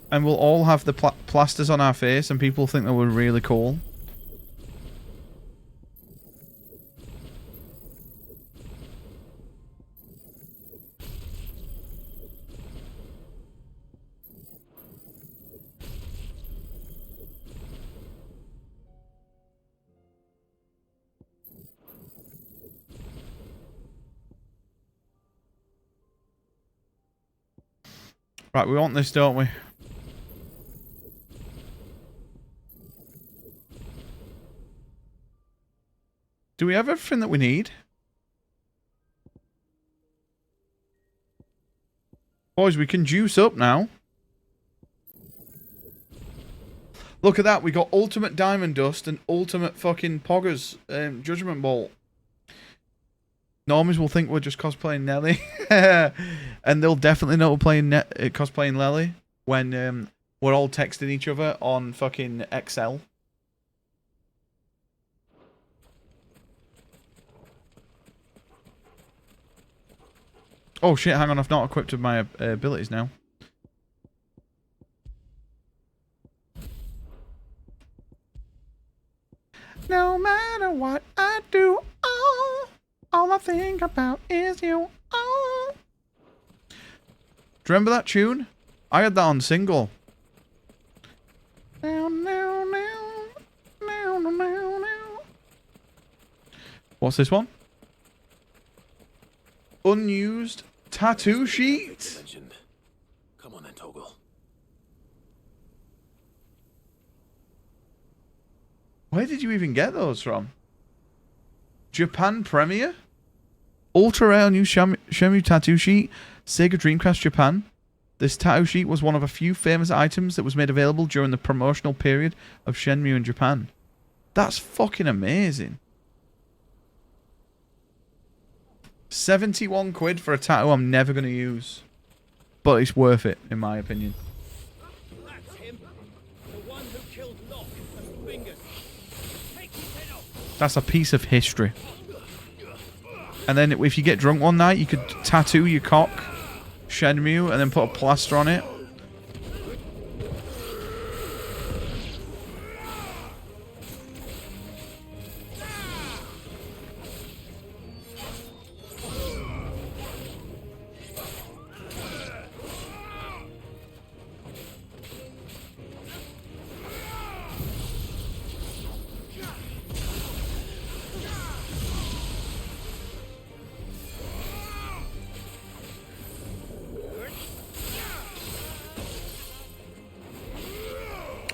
and we'll all have the plasters on our face and people think that we're really cool. Right, we want this, don't we? Do we have everything that we need? Boys, we can juice up now. Look at that, we got ultimate diamond dust and ultimate fucking poggers judgment bolt. Normies will think we're just cosplaying Nelly. And they'll definitely know we're playing cosplaying Nelly when we're all texting each other on fucking XL. Oh shit, hang on, I've not equipped with my abilities now. No matter what I do, all I think about is you. Do you remember that tune? I had that on single. What's this one? Unused tattoo sheet. Come on then, Toggle. Where did you even get those from? Japan Premiere? Ultra rare new Shenmue tattoo sheet. Sega Dreamcast Japan. This tattoo sheet was one of a few famous items that was made available during the promotional period of Shenmue in Japan. That's fucking amazing. 71 quid for a tattoo I'm never going to use. But it's worth it, in my opinion. That's him. The one who killed Locke and Fingers. Take his head off. That's a piece of history. And then if you get drunk one night, you could tattoo your cock, Shenmue, and then put a plaster on it.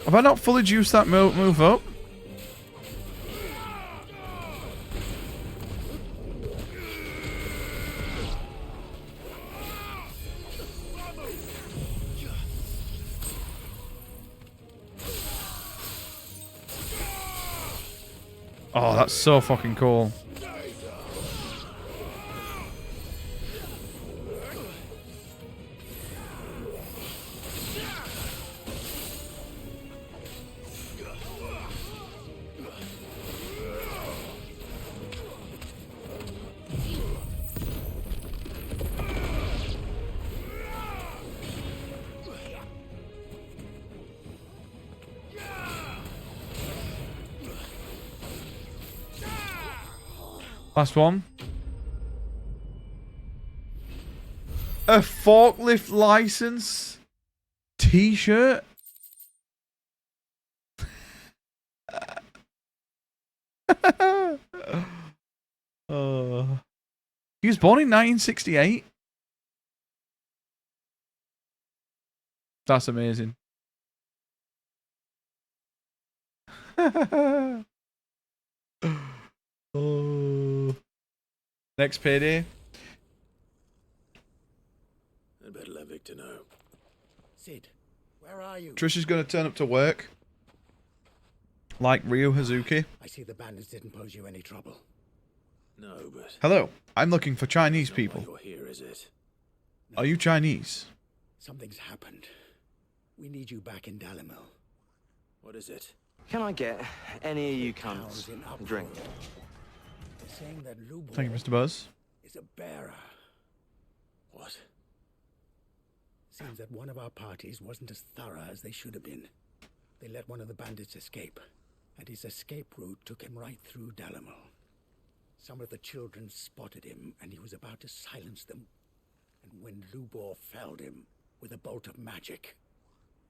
Have I not fully juiced that move up? Oh, that's so fucking cool. Last one. A forklift license t-shirt. He was born in 1968. That's amazing. Oh. Next payday. I'd better let Victor know. Sid, where are you? Trisha's gonna turn up to work. Like Ryo Hazuki. I see the bandits didn't pose you any trouble. No, but... Hello, I'm looking for Chinese people. You're here, is it? Are you Chinese? Something's happened. We need you back in Dalimil. What is it? Can I get any of you cunts a drink? They're saying that Lubor Thank you, Mr. Buzz. is a bearer. What? Seems that one of our parties wasn't as thorough as they should have been. They let one of the bandits escape, and his escape route took him right through Dalimil. Some of the children spotted him, and he was about to silence them. And when Lubor felled him with a bolt of magic,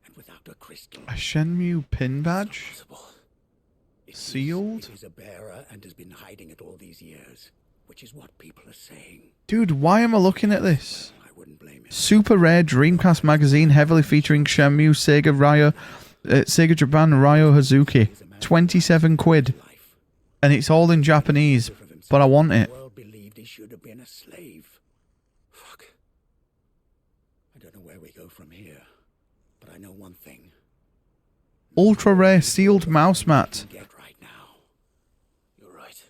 and without a crystal... A Shenmue pin badge? Sealed? He's a bearer and has been hiding it all these years, which is what people are saying. Dude, why am I looking at this? Super rare Dreamcast magazine heavily featuring Shenmue, Sega Japan Ryo Hazuki. 27 quid. And it's all in Japanese, but I want it. The world believed he should have been a slave. Fuck. I don't know where we go from here, but I know one thing. Ultra rare sealed mouse mat. Get right now. You're right.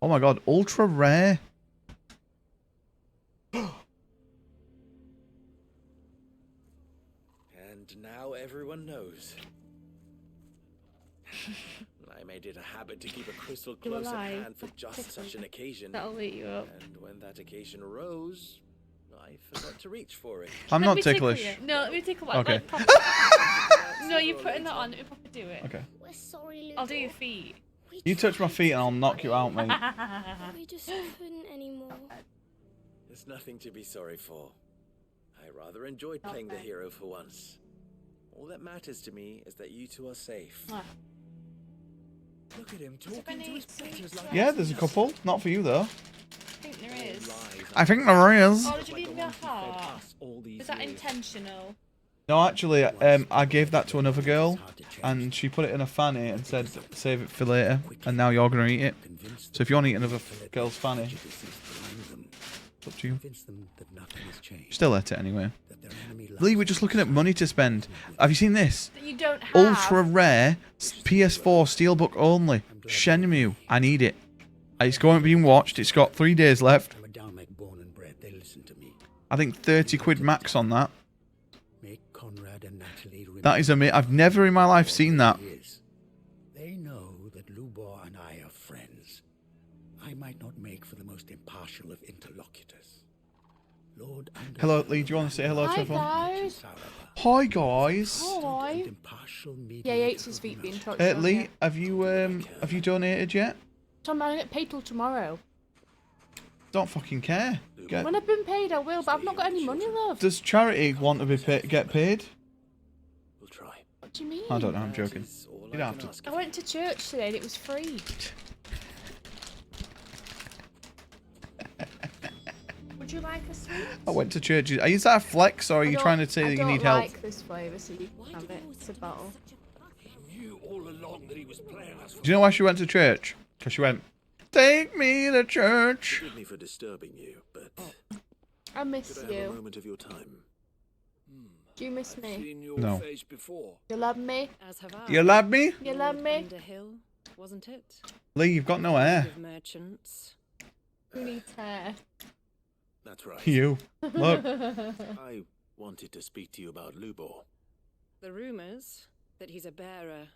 Oh my god, ultra rare. And now everyone knows. I made it a habit to keep a crystal You close at lie. hand for just such an occasion. That'll wake you up. And when that occasion arose, I forgot to reach for it. I'm Let not me tickle ticklish. you. No, let me tickle one. Okay. Like, proper. No, you're putting that on. Let me proper do it. Okay. We're sorry, I'll do your feet. You touch my feet and I'll knock you out, mate. We just couldn't anymore. There's nothing to be sorry for. I rather enjoyed playing the hero for once. All that matters to me is that you two are safe. Look at him talking to his betters like Yeah, there's a couple. Not for you, though. I think there is. I think there is. Oh, did you leave me a heart? Is that intentional? No, actually, I gave that to another girl, and she put it in a fanny and said, save it for later, and now you're going to eat it. So if you want to eat another girl's fanny, it's up to you. Still ate it anyway. Lee, we're just looking at money to spend. Have you seen this? That you don't have. Ultra rare PS4 Steelbook only. Shenmue. I need it. It's going to be watched. It's got 3 days left. I think 30 quid max on that. Make Conrad and Natalie That is amazing. I've never in my life seen that. They know that Lubor and I are friends. I might not make for the most impartial of interlocutors. Lord Hello, Lee. Do you want to say hello to Hi everyone? guys. Hi guys. Hi. Yeah, he hates his feet being touched. Lee, have you donated yet? Tom, I don't get paid till tomorrow. Don't fucking care. When I've been paid, I will, but I've not got any money, love. Does charity want to be get paid? What do you mean? I don't know. I'm joking. You don't have to. I went to church today and it was free. Would you like a sweet? I went to church. Is that a flex, or are you trying to say that you need help? I don't like this flavour, so you can have it. It's a bottle. Do you know why she went to church? Because she went, take me to church. Forgive me for disturbing you, but I miss could I have a you. moment of your time? Do you miss me? Seen your No. face before. You love me? As have I. You love me? You love me? Underhill, wasn't it? Lee, you've got no hair. Of merchants. Who needs hair? That's right. You. Look. I wanted to speak to you about Lubor. The rumours that he's a bearer.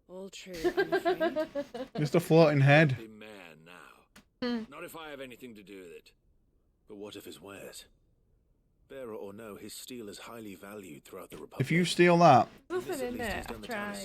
All true, I'm afraid. Just a floating head. Be man now. Not if I have anything to do with it. But what if his wares? Bearer or no, his steel is highly valued throughout the Republic. If you steal that. Nothing in it. I've tried.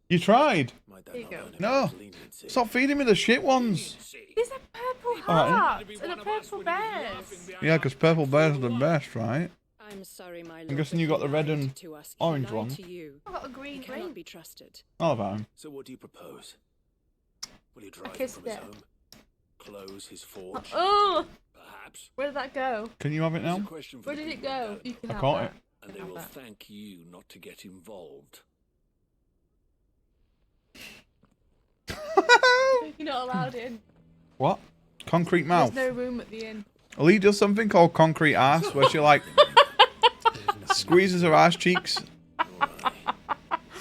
You tried? Here you go. No. Stop feeding me the shit ones. These are purple Alright. hearts and the purple bears. Yeah, because purple bears are the best, right? I'm sorry, my lord. I'm guessing you got the red and lied to us. He orange lied one. to you. I've got a green He ring. cannot be trusted. I'll have him. So what do you propose? Will you drive him kissed from his it. home? Close his forge? Oh! Perhaps. Where did that go? Can you have it now? Where did it go? You can I have caught that. it. And they will thank you not to get involved. You're not allowed in. What? Concrete mouth. There's no room at the inn. Lee does something called concrete ass, where she like squeezes her ass cheeks.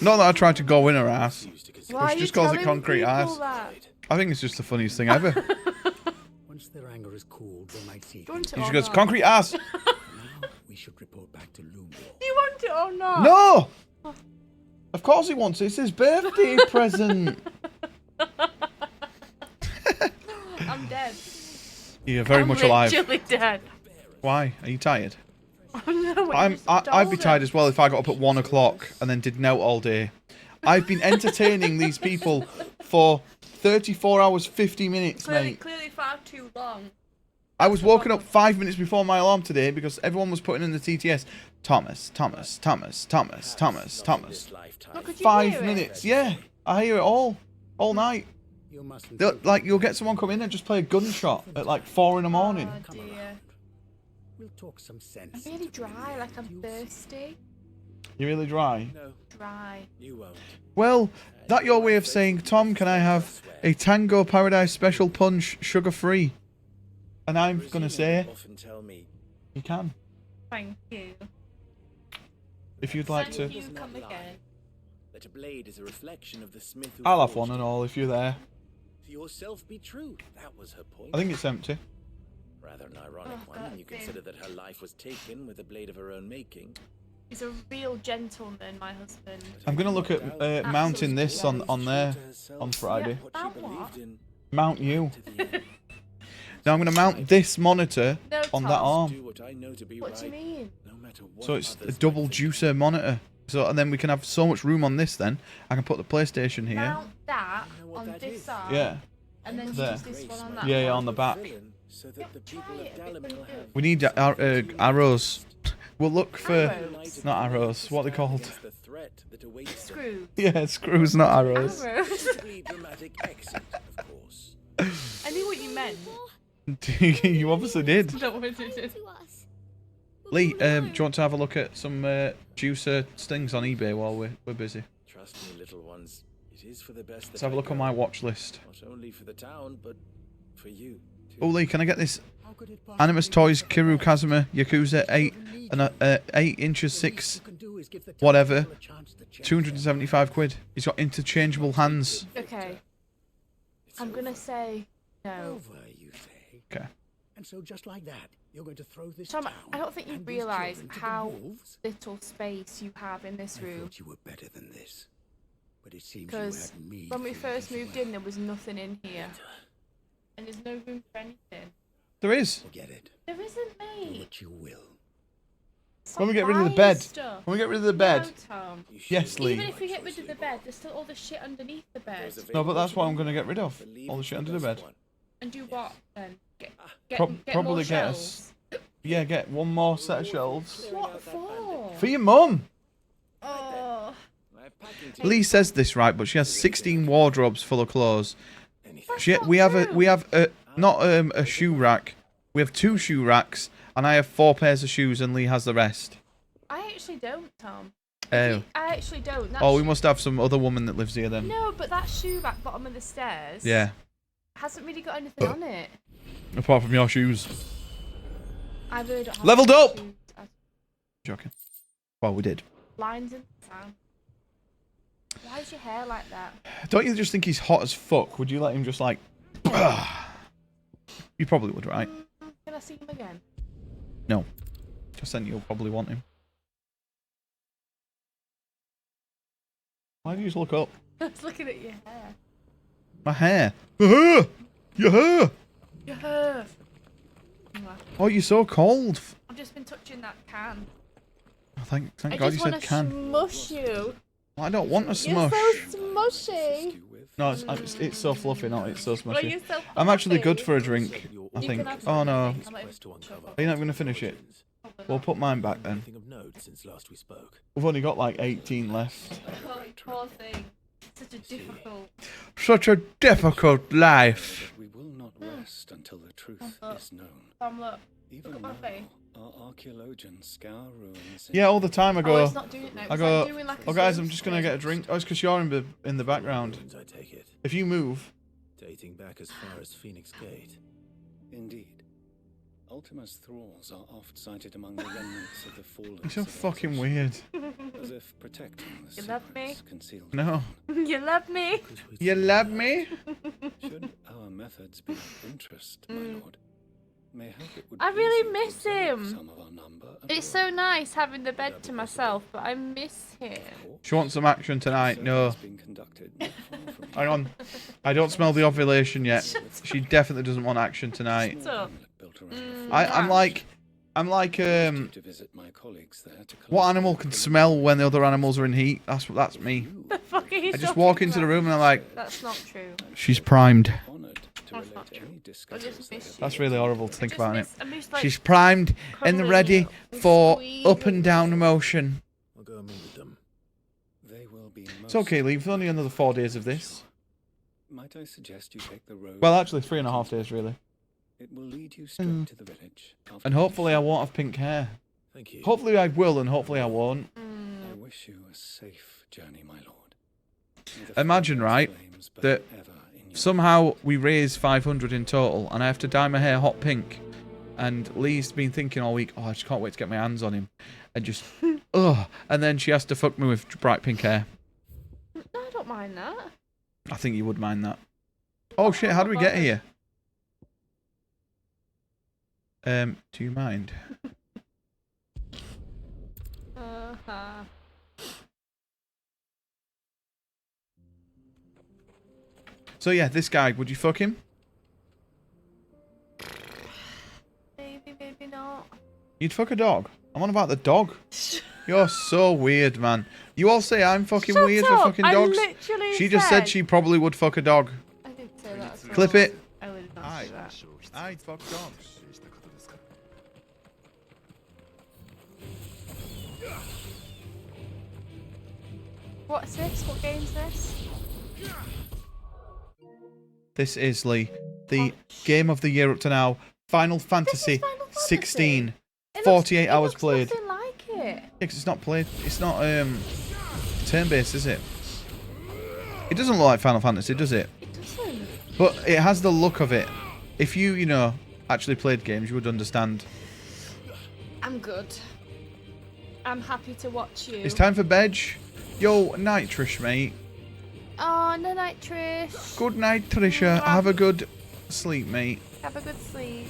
Not that I tried to go in her ass, Why but are she you just calls it telling concrete people ass. that? I think it's just the funniest thing ever. Once their anger is cooled, they might see. Do you want it And she or goes, not? concrete ass. We should report back to Lubor. Do you want it or not? No! Of course he wants it. It's his birthday present. I'm dead. You're very much alive. I'm literally dead. Why? Are you tired? No, I'd be tired as well if I got up at 1 o'clock and then did note all day. I've been entertaining these people for 34 hours, 50 minutes, mate. Clearly far too long. I was woken up 5 minutes before my alarm today because everyone was putting in the TTS. Thomas. Look, could you 5 hear it? minutes, yeah. I hear it all night. You mustn't. Like, you'll get someone come in and just play a gunshot at like 4 in the morning. Oh dear. We'll talk some sense. I'm really dry, like I'm thirsty. You're really dry. No, Dry. you won't. Well, that your way of saying, Tom, can I have a Tango Paradise Special Punch sugar-free? And I'm going to say, Often tell me you can. Thank you. If you'd like to. Thank you, come again. that a blade is a reflection of the smith who I'll have forged one and it. all if you're there. To yourself be true. That was her point. I think it's empty. Rather an ironic Oh, one when you that's consider it. that her life was taken with a blade of her own making. He's a real gentleman, my husband. I'm going to look at mounting this on there on Friday. Yeah, what? Mount you. Now I'm going to mount this monitor No, on Tom. that arm. What do you mean? So it's a double juicer monitor. So and then we can have so much room on this then. I can put the PlayStation here. Mount that on this side. Yeah. And then There. use this one on that Yeah, one. on the back. So that the people of Dalimil have We need arrows. We'll look for not arrows. What are they called? the threat that awaits them. Screw. Yeah, screws, not arrows. Arrows. Dramatic accent, of course. I knew what you meant. You obviously did. Don't want to do. Lee, do you want to have a look at some juicer stings on eBay while we're busy? Trust me, little ones. It is for the best. Let's have a look on my watch list. Not only for the town, but for you. Oh, Lee, can I get this Animus Toys Kiru Kazuma Yakuza 8 and 8 inches 6 whatever 275 quid. He's got interchangeable hands. Okay. I'm gonna say no. Okay. And so just like that, you're going to throw this Tom, town I don't think you and these realise children to the how wolves? little space you have in this I room. thought you were better than this. But it seems you Because had me when we for first as moved well. in, there was nothing in here. And there's no room for anything. There is. Forget it. There isn't, mate. But you will. When we get rid of the buying bed. stuff. When we get rid of the bed. No, Tom. Yes, Lee. Even if we get rid of the bed, there's still all the shit underneath the bed. No, but that's what I'm going to get rid of. All the shit under the bed. And do what then? Get Probably more get shelves? Yeah, get one more set of shelves. What for? For your mum. Oh. Lee says this right, but she has 16 wardrobes full of clothes. We have not a shoe rack. We have 2 shoe racks, and I have 4 pairs of shoes, and Lee has the rest. I actually don't, Tom. Oh. I actually don't. That Oh, we must have some other woman that lives here then. No, but that shoe rack bottom of the stairs. Yeah. Hasn't really got anything on it. Apart from your shoes. I really don't have Leveled any up! shoes. Joking. Well, we did. Lines in the sand. Why is your hair like that? Don't you just think he's hot as fuck? Would you let him just like... You probably would, right? Can I see him again? No. Just then you'll probably want him. Why do you just look up? I was looking at your hair. My hair. My hair! Your hair! Your hair. Oh, you're so cold. I've just been touching that can. Oh, thank I God you just said want to can. smush you. I don't want a smush. You're so smushy. No, it's so fluffy, not it's so Well, smushy. you're so I'm actually fluffy. good for a drink, I You think. can have Oh some. no. I'm not even- Are you not going to finish it? We'll put mine back then. Anything of note since last we spoke? We've only got like 18 left. Oh, poor thing. Such a difficult. Such a difficult life. We will not rest until the truth is known. Tom, look. Even Look at my now, face. our archaeologians scour ruins. Yeah, all the time I go. Oh, it's not doing it now. I It's go. like doing like a Oh, guys, I'm zoom just gonna get a drink. Oh, it's because you're in the background. I take it. If you move, Dating back as far as Phoenix Gate. Indeed. Ultima's thralls are oft sighted among the remnants of the fallen. you're so fucking weird. As if protecting the You love me? secrets concealed. No. You love me? You love me? Should our methods be of interest, my lord, mayhap it would I please really you to miss observe him. some of our number It's so nice having the bed to myself, but I miss him. She wants some action tonight. No. being conducted not far from Hang on. I don't smell the ovulation yet. She definitely doesn't want action tonight. Shut up. I'm like, to visit my colleagues there to what animal can smell when the other animals are in heat? That's me. The fuck are you I just talking walk into the about? room and I'm like, That's not true. she's primed. That's not true. I just miss you. That's really horrible to think about it. I miss, like, She's primed and cuddling ready you and for squeezing up and down emotion. I'll go and meet with them. They will be It's okay, Lee. It's only another 4 days of this. Might I suggest you take the road? Well, actually, 3.5 days, really. It will lead you straight to the village. And hopefully I won't have pink hair. Thank you. Hopefully I will, and hopefully I won't. I wish you a safe journey, my lord. May the Imagine, right, flames burn that ever in your somehow we raise 500 in total, and I have to dye my hair hot pink. And Lee's been thinking all week, oh, I just can't wait to get my hands on him. And just, ugh. And then she has to fuck me with bright pink hair. No, I don't mind that. I think you would mind that. Oh shit, how do we get here? Do you mind? Uh-huh. So yeah, this guy, would you fuck him? Maybe not. You'd fuck a dog? I'm on about the dog. You're so weird, man. You all say I'm fucking Shut weird for up. fucking I dogs. literally She just said said- she probably would fuck a dog. I didn't say that at all. Clip it. I would not say that. I'd fuck dogs. What's this? What game's this? This is, Lee, the game of the year up to now. Final Fantasy Final 16. It 48 looks, hours it looks played. nothing like it. Yeah, 'cause it's not played. It's not turn-based, is it? It doesn't look like Final Fantasy, does it? It doesn't. But it has the look of it. If you know, actually played games, you would understand. I'm good. I'm happy to watch you. It's time for bed. Yo, night, Trish, mate. Oh, no night, Trish. Good night, Trisha. Have a good sleep, mate. Have a good sleep.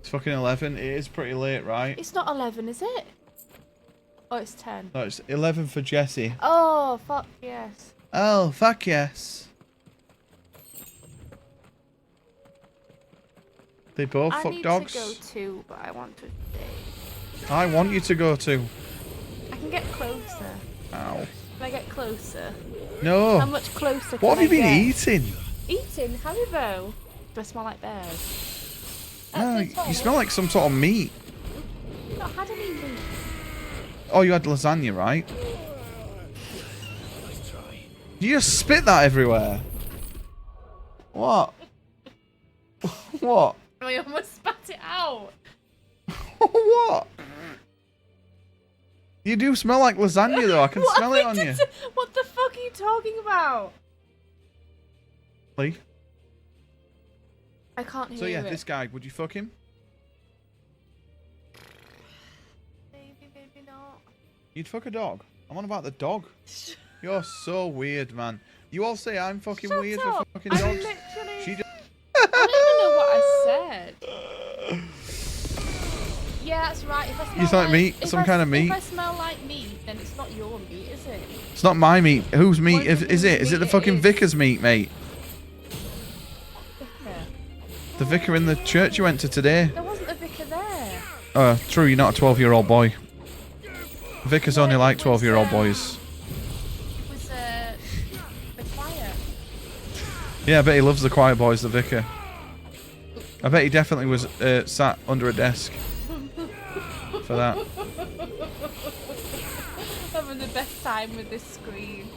It's fucking 11. It is pretty late, right? It's not 11, is it? Oh, it's 10. No, it's 11 for Jesse. Oh, fuck yes. Oh, fuck yes. They both fuck dogs. I need to go too, but I want to stay. I want you to go too. I can get closer. Ow. Can I get closer? No. How much closer can What have you been get? eating? Eating? Haribo. Do I smell like bears? No, you smell like some sort of meat. I've not had any meat. Oh, you had lasagna, right? You just spit that everywhere. What? What? I almost spat it out. What? You do smell like lasagna though, I can smell it on you. What the fuck are you talking about? Lee? I can't hear So yeah, it. this guy, would you fuck him? Maybe not. You'd fuck a dog? I'm on about the dog. You're so weird, man. You all say I'm fucking Shut weird up. for fucking I dogs. literally... She just... I don't even know what I said. Yeah, that's right. If I smell You smell like meat? if Some kind of meat? If I smell like meat, then it's not your meat, is it? It's not my meat. Whose meat is it? Is it meat the it fucking is. vicar's meat, mate? Vicar. The vicar in the church you went to today. There wasn't a vicar there. True, you're not a 12-year-old boy. Vicars only like 12-year-old boys. It was the choir. Yeah, I bet he loves the quiet boys, the vicar. I bet he definitely was sat under a desk for that. Having the best time with this screen.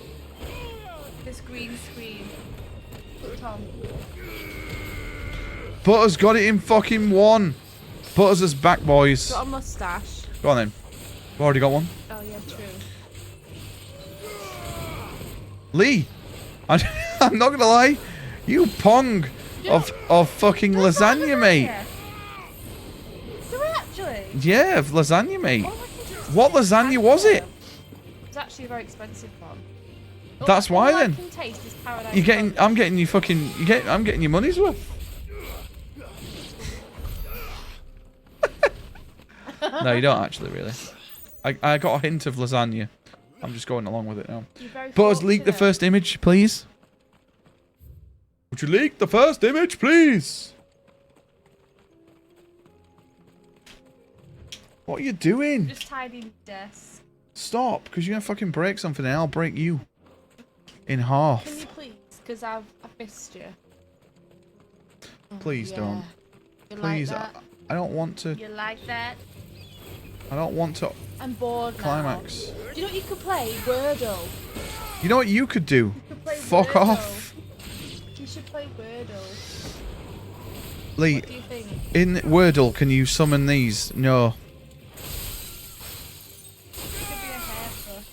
This green screen. Put it on. Butters got it in fucking one. Butters is back, boys. Got a mustache. Go on then. We've already got one. Oh yeah, true. Lee, I'm not gonna lie. You pong of fucking lasagna, mate. Do we actually? Yeah, of lasagna, mate. What lasagna was it? It's actually a very expensive one. That's why all I then. can taste is paradise You're getting. Lost. I'm getting you fucking. I'm getting your money's worth. No, you don't actually, really. I got a hint of lasagna. I'm just going along with it now. Buzz, leak the first image, please. Would you leak the first image, please? What are you doing? Just tidying the desk. Stop, because you're going to fucking break something and I'll break you in half. Can you please? Because I've missed you. Please yeah. don't. You Please, like that? I don't want to. You like that? I don't want to I'm bored climax. now. Do you know what you could play? Wordle. You know what you could do? You could play Fuck Wordle. off. You should play Wordle. Lee, What do you think? in Wordle, can you summon these? No.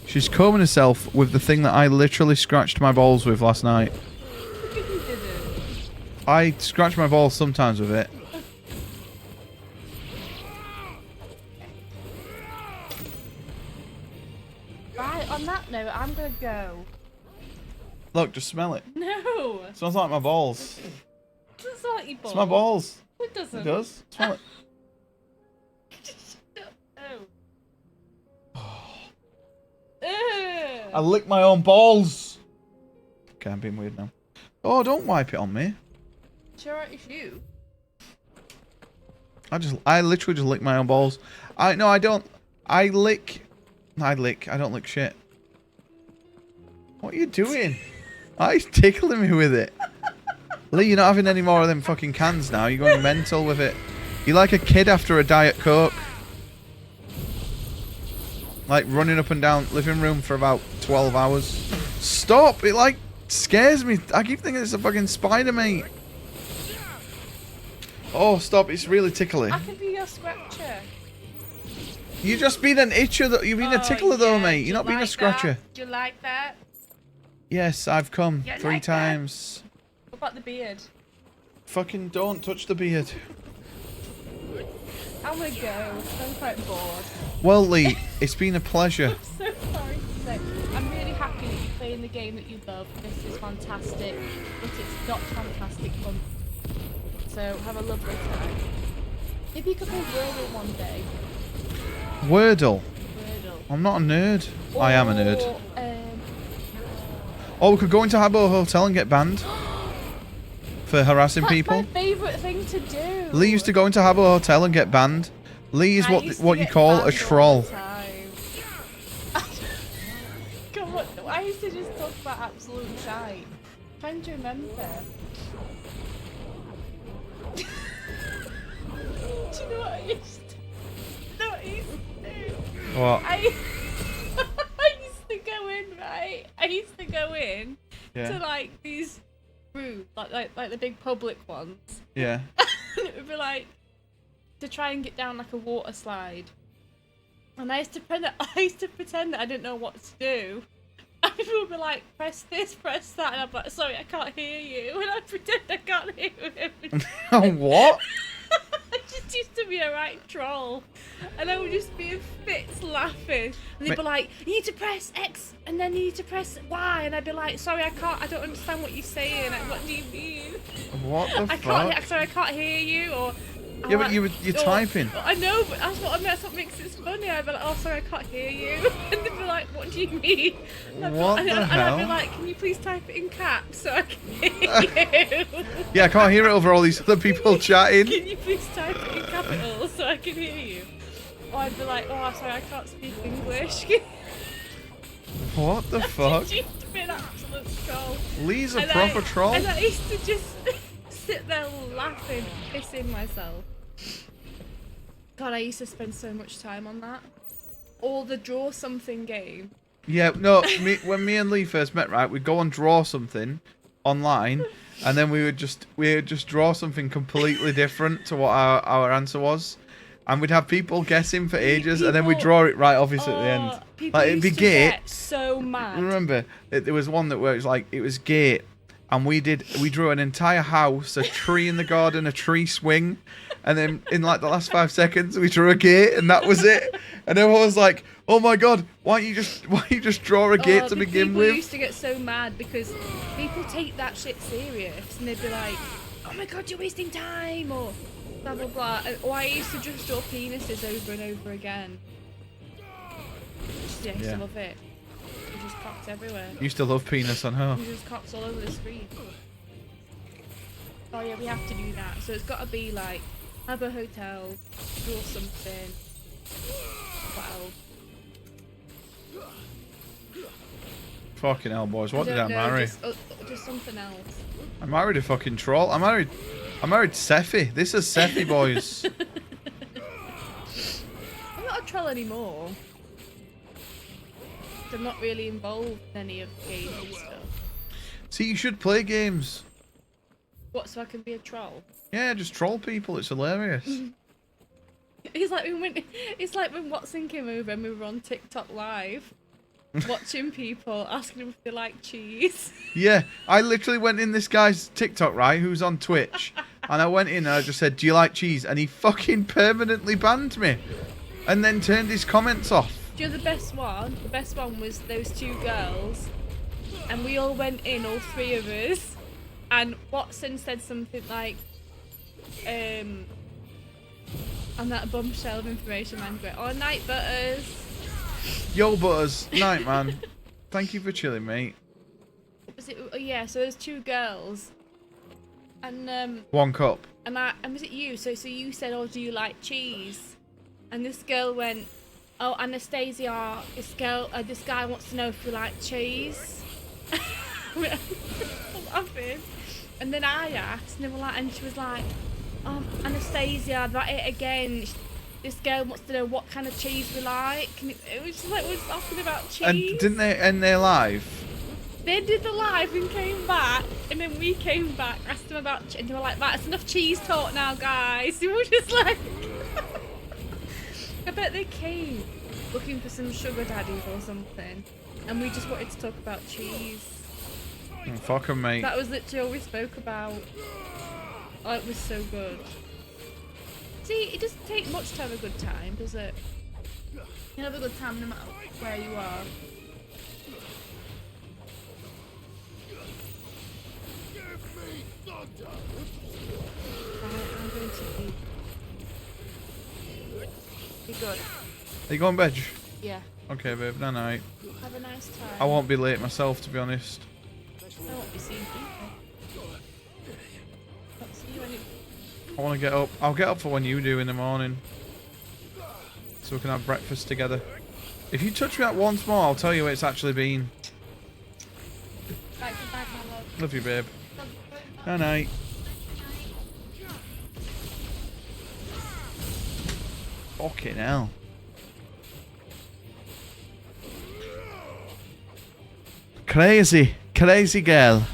She's combing herself with the thing that I literally scratched my balls with last night. You didn't. I scratch my balls sometimes with it. Right, on that note, I'm gonna go. Look, just smell it. No! It smells like my balls. It doesn't smell like your balls. It's my balls. It doesn't. It does. Smell it. I lick my own balls. Okay, I'm being weird now. Oh, don't wipe it on me. Sure, it's you. I literally just lick my own balls. I don't. I don't lick shit. What are you doing? Why are you tickling me with it? Lee, you're not having any more of them fucking cans now. You're going mental with it. You're like a kid after a Diet Coke. Like running up and down living room for about 12 hours. Stop! It like scares me. I keep thinking it's a fucking spider, mate. Oh, stop! It's really tickly. I can be your scratcher. You just been an itcher. You've been a tickler though, mate. You're not being a scratcher. Do you like that? Yes, I've come Yeah, 3 like that. times. What about the beard? Fucking don't touch the beard. I'm gonna go. I'm quite bored. Well, Lee, it's been a pleasure. I'm so sorry to say. I'm really happy that you played playing the game that you love. This is fantastic, but it's not fantastic fun. So have a lovely time. Maybe you could play Wordle one day. Wordle? Wordle. I'm not a nerd. I am a nerd. Um, Oh, we could go into Habbo Hotel and get banned for harassing that's people. my favourite thing to do. Lee used to go into Habbo Hotel and get banned. Lee is I used to what you get call a banned all troll. the time. God, I used to just talk about absolute shite. I'm trying to remember. Do you know what I used to? No, I used to do. What? I used to go in, right? I used to go in to like these rooms, like the big public ones. Yeah. And it would be like to try and get down like a water slide. And I used to pretend that I didn't know what to do. And people would be like, press this, press that, and I'm like, sorry, I can't hear you. And I pretend I can't hear him. What? I just used to be a right troll. And I would just be in fits laughing. And they'd be like, you need to press X, and then you need to press Y. And I'd be like, sorry, I don't understand what you're saying. Like, what do you mean? What the fuck? Sorry, I can't hear you. Or Yeah, but you're typing. I know, but that's what makes it funny. I'd be like, oh, sorry, I can't hear you. And they'd be like, what do you mean? What the and hell? I'd be like, can you please type it in caps so I can hear you? Yeah, I can't hear it over all these other people chatting. Can you please type it in capitals so I can hear you? Or I'd be like, oh, sorry, I can't speak English. What the fuck? She used to be an absolute troll. Lee's a proper troll. And I used to just sit there laughing, pissing myself. God, I used to spend so much time on that. Or the draw something game. Yeah, no, when me and Lee first met, right, we'd go and draw something online, and then we would just draw something completely different to what our answer was. And we'd have people guessing for ages, and then we'd draw it right obvious at the end. People Like, it'd be used to gate. get so mad. Remember, there was one where it was gate, and we drew an entire house, a tree in the garden, a tree swing, and then in like the last 5 seconds we drew a gate, and that was it. And everyone was like, "Oh my god, why don't you just draw a gate to begin with?" People used to get so mad because people take that shit serious, and they'd be like, "Oh my god, you're wasting time," or blah blah blah. Or I used to just draw penises over and over again. I used to love it. You just cocks everywhere. You used to love penis on her. You just cocks all over the screen. Oh yeah, we have to do that. So it's got to be like, have a hotel, draw something. Wow. Fucking hell, boys! What did I marry? Just something else. I married a fucking troll. I married Seffi. This is Seffi, boys. I'm not a troll anymore. I'm not really involved in any of the games and stuff. See, you should play games. What, so I can be a troll? Yeah, just troll people. It's hilarious. It's like when Watson came over and we were on TikTok live, watching people, asking them if they like cheese. Yeah, I literally went in this guy's TikTok, right, who's on Twitch, and I went in and I just said, "Do you like cheese?" And he fucking permanently banned me, and then turned his comments off. Do you know the best one? The best one was those two girls, and we all went in, all three of us, and Watson said something like, on that bombshell of information, man, went, "Oh, night Butters." Yo, Butters, night, man. Thank you for chilling, mate. Was it? Oh, yeah. So there's two girls, and One cup. and was it you? So you said, "Oh, do you like cheese?" And this girl went, "Oh, Anastasia, this guy wants to know if you like cheese." Laughing. And then I asked, and she was like, "Anastasia, that it again. This girl wants to know what kind of cheese we like." And it was just like we're talking about cheese. And didn't they end their live? They did the live and came back, and then we came back, asked them about, and they were like, "Right, it's enough cheese talk now, guys." We were just like, I bet they came looking for some sugar daddies or something, and we just wanted to talk about cheese. Fuck 'em, mate. That was literally all we spoke about. Oh, it was so good. See, it doesn't take much to have a good time, does it? You have a good time no matter where you are. I'm going to be good. Are you going bed? Yeah. Okay, babe. Night night. Have a nice time. I won't be late myself, to be honest. I won't be seeing people. Not see you any. I want to get up. I'll get up for when you do in the morning. So we can have breakfast together. If you touch me that once more, I'll tell you what it's actually been. Right, goodbye, my love. Love you, babe. Night night. Fucking hell. Crazy. Crazy girl.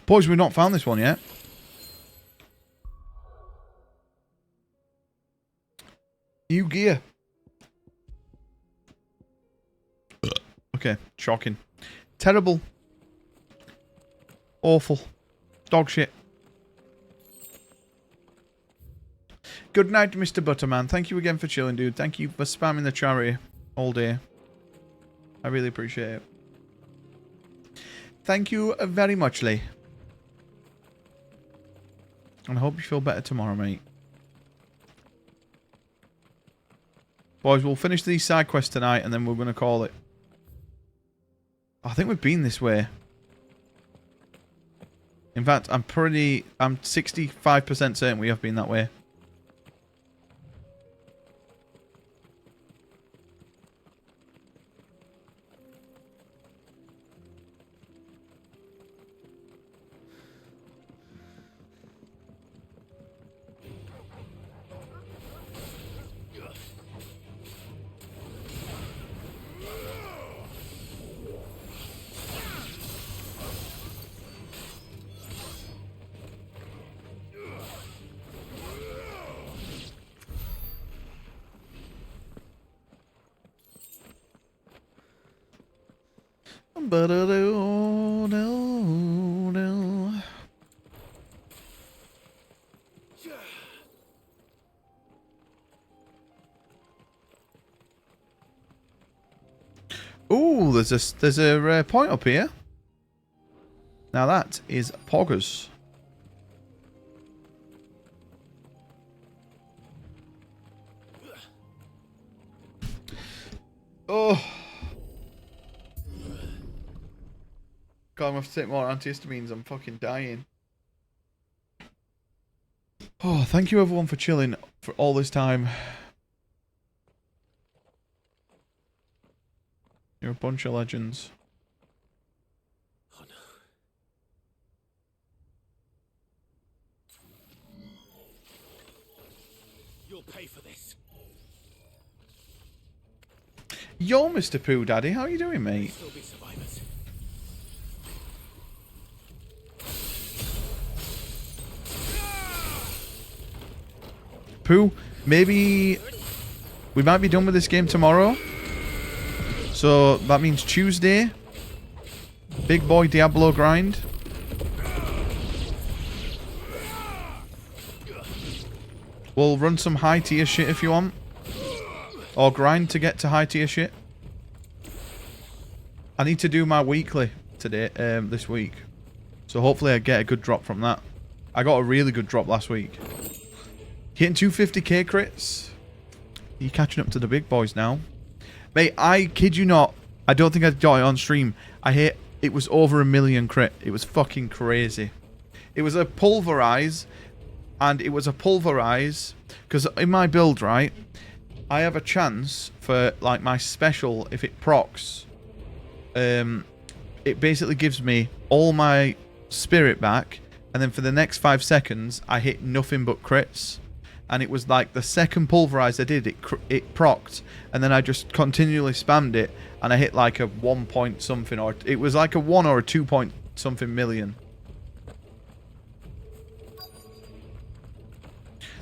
Boys, we've not found this one yet. New gear. Okay, shocking. Terrible. Awful. Dog shit. Good night, Mr. Butterman. Thank you again for chilling, dude. Thank you for spamming the charity all day. I really appreciate it. Thank you very much, Lee. And I hope you feel better tomorrow, mate. Boys, we'll finish these side quests tonight and then we're going to call it. I think we've been this way. In fact, I'm 65% certain we have been that way. Ooh, there's a point up here. Now that is poggers. Oh. God, I'm gonna have to take more antihistamines. I'm fucking dying. Oh, thank you everyone for chilling for all this time. You're a bunch of legends. Oh no. You'll pay for this. Yo, Mr. Pooh Daddy, how you doing, mate? Still be survivors. Pooh, maybe we might be done with this game tomorrow. So that means Tuesday. Big boy Diablo grind. We'll run some high tier shit if you want. Or grind to get to high tier shit. I need to do my weekly today, this week. So hopefully I get a good drop from that. I got a really good drop last week. Hitting 250k crits. You're catching up to the big boys now. Mate, I kid you not. I don't think I got it on stream. It was over 1 million crit. It was fucking crazy. It was a pulverize. And it was a pulverize. Because in my build, right, I have a chance for, like, my special, if it procs. It basically gives me all my spirit back. And then for the next 5 seconds, I hit nothing but crits. And it was like the second pulverize I did, it procced, and then I just continually spammed it, and I hit like a 1 point something, or it was like a 1 or a 2 point something million.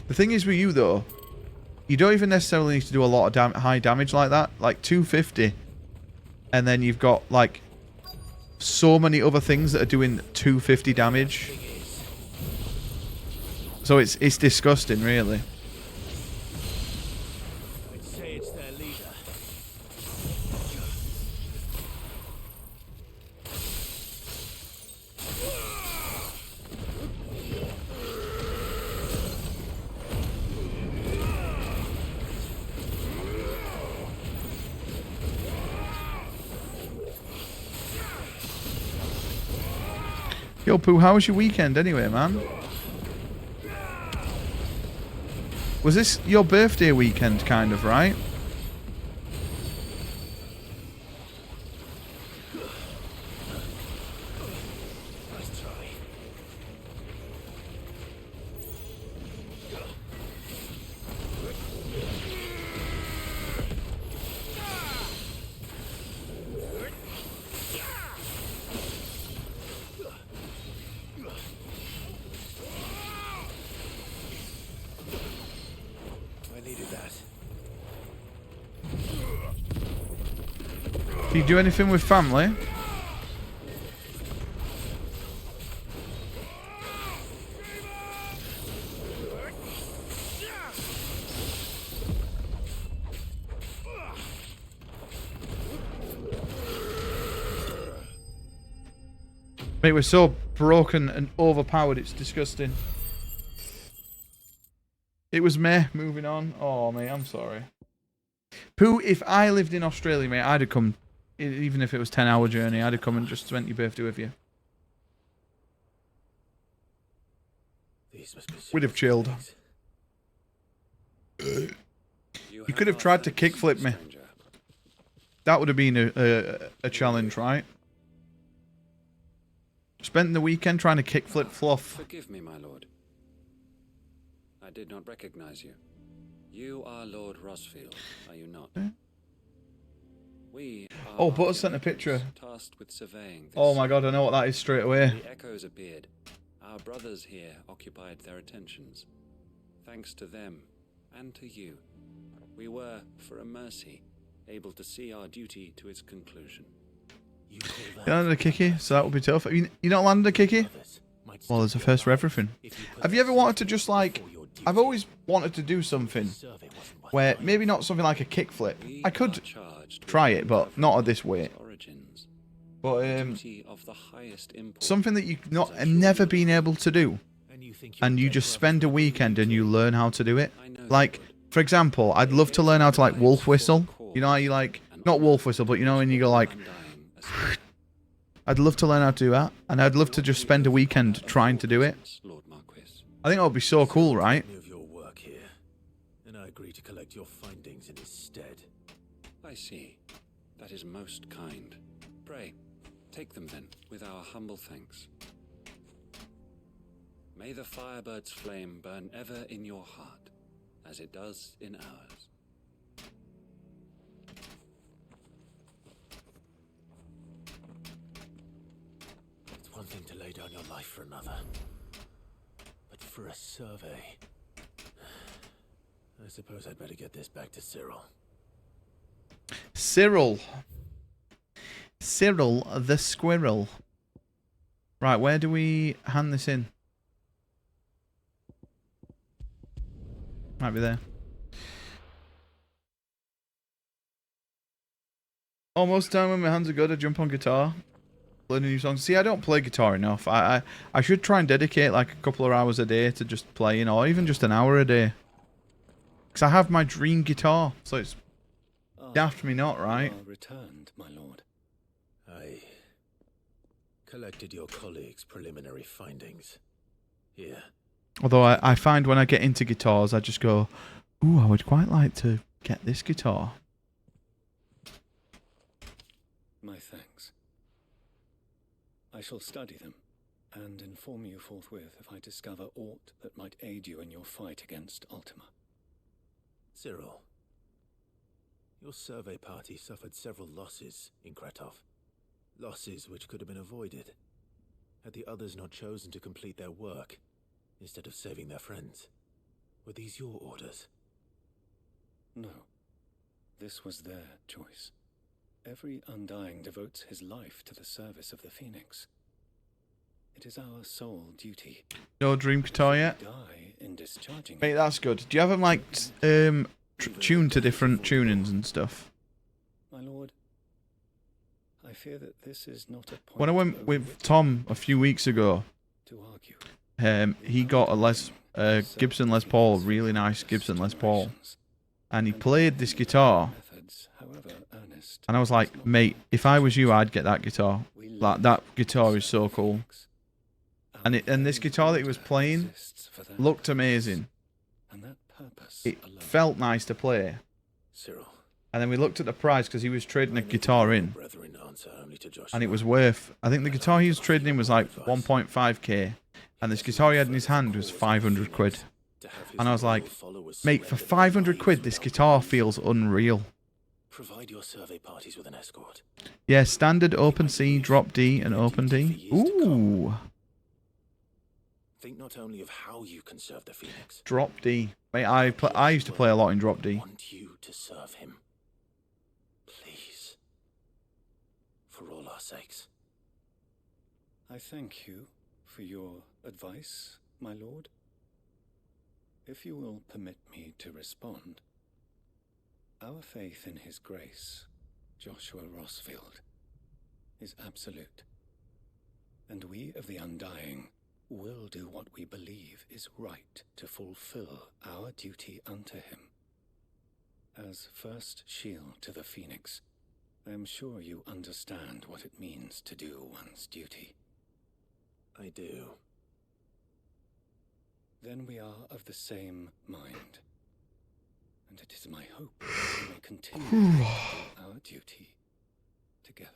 The thing is with you though, you don't even necessarily need to do a lot of high damage like that, like 250, and then you've got like so many other things that are doing 250 damage. So it's disgusting, really. I'd say it's their leader. Yo, Pooh, how was your weekend anyway, man? Was this your birthday weekend, kind of, right? Do you do anything with family? Mate, we're so broken and overpowered, it's disgusting. It was meh, moving on. Oh, mate, I'm sorry. Pooh, if I lived in Australia, mate, I'd have come, even if it was a 10-hour journey, I'd have come and just spent your birthday with you. We'd have chilled. You could have tried to kickflip me. That would have been a challenge, right? Spent the weekend trying to kickflip Fluff. Forgive me, my lord. I did not recognize you. You are Lord Rosfield, are you not? We are Oh, Butter sent a picture. tasked with surveying this. Oh my god, I know what that is straight away. The echoes appeared. Our brothers here occupied their attentions. Thanks to them, and to you, we were, for a mercy, able to see our duty to its conclusion. You landed a kicky, so that would be tough. You not landed a kicky? Well, there's a first for everything. Have you ever wanted to just like... I've always wanted to do something where maybe not something like a kickflip. I could try it, but not at this weight. But something that you've never been able to do, and you just spend a weekend and you learn how to do it. Like, for example, I'd love to learn how to like wolf whistle. You know how you like, not wolf whistle, but you know when you go like... I'd love to learn how to do that, and I'd love to just spend a weekend trying to do it. I think that would be so cool, right? Of your work here, and I agree to collect your findings in his stead. I see. That is most kind. Pray, take them then, with our humble thanks. May the Firebird's flame burn ever in your heart, as it does in ours. It's one thing to lay down your life for another, but for a survey... I suppose I'd better get this back to Cyril. Cyril. Cyril the squirrel. Right, where do we hand this in? Might be there. Almost time when my hands are good, I jump on guitar. Learn a new song. See, I don't play guitar enough. I should try and dedicate like a couple of hours a day to just playing, or even just an hour a day. Because I have my dream guitar, so it's daft me not, right? Returned, my lord. I collected your colleagues' preliminary findings. Here. Although I find when I get into guitars, I just go, ooh, I would quite like to get this guitar. My thanks. I shall study them, and inform you forthwith if I discover aught that might aid you in your fight against Ultima. Cyril, your survey party suffered several losses in Kratov. Losses which could have been avoided, had the others not chosen to complete their work, instead of saving their friends. Were these your orders? No. This was their choice. Every Undying devotes his life to the service of the Phoenix. It is our sole duty. No dream guitar yet? Die in discharging Mate, that's good. Do you have them like tuned to different tunings and stuff? My lord, I fear that this is not a point. When I went with Tom a few weeks ago, to argue. He got a Gibson Les Paul, really nice Gibson Les Paul, and he played this guitar. And I was like, mate, if I was you, I'd get that guitar. Like, that guitar is so cool. And this guitar that he was playing looked amazing. And that purpose It alone. felt nice to play. Cyril, And then we looked at the price because he was trading a guitar in. brethren, answer only to Joshua. And it was worth, I think the guitar he was trading in was like 1.5k. And this guitar he had in his hand was 500 quid. And I was like, mate, for 500 quid, this guitar feels unreal. Provide your survey parties with an escort. Yeah, standard, open C, drop D, and open D. Ooh. Think not only of how you can serve the Phoenix. Drop D. Mate, I used to play a lot in drop D. Want you to serve him. Please. For all our sakes. I thank you for your advice, my lord. If you will permit me to respond, our faith in his grace, Joshua Rossfield, is absolute. And we of the Undying will do what we believe is right to fulfill our duty unto him. As first shield to the Phoenix, I am sure you understand what it means to do one's duty. I do. Then we are of the same mind. And it is my hope that we may continue to do our duty together.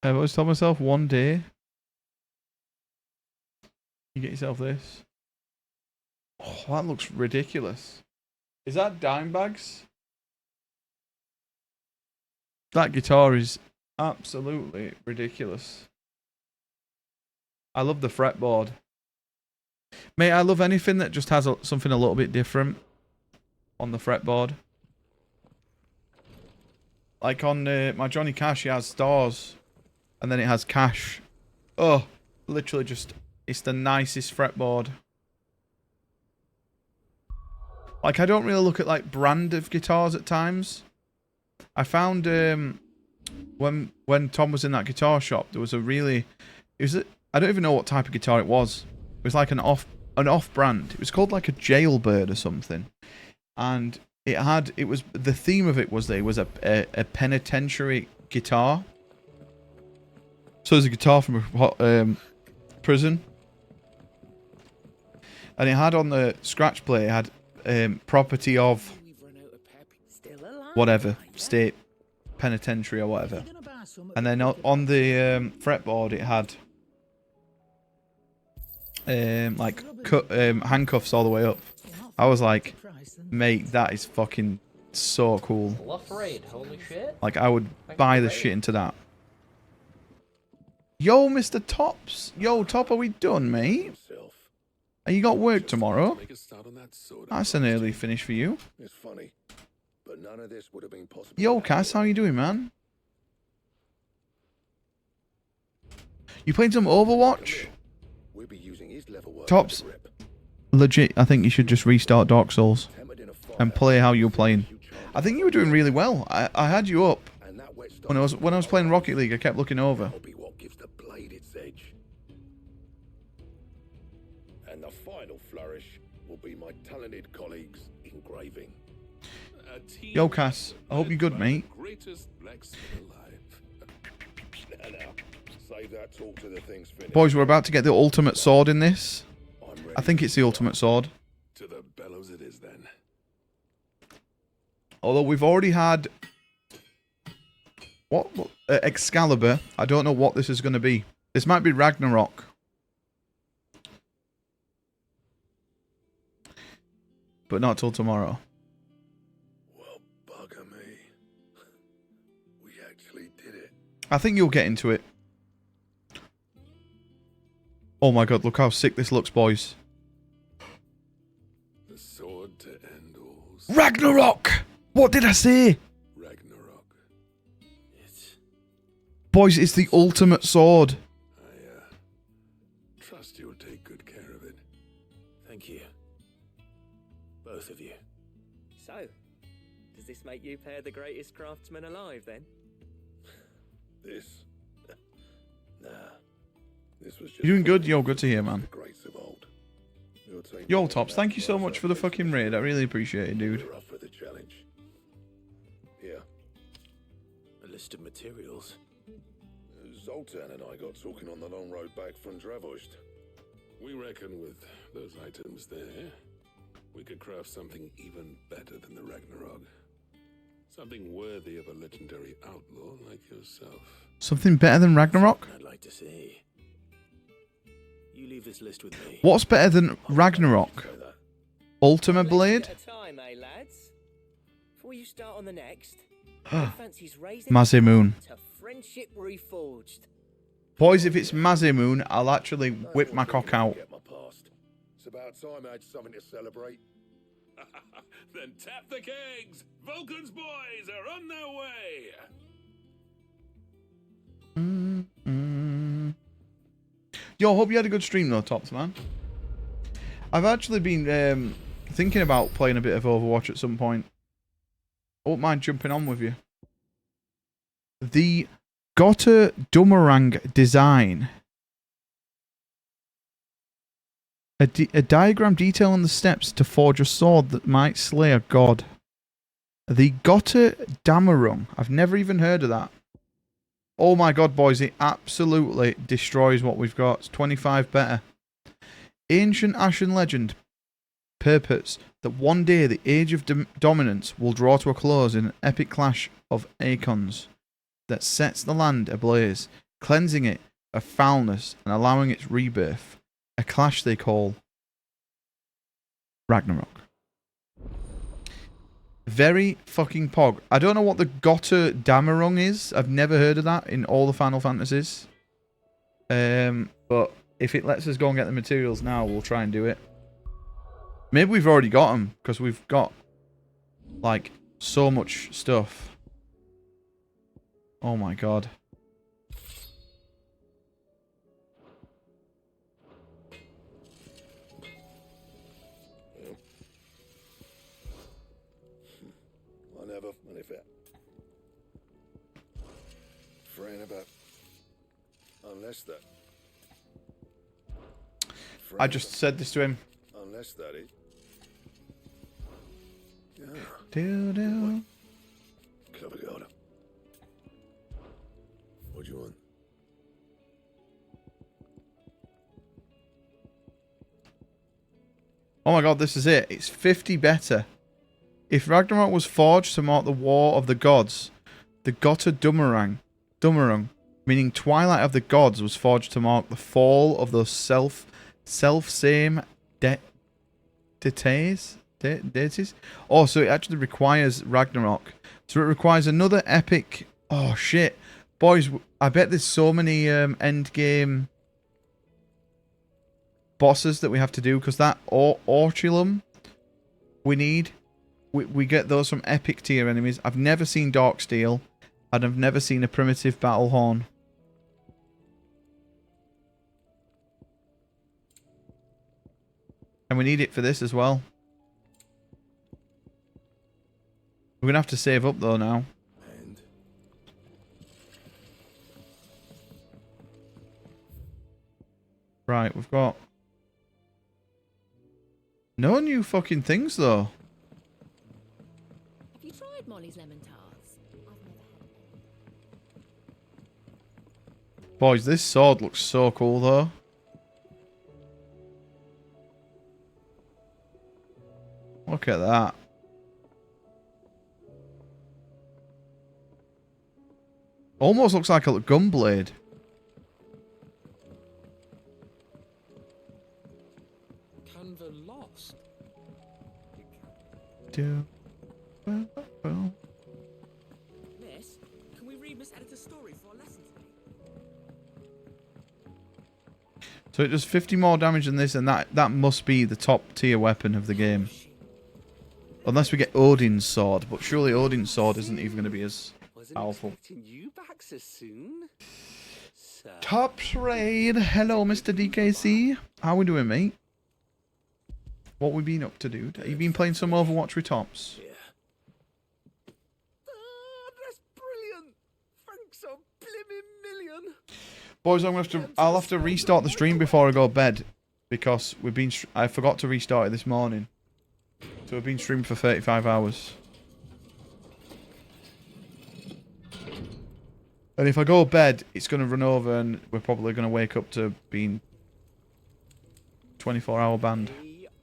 I've always told myself one day you get yourself this. Oh, that looks ridiculous. Is that dime bags? That guitar is absolutely ridiculous. I love the fretboard. Mate, I love anything that just has something a little bit different on the fretboard. Like on my Johnny Cash, he has stars. And then it has cash. Oh, literally just, it's the nicest fretboard. Like, I don't really look at, like, brand of guitars at times. I found, when Tom was in that guitar shop, there was a really, I don't even know what type of guitar it was. It was like an off-brand. It was called, like, a Jailbird or something. And the theme of it was that it was a penitentiary guitar. So there's a guitar from a prison. And it had on the scratch plate, it had property of whatever, state penitentiary or whatever. And then on the fretboard it had like handcuffs all the way up. I was like, mate, that is fucking so cool. Holy shit. Like, I would buy the shit into that. Yo, Mr. Tops. Yo, Top, are we done, mate? Have you got work tomorrow? That's an early finish for you. It's funny, but none of this would have been possible. Yo, Cass, how you doing, man? You playing some Overwatch? We'll be using his level work. Tops, legit, I think you should just restart Dark Souls and play how you were playing. I think you were doing really well. I had you up. When I was playing Rocket League, I kept looking over. And the final flourish will be my talented colleagues engraving. Yo, Cass, I hope you're good, mate. Greatest blacksmith alive. Now, save that talk to the things finished. Boys, we're about to get the ultimate sword in this. I think it's the ultimate sword. To the bellows it is then. Although we've already had Excalibur. I don't know what this is going to be. This might be Ragnarok. But not till tomorrow. Well, bugger me. We actually did it. I think you'll get into it. Oh my god, look how sick this looks, boys. The sword to end all. Ragnarok! What did I say? Ragnarok. Boys, it's the ultimate sword. Trust you'll take good care of it. Thank you. Both of you. So, does this make you pair the greatest craftsman alive, then? This? Nah. This was just You're doing good? Yo, good to hear, man. the greats of old. Your team Yo, were Tops, out thank you so rise much up for the face fucking to raid. face. I really appreciate it, dude. We're up for the challenge. Yeah. A list of materials. Zoltan and I got talking on the long road back from Dravost. We reckon with those items there, we could craft something even better than the Ragnarok. Something worthy of a legendary outlaw like yourself. Something better than Ragnarok? I'd like to see. You leave this list with me. What's better than Ragnarok? Ultima Blade? At a time, eh, lads? Before you start on the next, fancies raising Mazemoon. to friendship reforged. Boys, if it's Mazemoon, I'll actually whip my cock out. Get my past. It's about time I had something to celebrate. Then tap the kegs! Vulcan's boys are on their way! Yo, hope you had a good stream though, Tops, man. I've actually been thinking about playing a bit of Overwatch at some point. I won't mind jumping on with you. The Gotter Dummerang design. A diagram detailing the steps to forge a sword that might slay a god. The Gotter Dammerung. I've never even heard of that. Oh my god, boys, it absolutely destroys what we've got. It's 25 better. Ancient Ashen legend purports that one day the age of dominance will draw to a close in an epic clash of Acons that sets the land ablaze, cleansing it of foulness and allowing its rebirth. A clash they call Ragnarok. Very fucking pog. I don't know what the Gotter Dammerung is. I've never heard of that in all the Final Fantasies. But if it lets us go and get the materials now, we'll try and do it. Maybe we've already got them, because we've got, like, so much stuff. Oh my god. Unless that. I just said this to him. Unless that is. Yeah. Do. Clever girl. What do you want? Oh my god, this is it. It's 50 better. If Ragnarok was forged to mark the war of the gods, the Gotter Dummerang, meaning Twilight of the Gods, was forged to mark the fall of those self-same deities. Oh, so it actually requires Ragnarok. So it requires another epic... Oh, shit. Boys, I bet there's so many endgame bosses that we have to do, because that Orchilum we need... We get those from epic tier enemies. I've never seen Darksteel, and I've never seen a primitive battle horn. And we need it for this as well. We're going to have to save up though now. Right, we've got... no new fucking things though. Have you tried Molly's lemon tarts? Boys, this sword looks so cool though. Look at that. Almost looks like a gunblade. Canva lost. Miss, can we read Miss Editor's story for our lesson today? So it does 50 more damage than this, and that must be the top tier weapon of the game. Unless we get Odin's sword, but surely Odin's sword isn't even going to be as powerful. You back so soon? Top raid. Hello, Mr. DKC. How we doing, mate? What we been up to, dude? Have you been playing some Overwatch with Tops? Yeah. That's brilliant! Thanks a blimmin' million! Boys, I'll have to restart the stream before I go to bed because I forgot to restart it this morning. So we've been streaming for 35 hours. And if I go to bed, it's going to run over and we're probably going to wake up to being 24-hour banned.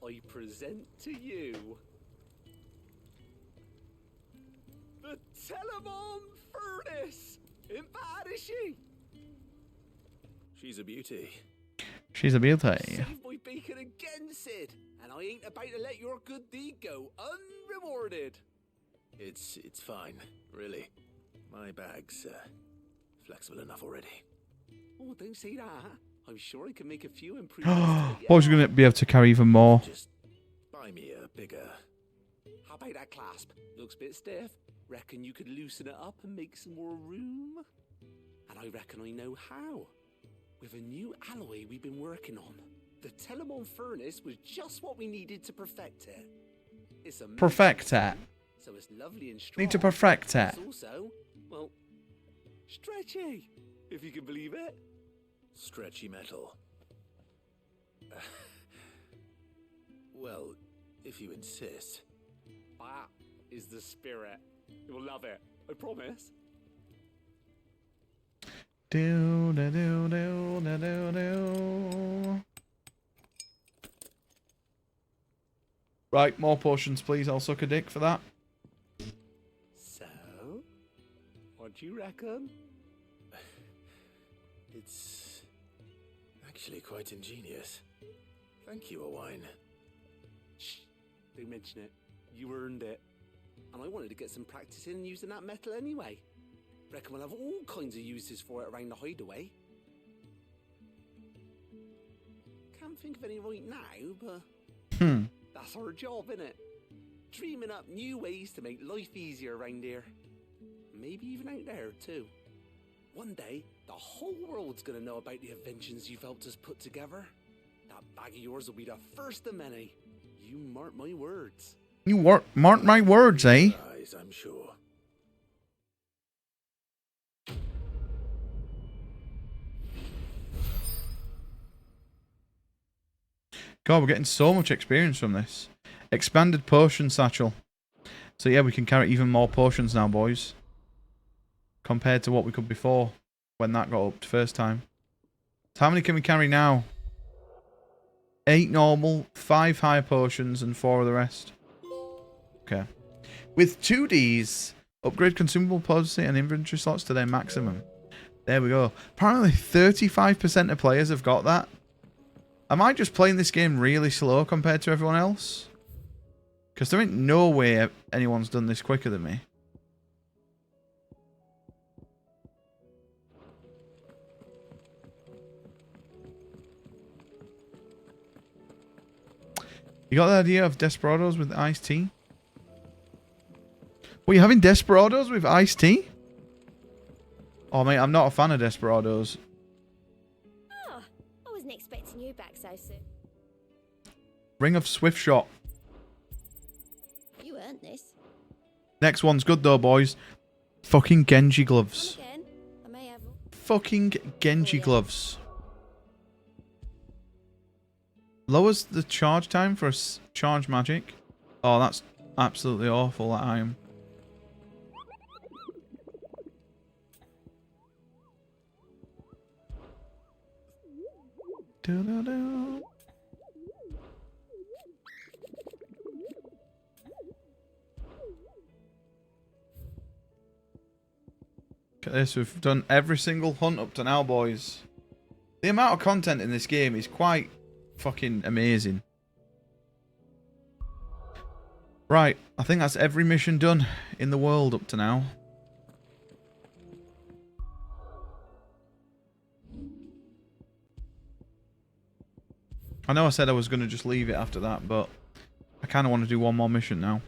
I present to you the Telemon Furnace. Ain't bad, is she? She's a beauty. She's a beauty. Save my beacon again, Sid, and I ain't about to let your good deed go unrewarded. It's fine, really. My bag's flexible enough already. Oh, don't say that. I'm sure I can make a few improvements. Boys are going to be able to carry even more. Just buy me a bigger. How about that clasp? Looks a bit stiff. Reckon you could loosen it up and make some more room? And I reckon I know how. With a new alloy we've been working on. The Telemon Furnace was just what we needed to perfect it. It's a Perfect it. So it's lovely and strong. Need to perfect it. It's also, well, stretchy, if you can believe it. Stretchy metal. Well, if you insist. That is the spirit. You'll love it, I promise. Do do do do do do do. Right, more potions, please. I'll suck a dick for that. So, what do you reckon? It's actually quite ingenious. Thank you, Owain. Shh, don't mention it. You earned it. And I wanted to get some practice in using that metal anyway. Reckon we'll have all kinds of uses for it around the hideaway. Can't think of any right now, but that's our job, innit? Dreaming up new ways to make life easier around here. Maybe even out there, too. One day, the whole world's gonna know about the inventions you've helped us put together. That bag of yours will be the first of many. You mark my words. You mark my words, eh? Eyes, I'm sure. God, we're getting so much experience from this. Expanded potion satchel. So yeah, we can carry even more potions now, boys. Compared to what we could before. When that got upped first time. So how many can we carry now? 8 normal, 5 high potions, and 4 of the rest. Okay. With 2Ds, upgrade consumable potency and inventory slots to their maximum. There we go. Apparently 35% of players have got that. Am I just playing this game really slow compared to everyone else? Because there ain't no way anyone's done this quicker than me. You got the idea of Desperados with iced tea? What, you having Desperados with iced tea? Oh, mate, I'm not a fan of Desperados. Oh, I wasn't expecting you back so soon. Ring of Swift Shot. You earned this. Next one's good though, boys. Fucking Genji gloves. Again, I may have... Fucking Genji gloves. Lowers the charge time for a charge magic. Oh, that's absolutely awful, that item. Do-do-do. Look at this, we've done every single hunt up to now, boys. The amount of content in this game is quite fucking amazing. Right, I think that's every mission done in the world up to now. I know I said I was going to just leave it after that, but I kind of want to do one more mission now.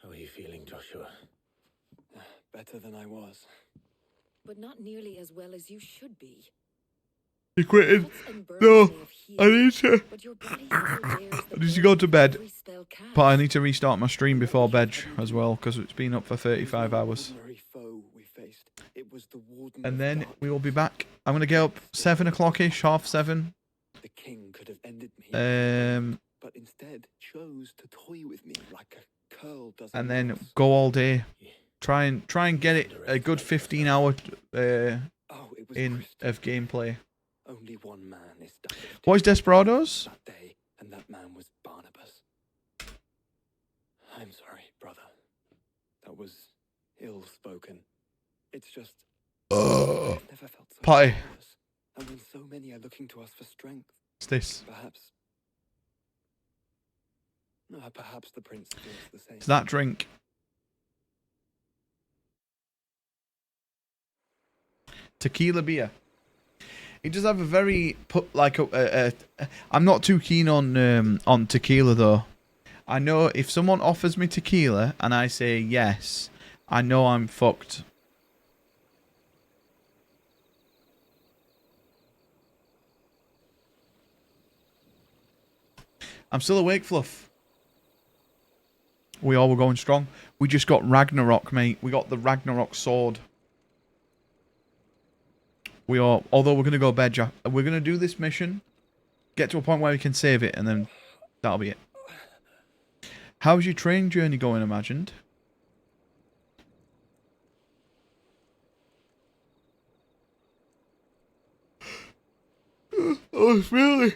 How are you feeling, Joshua? Better than I was. but not nearly as well as you should be. You quitting? No, I need to. I need to go to bed. But I need to restart my stream before bed as well, because it's been up for 35 hours. And then we will be back. I'm going to get up 7 o'clock-ish, 6:30. The king could have ended me, but instead chose to toy with me like a curl does. And then go all day. Try and get it a good 15-hour in of gameplay. Only one man is died. What is Desperados? That day, and that man was Barnabas. I'm sorry, brother. That was ill-spoken. It's just I've never felt so Potty. helpless. And when so many are looking to us for strength. What's this? Perhaps the prince feels the same. It's that drink. Tequila beer. It does have a very I'm not too keen on tequila though. I know if someone offers me tequila and I say yes, I know I'm fucked. I'm still awake, Fluff. We all were going strong. We just got Ragnarok, mate. We got the Ragnarok sword. We are, although we're going to go bed, Jack. We're going to do this mission, get to a point where we can save it, and then that'll be it. How's your train journey going, Imagined? Oh, really?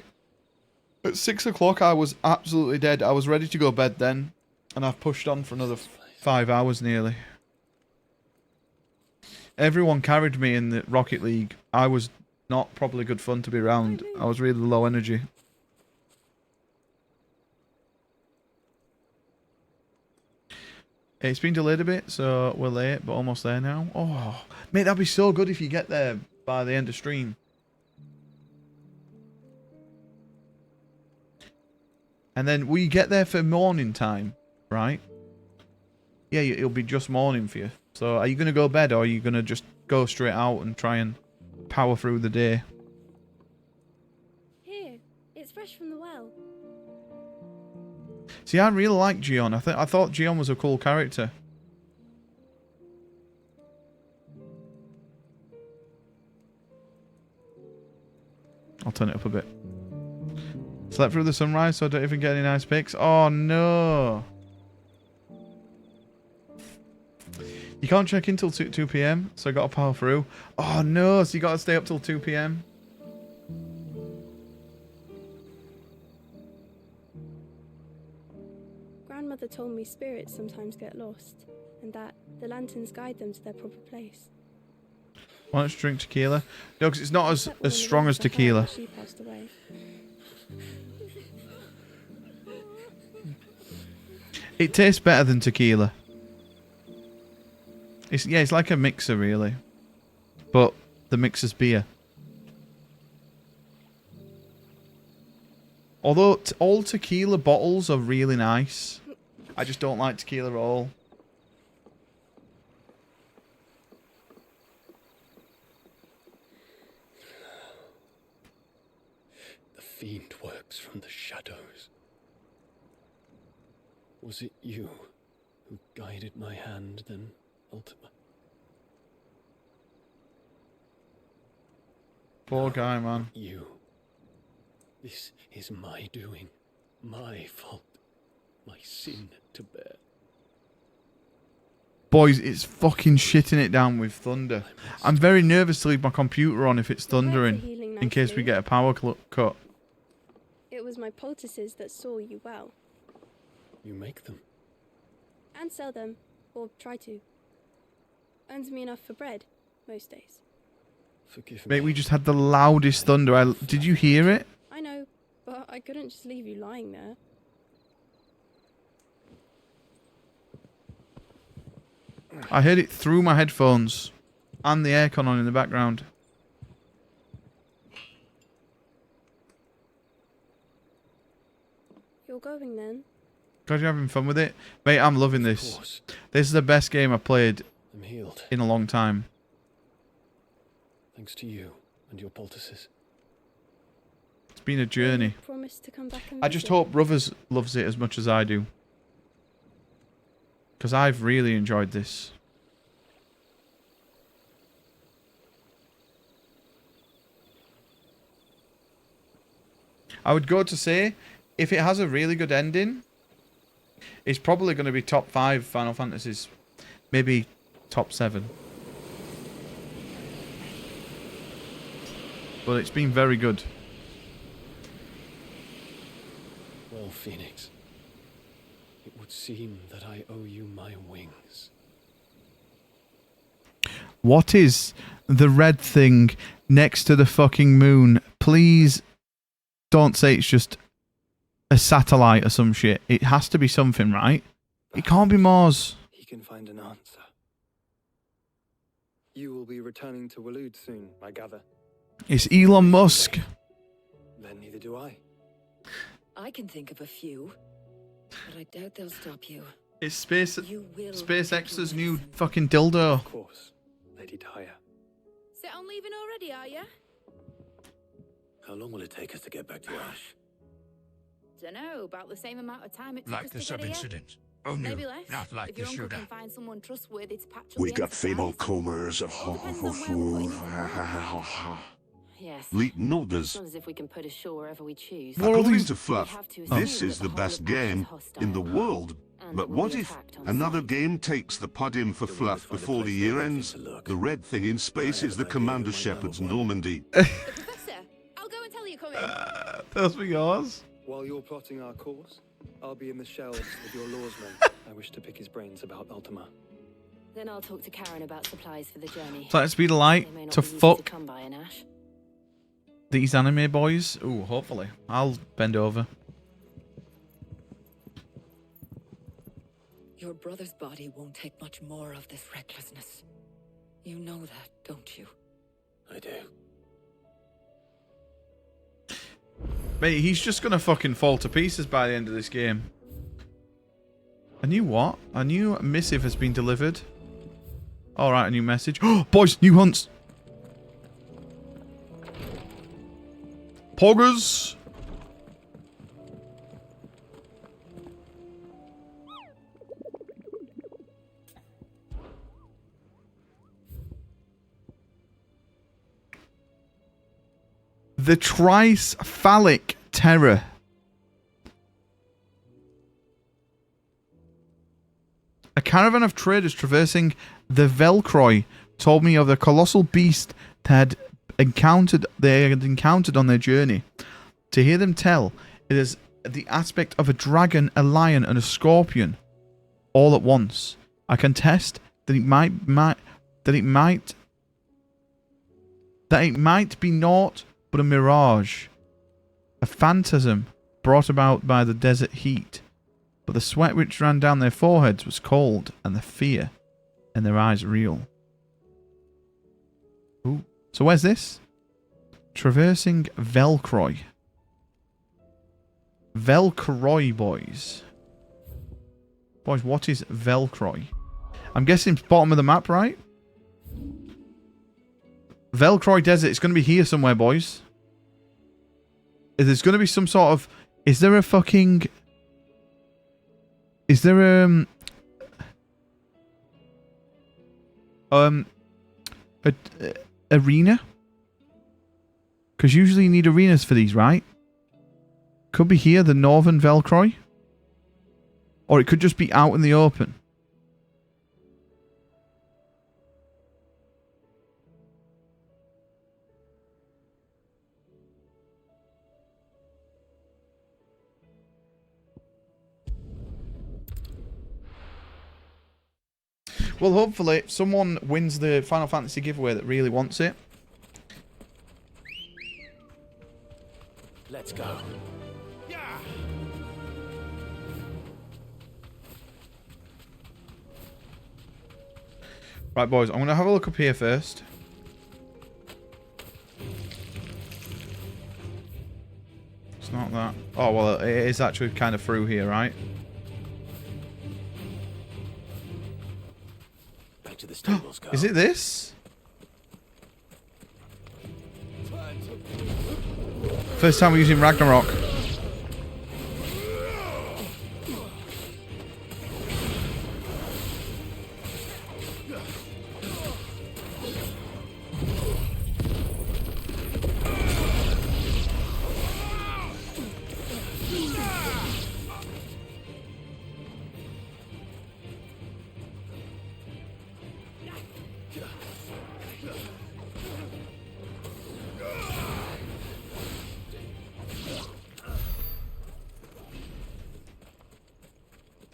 At 6 o'clock, I was absolutely dead. I was ready to go bed then, and I've pushed on for another 5 hours nearly. Everyone carried me in the Rocket League. I was not probably good fun to be around. I was really low energy. It's been delayed a bit, so we're late, but almost there now. Oh, mate, that'd be so good if you get there by the end of stream. And then will you get there for morning time, right? Yeah, it'll be just morning for you. So are you going to go to bed, or are you going to just go straight out and try and power through the day? Here, it's fresh from the well. See, I really like Gion. I thought Gion was a cool character. I'll turn it up a bit. Slept through the sunrise, so I don't even get any nice pics. Oh, no. You can't check in till 2 p.m, so I got to power through. Oh, no. So you got to stay up till 2 p.m? Grandmother told me spirits sometimes get lost, and that the lanterns guide them to their proper place. Why don't you drink tequila? No, because it's not as strong as tequila. She passed away. It tastes better than tequila. It's like a mixer, really. But the mixer's beer. Although all tequila bottles are really nice. I just don't like tequila at all. The fiend works from the shadows. Was it you who guided my hand, then ultimately? Poor guy, man. You. This is my doing. My fault. My sin to bear. Boys, it's fucking shitting it down with thunder. I'm very nervous to leave my computer on if it's thundering, in case we get a power cut. It was my poultices that saw you well. You make them? And sell them, or try to. Earns me enough for bread, most days. Forgive me. Mate, we just had the loudest thunder. Did you hear it? I know, but I couldn't just leave you lying there. I heard it through my headphones and the aircon on in the background. You're going then? Glad you're having fun with it. Mate, I'm loving this. This is the best game I've played I'm healed. in a long time. Thanks to you and your poultices. It's been a journey. Promise to come back and I just visit. hope Brothers loves it as much as I do. Because I've really enjoyed this. I would go to say, if it has a really good ending, it's probably going to be top 5 Final Fantasies. Maybe top 7. But it's been very good. Well, Phoenix, it would seem that I owe you my wings. What is the red thing next to the fucking moon? Please don't say it's just a satellite or some shit. It has to be something, right? It can't be Mars. He can find an answer. You will be returning to Waloed soon, I gather. It's Elon Musk. Then neither do I. I can think of a few, but I doubt they'll stop you. It's You will SpaceX's new fucking dildo. Of course, Lady Tyre. Set on leaving already, are ya? How long will it take us to get back to Ash? Dunno, about the same amount of time it took Like us the to get here. sub-incident. Oh no, Maybe less. not like if the your uncle shooter. can find someone trustworthy to patch up We the got enterprise. female comers. Yes. Leet It's notice. not as if we can put ashore wherever we choose. According to We Fluff, have to assume this is that the whole best of Ash is game hostile. in the world. And But will what be if attacked on another sight. game takes the pod in for Fluff before the year ends? The red thing in space is the Commander Shepard's Normandy. Professor, I'll go and tell you coming. Those were yours. While you're plotting our course, I'll be in the shelves with your lawsman. I wish to pick his brains about Ultima. Then I'll talk to Karen about supplies for the journey. So let's be the light They may not to be easy fuck come by in Ash. these anime boys. Ooh, hopefully. I'll bend over. Your brother's body won't take much more of this recklessness. You know that, don't you? I do. Mate, he's just gonna fucking fall to pieces by the end of this game. A new what? A new missive has been delivered. Alright, a new message. Oh, boys, new hunts! Poggers! The Tricephalic Terror. A caravan of traders traversing the Velcroy told me of the colossal beast they had encountered on their journey. To hear them tell, it is the aspect of a dragon, a lion, and a scorpion, all at once. I contest that it might be naught but a mirage, a phantasm brought about by the desert heat. But the sweat which ran down their foreheads was cold, and the fear in their eyes real. Ooh. So where's this? Traversing Velcroy. Velcroy, boys. Boys, what is Velcroy? I'm guessing it's bottom of the map, right? Velcroy Desert. It's going to be here somewhere, boys. There's going to be some sort of... Is there a fucking... Is there a arena? Because usually you need arenas for these, right? Could be here, the Northern Velcroy. Or it could just be out in the open. Well, hopefully someone wins the Final Fantasy giveaway that really wants it. Let's go. Right, boys, I'm going to have a look up here first. It's not that. Oh, well, it is actually kind of through here, right? Back to the stables, go. Is it this? First time we're using Ragnarok.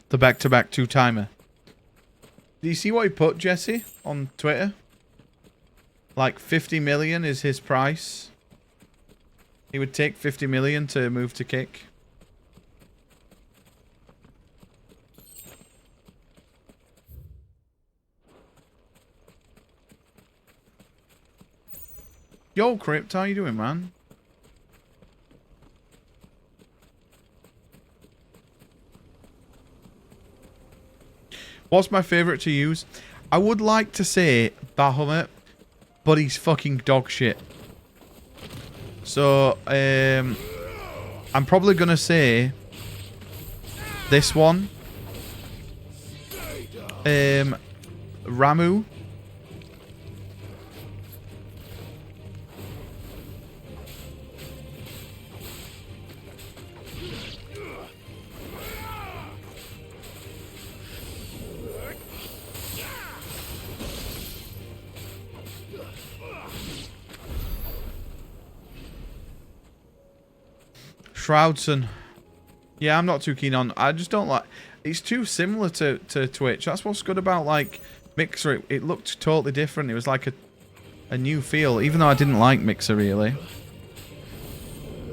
The back-to-back two-timer. Do you see what he put, Jesse, on Twitter? Like 50 million is his price. He would take 50 million to move to Kick. Yo, Crypt, how you doing, man? What's my favourite to use? I would like to say Bahamut, but he's fucking dog shit. So, I'm probably going to say this one. Ramu. Shroudson. Yeah, I'm not too keen on. I just don't like. It's too similar to Twitch. That's what's good about like Mixer. It looked totally different. It was like a new feel, even though I didn't like Mixer really.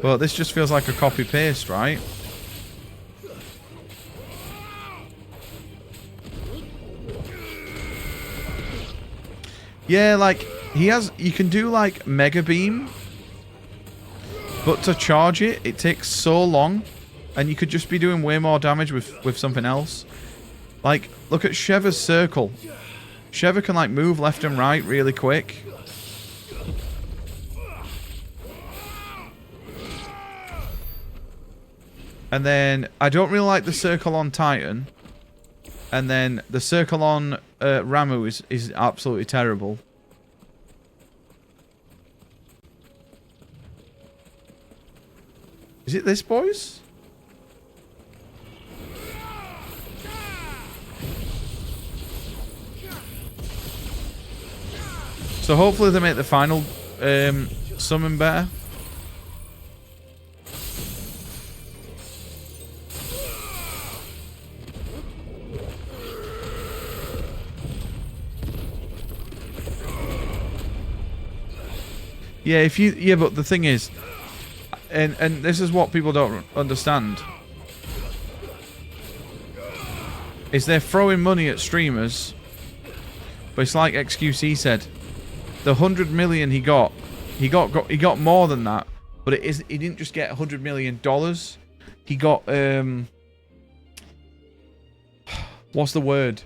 But this just feels like a copy paste, right? Yeah, like he has. You can do like Mega Beam. But to charge it, it takes so long. And you could just be doing way more damage with something else. Like, look at Sheva's circle. Sheva can, like, move left and right really quick. And then, I don't really like the circle on Titan. And then, the circle on Ramu is absolutely terrible. Is it this, boys? So hopefully they make the final summon better. Yeah, but the thing is, and this is what people don't understand, is they're throwing money at streamers, but it's like XQC said, the 100 million he got more than that, but he didn't just get $100 million. He got what's the word?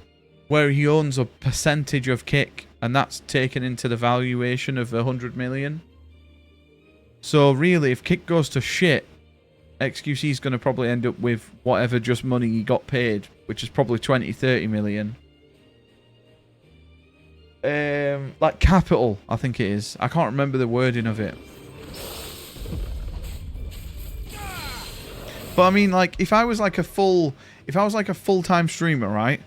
Where he owns a percentage of Kick, and that's taken into the valuation of 100 million. So really, if Kick goes to shit, XQC is going to probably end up with whatever just money he got paid, which is probably 20-30 million. Like capital, I think it is. I can't remember the wording of it. But I mean, like, if I was like a full-time streamer, right?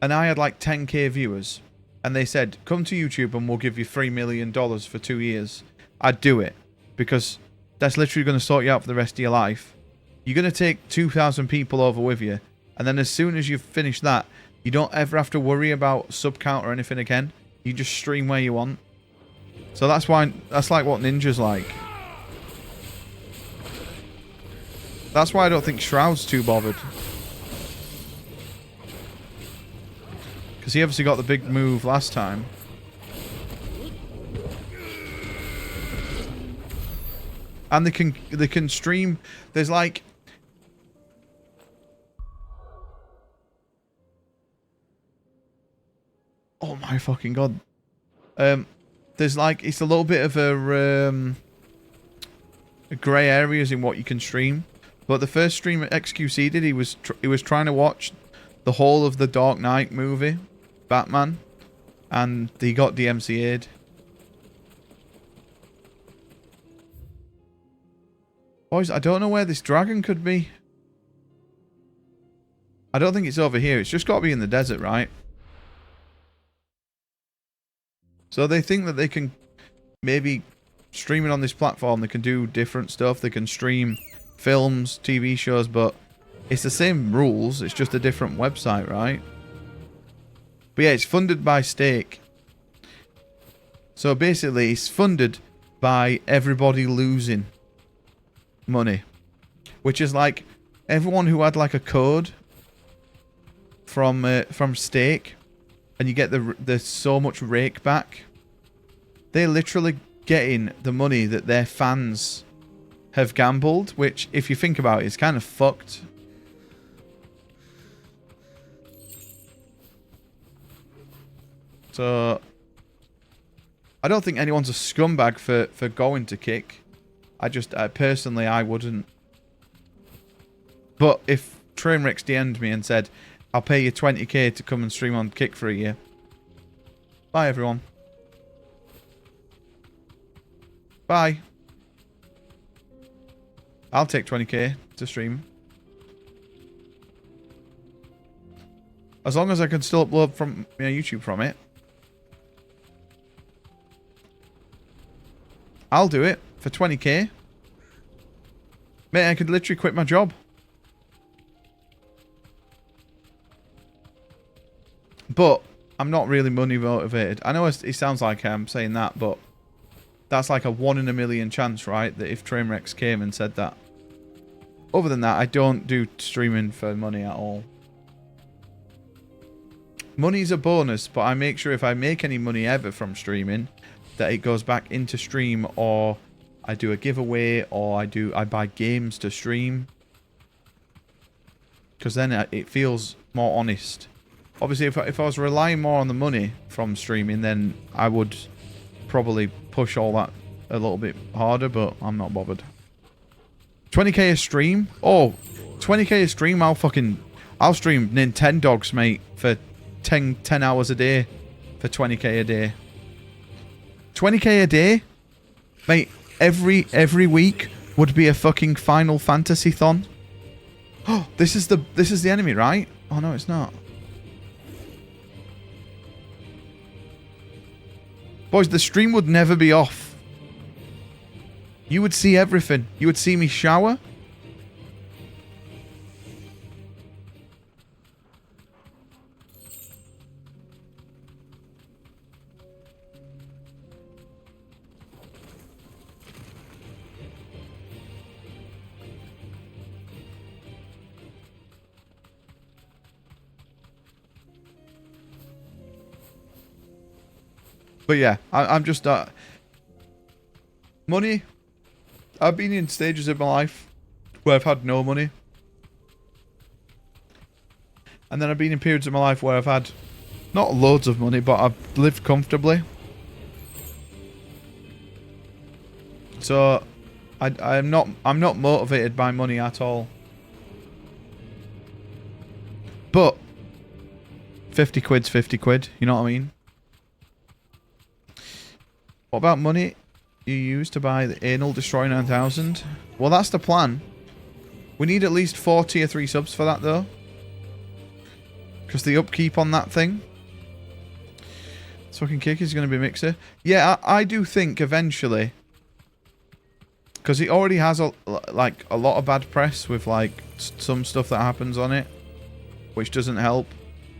And I had like 10k viewers, and they said, come to YouTube and we'll give you $3 million for 2 years. I'd do it, because that's literally going to sort you out for the rest of your life. You're going to take 2,000 people over with you, and then as soon as you've finished that, you don't ever have to worry about sub count or anything again. You just stream where you want. So that's like what Ninja's like. That's why I don't think Shroud's too bothered. Because he obviously got the big move last time. And they can stream. There's like, oh my fucking god. there's like, it's a little bit of a grey areas in what you can stream. But the first stream that XQC did, he was trying to watch the whole of the Dark Knight movie, Batman, and he got DMCA'd. Boys, I don't know where this dragon could be. I don't think it's over here. It's just got to be in the desert, right? So they think that they can maybe stream it on this platform. They can do different stuff. They can stream films, TV shows, but it's the same rules. It's just a different website, right? But yeah, it's funded by stake. So basically, it's funded by everybody losing money. Which is like everyone who had like a code from stake, and you get the so much rake back. They're literally getting the money that their fans have gambled, which, if you think about it, is kind of fucked. So I don't think anyone's a scumbag for going to kick. Personally, I wouldn't. But if Trainwreck's DM'd me and said, I'll pay you 20k to come and stream on Kick for a year. Bye, everyone. Bye. I'll take 20k to stream. As long as I can still upload from YouTube from it. I'll do it for 20k. Mate, I could literally quit my job. But I'm not really money motivated. I know it sounds like I'm saying that, but that's like a 1 in a million chance, right? That if Trainwrecks came and said that. Other than that, I don't do streaming for money at all. Money's a bonus, but I make sure if I make any money ever from streaming, that it goes back into stream, or I do a giveaway, or I buy games to stream. Because then it feels more honest. Obviously, if I was relying more on the money from streaming, then I would probably push all that a little bit harder, but I'm not bothered. 20k a stream? Oh, 20k a stream, I'll stream Nintendogs, mate, for 10 hours a day for 20k a day. 20k a day? Mate, every week would be a fucking Final Fantasy-thon. Oh, this is the enemy, right? Oh no, it's not. Boys, the stream would never be off. You would see everything. You would see me shower. But yeah, I'm just... money. I've been in stages of my life where I've had no money. And then I've been in periods of my life where I've had not loads of money, but I've lived comfortably. So I'm not motivated by money at all. But 50 quid's 50 quid, you know what I mean? What about money you use to buy the Anal Destroy 9000? Well, that's the plan. We need at least 4 tier 3 subs for that, though. Because the upkeep on that thing. Fucking Kick is going to be Mixer. Yeah, I do think eventually... Because it already has a lot of bad press with like some stuff that happens on it. Which doesn't help.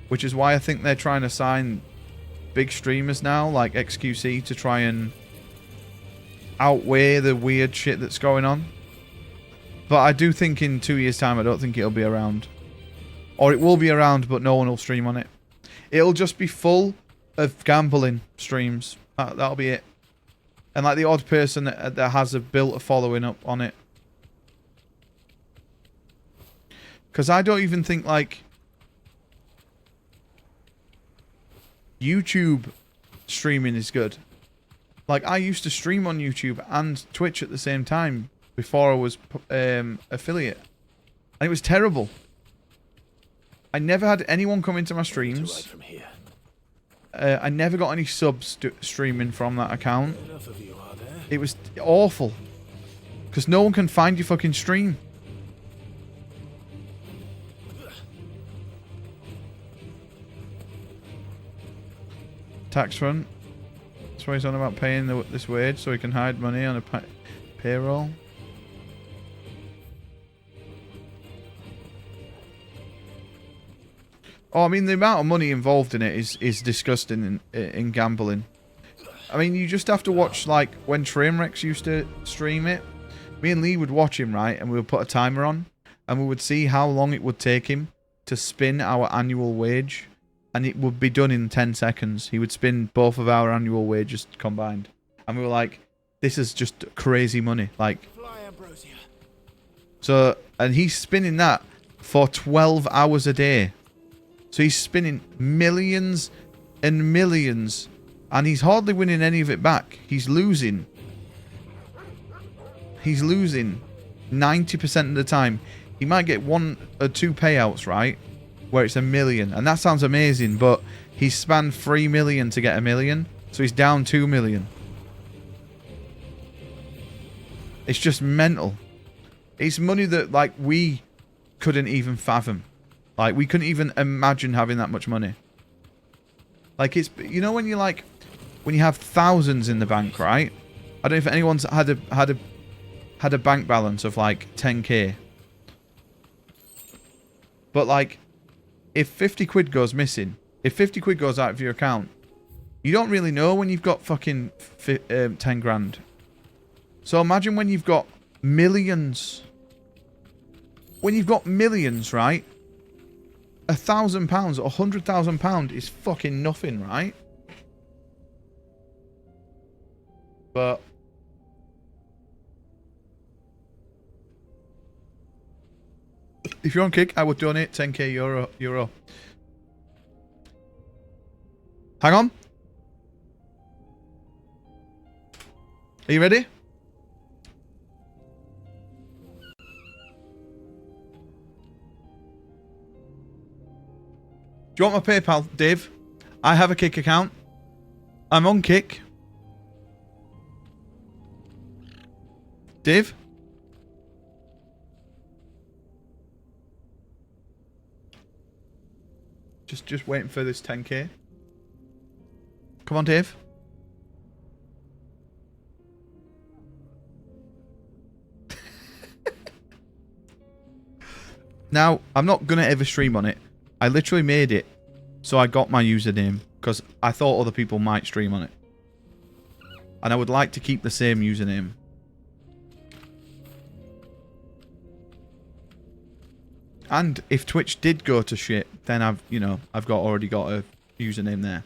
Which is why I think they're trying to sign... big streamers now, like XQC, to try and outweigh the weird shit that's going on. But I do think in 2 years' time, I don't think it'll be around. Or it will be around, but no one will stream on it. It'll just be full of gambling streams. That'll be it. And like the odd person that has built a following up on it. Because I don't even think like... YouTube streaming is good. Like, I used to stream on YouTube and Twitch at the same time before I was affiliate. And it was terrible. I never had anyone come into my streams. I never got any subs streaming from that account. It was awful. Because no one can find your fucking stream. Tax front. That's why he's on about paying this wage so he can hide money on a payroll. Oh, I mean, the amount of money involved in it is disgusting in gambling. I mean, you just have to watch, like, when Trainwrecks used to stream it. Me and Lee would watch him, right? And we would put a timer on. And we would see how long it would take him to spin our annual wage. And it would be done in 10 seconds. He would spin both of our annual wages combined. And we were like, this is just crazy money. Like, so, and he's spinning that for 12 hours a day. So he's spinning millions and millions. And he's hardly winning any of it back. He's losing. He's losing 90% of the time. He might get 1 or 2 payouts, right? Where it's $1 million. And that sounds amazing, but he's spent 3 million to get $1 million. So he's down 2 million. It's just mental. It's money that, like, we couldn't even fathom. Like, we couldn't even imagine having that much money. Like, it's, you know, when you're like, when you have thousands in the bank, right? I don't know if anyone's had a bank balance of like 10k. But like, if 50 quid goes missing, if 50 quid goes out of your account, you don't really know when you've got fucking 10 grand. So imagine when you've got millions. When you've got millions, right? £1,000 or £100,000 is fucking nothing, right? But if you're on Kick, I would donate 10k euro. Hang on. Are you ready? Do you want my PayPal, Dave? I have a Kick account. I'm on Kick. Dave? Just waiting for this 10k. Come on, Dave. Now, I'm not going to ever stream on it. I literally made it so I got my username because I thought other people might stream on it. And I would like to keep the same username. And if Twitch did go to shit, then I've already got a username there.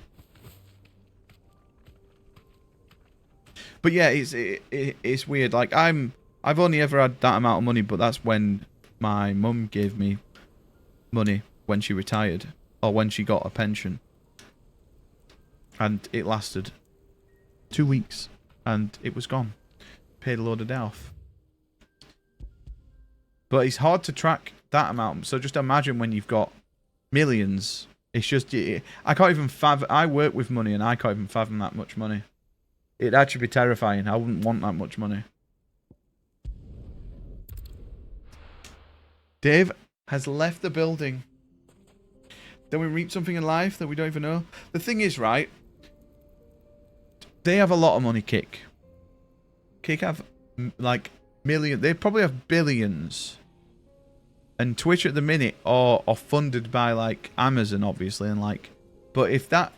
But yeah, it's weird. Like I've only ever had that amount of money, but that's when my mum gave me money when she retired or when she got a pension. And it lasted 2 weeks and it was gone. Paid a load of debt off. But it's hard to track that amount. So just imagine when you've got millions. It's just, I can't even fathom. I work with money and I can't even fathom that much money. It'd actually be terrifying. I wouldn't want that much money. Dave has left the building. Then we reap something in life that we don't even know. The thing is, right? They have a lot of money, Kick. Kick have like millions. They probably have billions. And Twitch at the minute are funded by like Amazon, obviously, and like, but if that,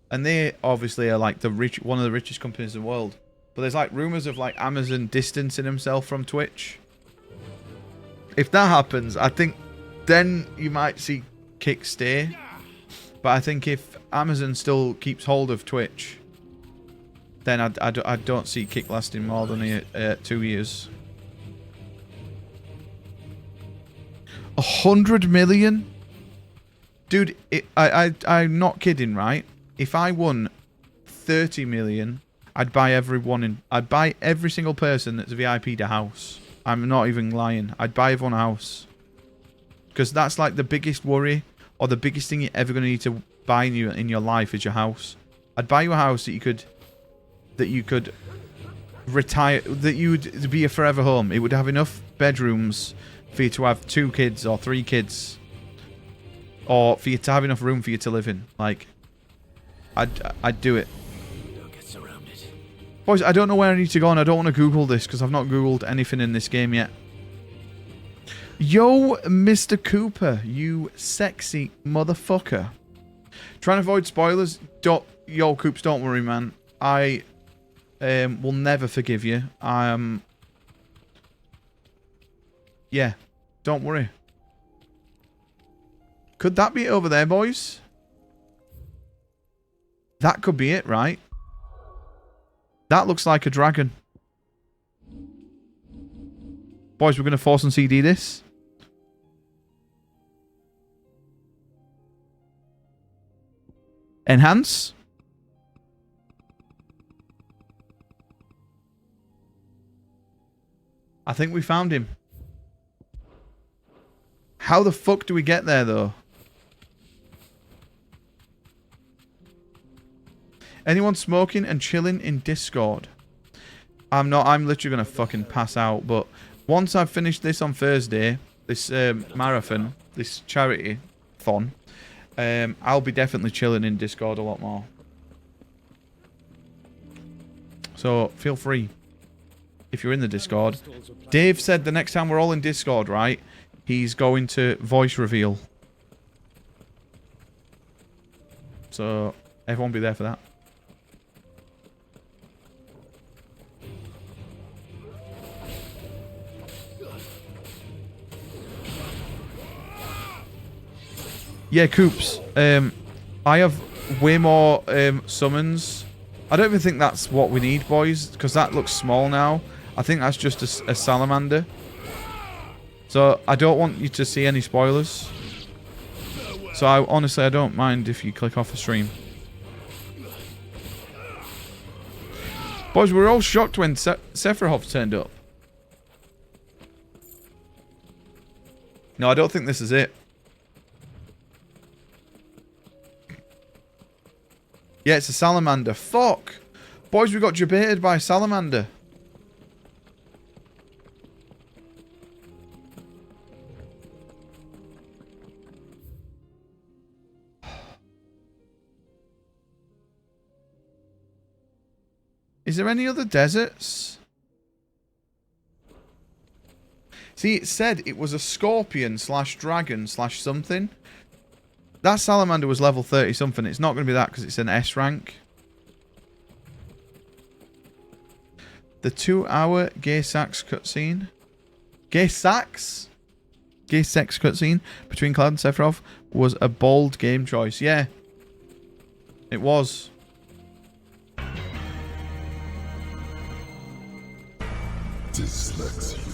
and they obviously are like one of the richest companies in the world. But there's like rumors of like Amazon distancing himself from Twitch. If that happens, I think then you might see Kick stay. But I think if Amazon still keeps hold of Twitch, then I don't see Kick lasting more than 2 years. 100 million? Dude, I'm not kidding, right? If I won 30 million, I'd buy I'd buy every single person that's VIP'd a house. I'm not even lying. I'd buy everyone a house. Because that's like the biggest worry, or the biggest thing you're ever going to need to buy in your life is your house. I'd buy you a house that you could retire, that you would be a forever home. It would have enough bedrooms for you to have 2 kids or 3 kids, or for you to have enough room for you to live in. Like, I'd do it. Don't get surrounded. Boys, I don't know where I need to go, and I don't want to Google this because I've not Googled anything in this game yet. Yo, Mr. Cooper, you sexy motherfucker. Trying to avoid spoilers. Yo, Coops, don't worry, man. I will never forgive you. Yeah, don't worry. Could that be it over there, boys? That could be it, right? That looks like a dragon. Boys, we're going to force and CD this. Enhance. I think we found him. How the fuck do we get there, though? Anyone smoking and chilling in Discord? I'm not. I'm literally going to fucking pass out. But once I've finished this on Thursday, this marathon, this charity-thon, I'll be definitely chilling in Discord a lot more. So, feel free. If you're in the Discord. Dave said the next time we're all in Discord, right? He's going to voice reveal. So, everyone be there for that. Yeah, Coops. I have way more summons. I don't even think that's what we need, boys, because that looks small now. I think that's just a salamander. So I don't want you to see any spoilers. So honestly, I don't mind if you click off the stream. Boys, we were all shocked when Sephiroth turned up. No, I don't think this is it. Yeah, it's a salamander. Fuck! Boys, we got debated by a salamander. Is there any other deserts? See, it said it was a scorpion slash dragon slash something. That salamander was level 30 something. It's not going to be that because it's an S rank. The 2-hour gay sex cutscene. Gay sex? Gay sex cutscene between Cloud and Sephiroth was a bold game choice. Yeah. It was. Dyslexia.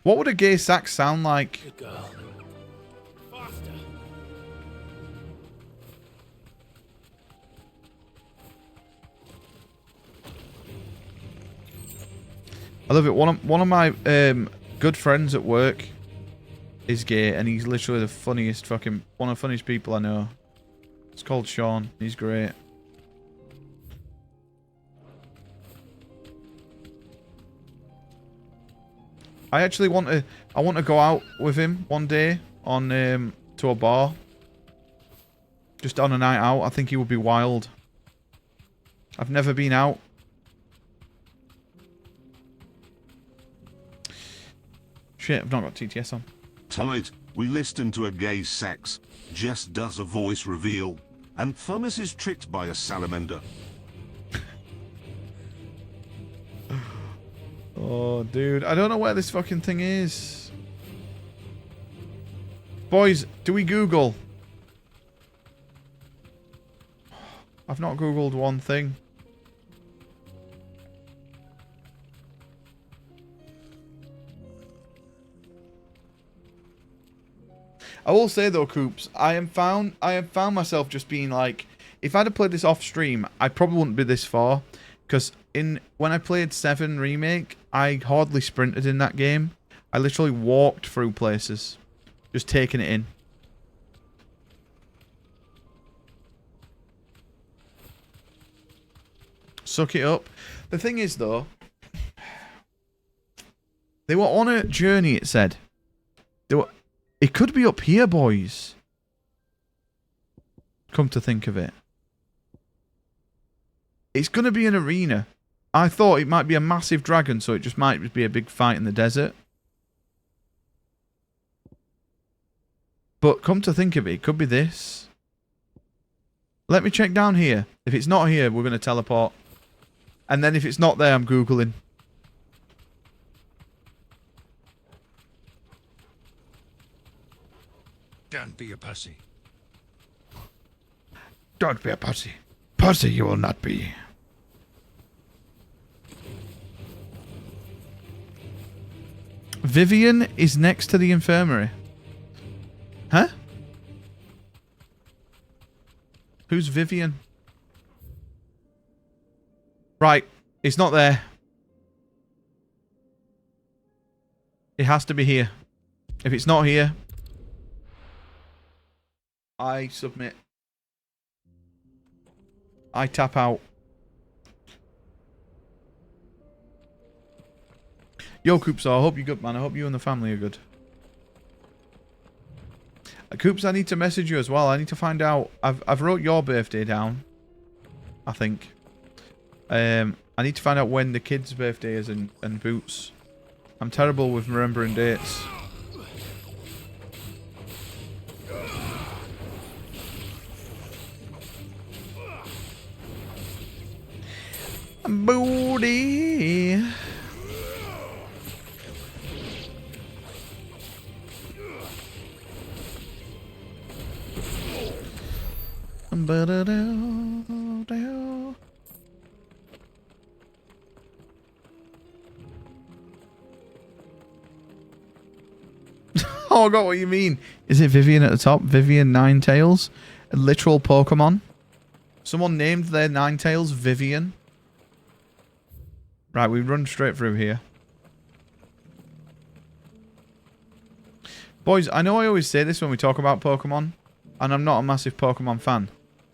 What would a gay sax sound like? Good girl. Faster. I love it. One of my good friends at work is gay, and he's literally the funniest one of the funniest people I know. It's called Sean. He's great. I actually want to go out with him one day on to a bar. Just on a night out. I think he would be wild. I've never been out. Shit, I've not got TTS on. Tonight, we listen to a gay sax. Jess does a voice reveal. And Thomas is tricked by a salamander. Oh, dude. I don't know where this fucking thing is. Boys, do we Google? I've not Googled one thing. I will say though, Coops, I have found myself just being like, if I'd have played this off stream, I probably wouldn't be this far. Because when I played 7 Remake, I hardly sprinted in that game. I literally walked through places, just taking it in. Suck it up. The thing is though, they were on a journey, it said. It could be up here, boys. Come to think of it. It's going to be an arena. I thought it might be a massive dragon, so it just might be a big fight in the desert. But come to think of it, it could be this. Let me check down here. If it's not here, we're going to teleport. And then if it's not there, I'm Googling. Don't be a pussy. Don't be a pussy. Pussy you will not be. Vivian is next to the infirmary. Huh? Who's Vivian? Right. It's not there. It has to be here. If it's not here, I submit. I tap out. Yo, Coops, I hope you're good, man. I hope you and the family are good. Coops, I need to message you as well. I need to find out. I've wrote your birthday down, I think. I need to find out when the kid's birthday is and Boots. I'm terrible with remembering dates. Booty. Oh, I got what you mean. Is it Vivian at the top? Vivian Ninetales? A literal Pokemon? Someone named their Ninetales Vivian? Right, we run straight through here. Boys, I know I always say this when we talk about Pokemon, and I'm not a massive Pokemon fan,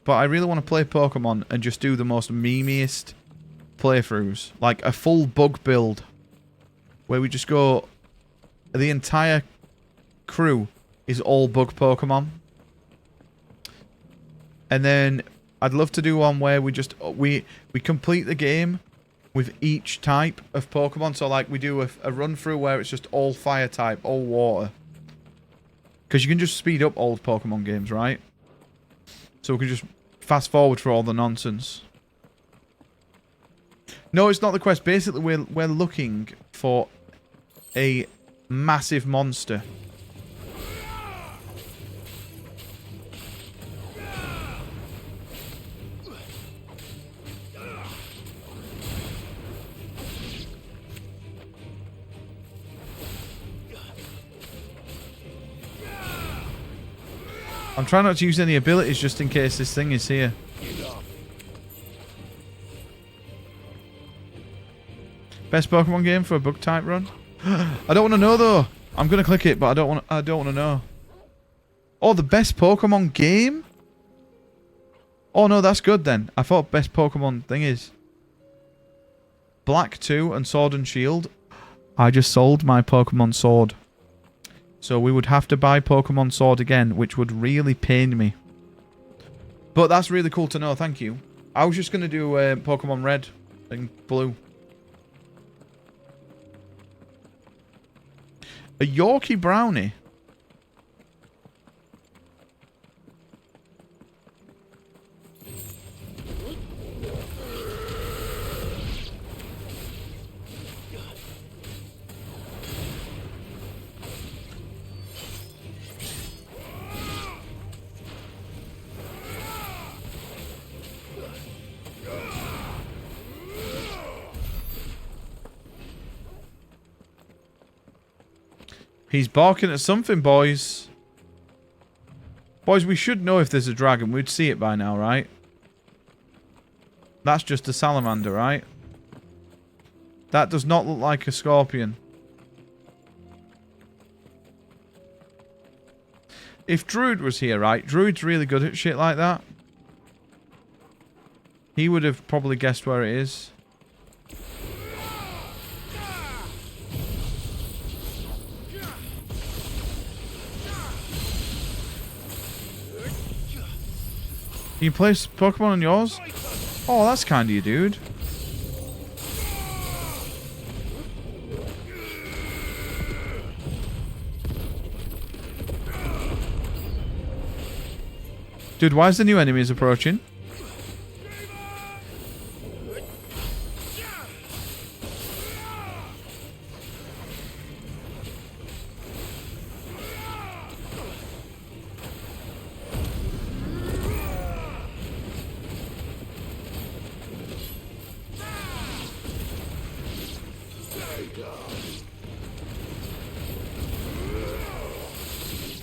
but I really want to play Pokemon and just do the most memeiest playthroughs. Like a full bug build, where we just go... The entire crew is all bug Pokemon. And then I'd love to do one where we just... We complete the game with each type of Pokemon. So like we do a run through where it's just all fire type, all water. Because you can just speed up old Pokemon games, right? So we can just fast forward for all the nonsense. No, it's not the quest. Basically, we're looking for a massive monster. I'm trying not to use any abilities just in case this thing is here. Best Pokemon game for a bug type run? I don't want to know though. I'm gonna click it, but I don't want to know. Oh, the best Pokemon game? Oh no, that's good then. I thought best Pokemon thing is Black 2 and Sword and Shield. I just sold my Pokemon Sword. So we would have to buy Pokemon Sword again, which would really pain me. But that's really cool to know, thank you. I was just going to do Pokemon Red and Blue. A Yorkie Brownie? He's barking at something, boys. Boys, we should know if there's a dragon. We'd see it by now, right? That's just a salamander, right? That does not look like a scorpion. If Druid was here, right? Druid's really good at shit like that. He would have probably guessed where it is. You play Pokemon on yours? Oh, that's kind of you, dude. Dude, why is the new enemies approaching?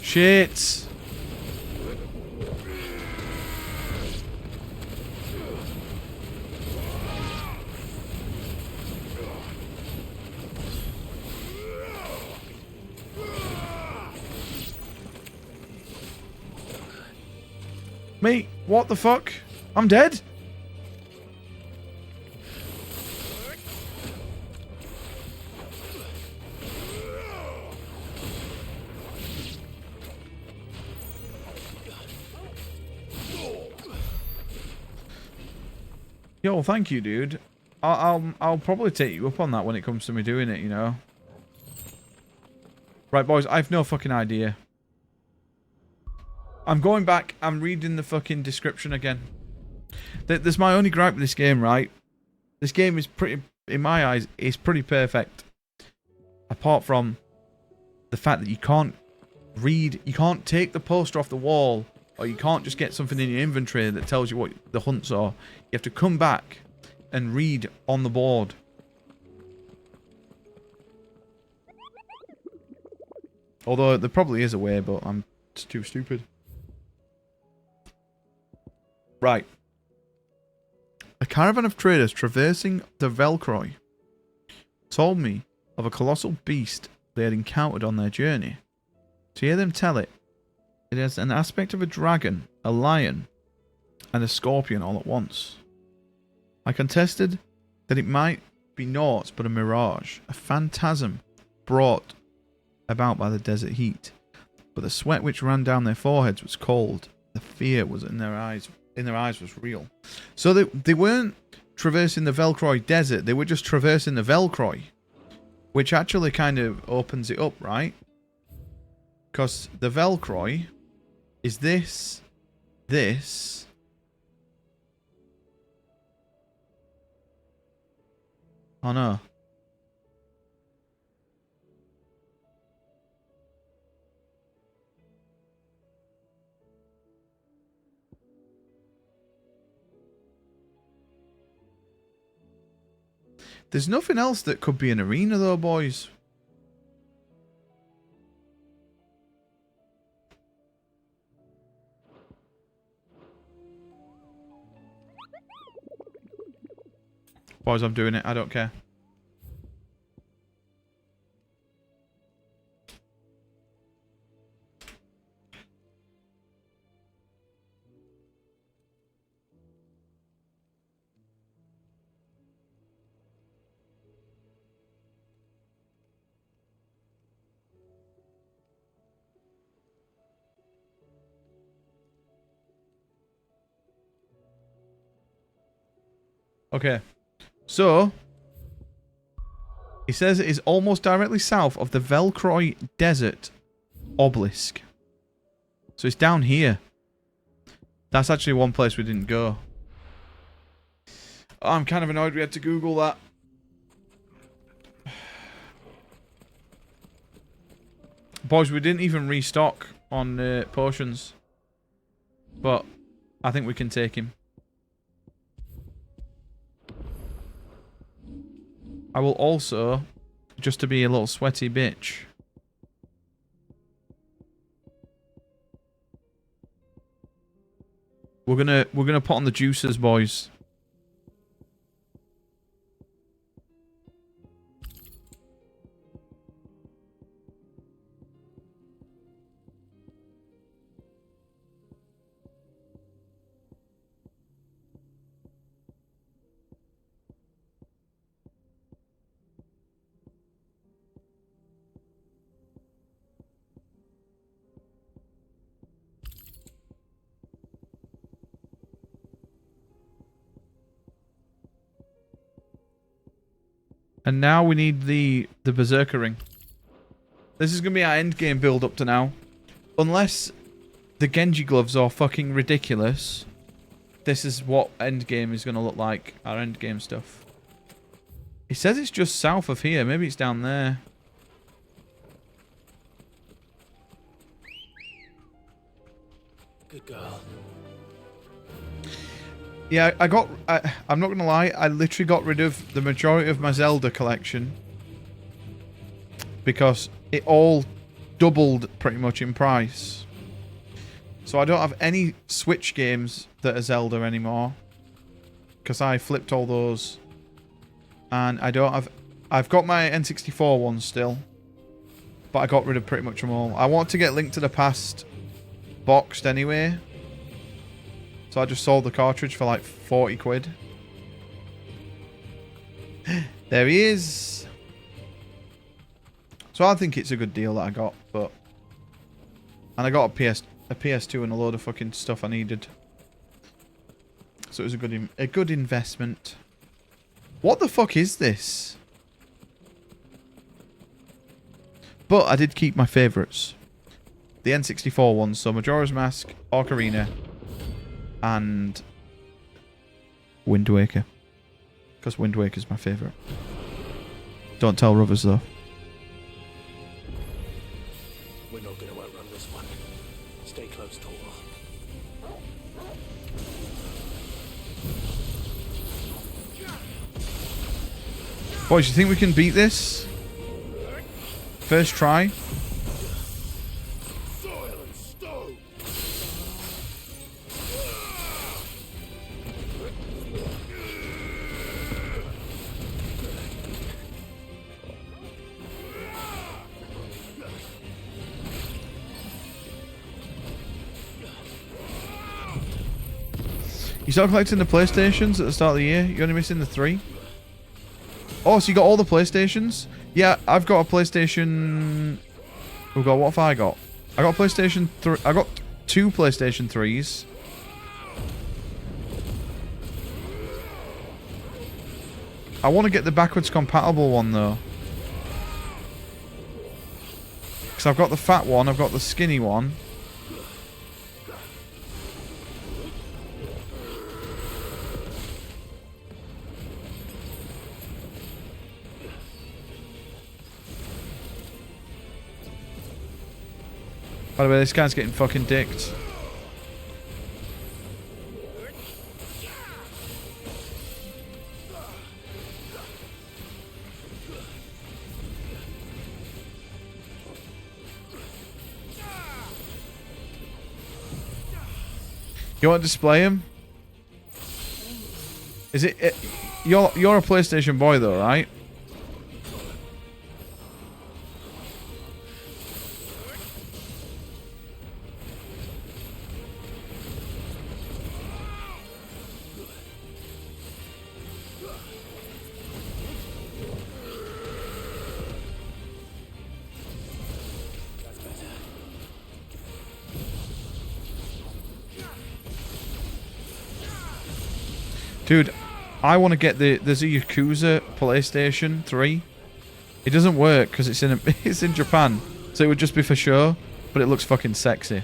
Shit. Mate, what the fuck? I'm dead? Yo, thank you, dude. I'll probably take you up on that when it comes to me doing it, you know. Right, boys, I have no fucking idea. I'm going back. I'm reading the fucking description again. There's my only gripe with this game, right? This game is pretty, in my eyes, is pretty perfect. Apart from the fact that you can't read, you can't take the poster off the wall, or you can't just get something in your inventory that tells you what the hunts are. You have to come back and read on the board. Although there probably is a way, but I'm just too stupid. Right. A caravan of traders traversing the Velcroy told me of a colossal beast they had encountered on their journey. To hear them tell it, it has an aspect of a dragon, a lion, and a scorpion all at once. I contested that it might be naught but a mirage, a phantasm brought about by the desert heat. But the sweat which ran down their foreheads was cold. The fear was in their eyes was real. So they weren't traversing the Velcroy desert, they were just traversing the Velcroy. Which actually kind of opens it up, right? Because the Velcroy is this. Oh no. There's nothing else that could be an arena though, boys. Boys, I'm doing it. I don't care. Okay. So, he says it is almost directly south of the Velcroy Desert Obelisk. So it's down here. That's actually one place we didn't go. Oh, I'm kind of annoyed we had to Google that. Boys, we didn't even restock on potions. But I think we can take him. I will also, just to be a little sweaty bitch, We're gonna put on the juicers, boys. And now we need the Berserker ring. This is going to be our end game build up to now. Unless the Genji gloves are fucking ridiculous, this is what end game is going to look like. Our end game stuff. It says it's just south of here. Maybe it's down there. Good girl. Yeah, I'm not going to lie, I literally got rid of the majority of my Zelda collection. Because it all doubled pretty much in price. So I don't have any Switch games that are Zelda anymore. Because I flipped all those. And I don't have... I've got my N64 ones still. But I got rid of pretty much them all. I want to get Link to the Past boxed anyway. So I just sold the cartridge for like 40 quid. There he is. So I think it's a good deal that I got, but... And I got a PS2 and a load of fucking stuff I needed. So it was a good investment. What the fuck is this? But I did keep my favourites. The N64 ones, so Majora's Mask, Ocarina, and Wind Waker. Because Wind Waker's my favourite. Don't tell Rubbers though. We're not going to outrun this one. Stay close, Tor. Boys, you think we can beat this? First try? You start collecting the PlayStations at the start of the year? You're only missing the 3? Oh, so you got all the PlayStations? Yeah, I've got a PlayStation... Oh god, what have I got? I got a PlayStation 3... I got 2 PlayStation 3s. I want to get the backwards compatible one though. Because I've got the fat one, I've got the skinny one. By the way, this guy's getting fucking dicked. You want to display him? Is it you're a PlayStation boy though, right? Dude, I want to get there's a Yakuza PlayStation 3. It doesn't work because it's in Japan, so it would just be for show, but it looks fucking sexy.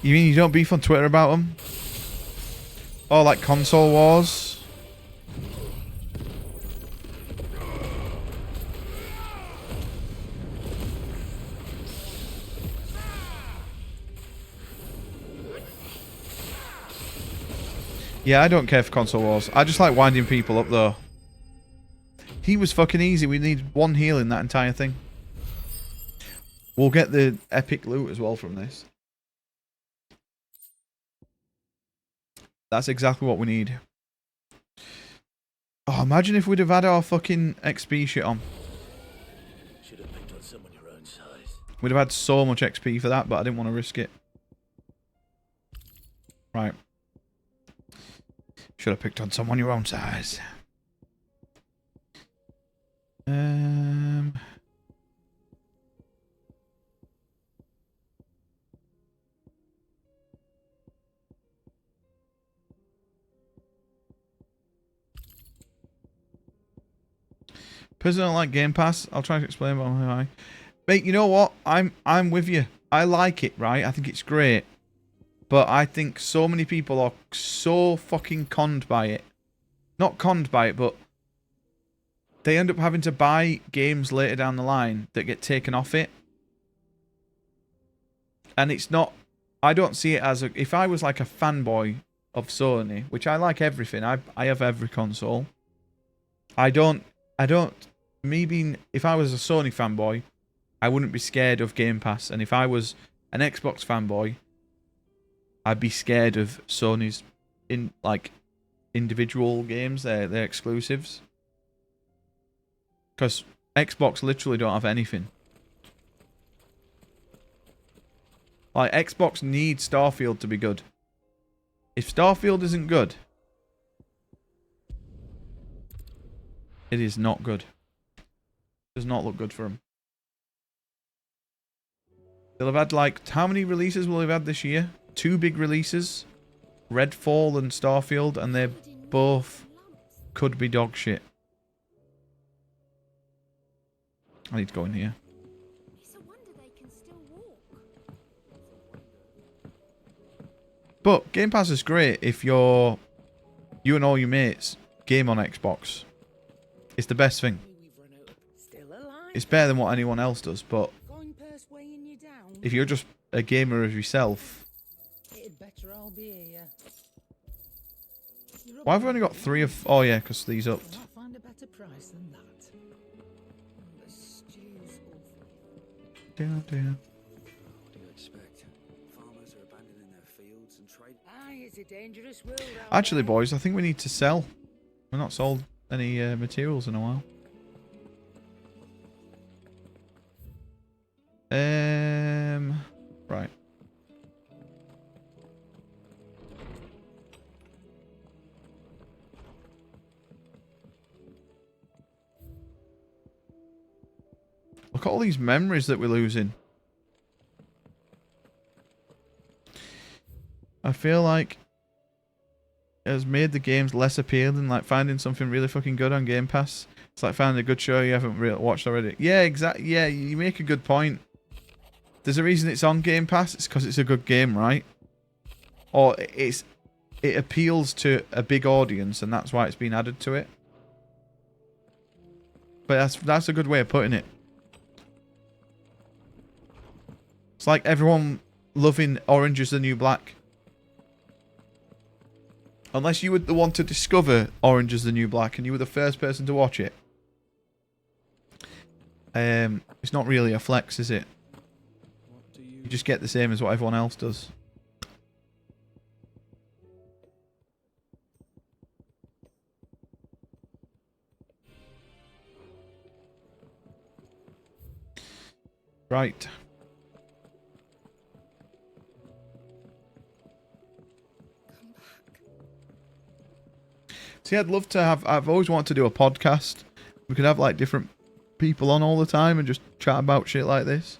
You mean you don't beef on Twitter about them? Oh, like console wars? Yeah, I don't care for console wars. I just like winding people up, though. He was fucking easy. We need one heal in that entire thing. We'll get the epic loot as well from this. That's exactly what we need. Oh, imagine if we'd have had our fucking XP shit on. Should have picked on someone your own size. We'd have had so much XP for that, but I didn't want to risk it. Right. Should have picked on someone your own size. Person don't like Game Pass. I'll try to explain why. Mate, you know what? I'm with you. I like it, right? I think it's great. But I think so many people are so fucking conned by it. Not conned by it, but they end up having to buy games later down the line that get taken off it. And it's not... I don't see it as a... If I was like a fanboy of Sony, which I like everything. I have every console. I don't... Me being... If I was a Sony fanboy, I wouldn't be scared of Game Pass. And if I was an Xbox fanboy, I'd be scared of Sony's individual games, their exclusives. Because Xbox literally don't have anything. Like, Xbox needs Starfield to be good. If Starfield isn't good, it is not good. Does not look good for them. They'll have had, like, how many releases will they have had this year? 2 big releases. Redfall and Starfield, and they both could be dog shit. I need to go in here. But Game Pass is great if you and all your mates game on Xbox. It's the best thing. It's better than what anyone else does, but if you're just a gamer of yourself... Why have we only got 3 of... Oh yeah, because these upped. Dear. What do you expect? Farmers are abandoning their fields and trade. It's a dangerous world. Actually, boys, I think we need to sell. We've not sold any materials in a while. Right. Look at all these memories that we're losing. I feel like it has made the games less appealing, like finding something really fucking good on Game Pass. It's like finding a good show you haven't watched already. Yeah, exactly. Yeah, you make a good point. There's a reason it's on Game Pass. It's because it's a good game, right? Or it appeals to a big audience, and that's why it's been added to it. But that's a good way of putting it. It's like everyone loving Orange is the New Black. Unless you were the one to discover Orange is the New Black and you were the first person to watch it. It's not really a flex, is it? You just get the same as what everyone else does. Right. See, I'd love to have... I've always wanted to do a podcast. We could have, like, different people on all the time and just chat about shit like this.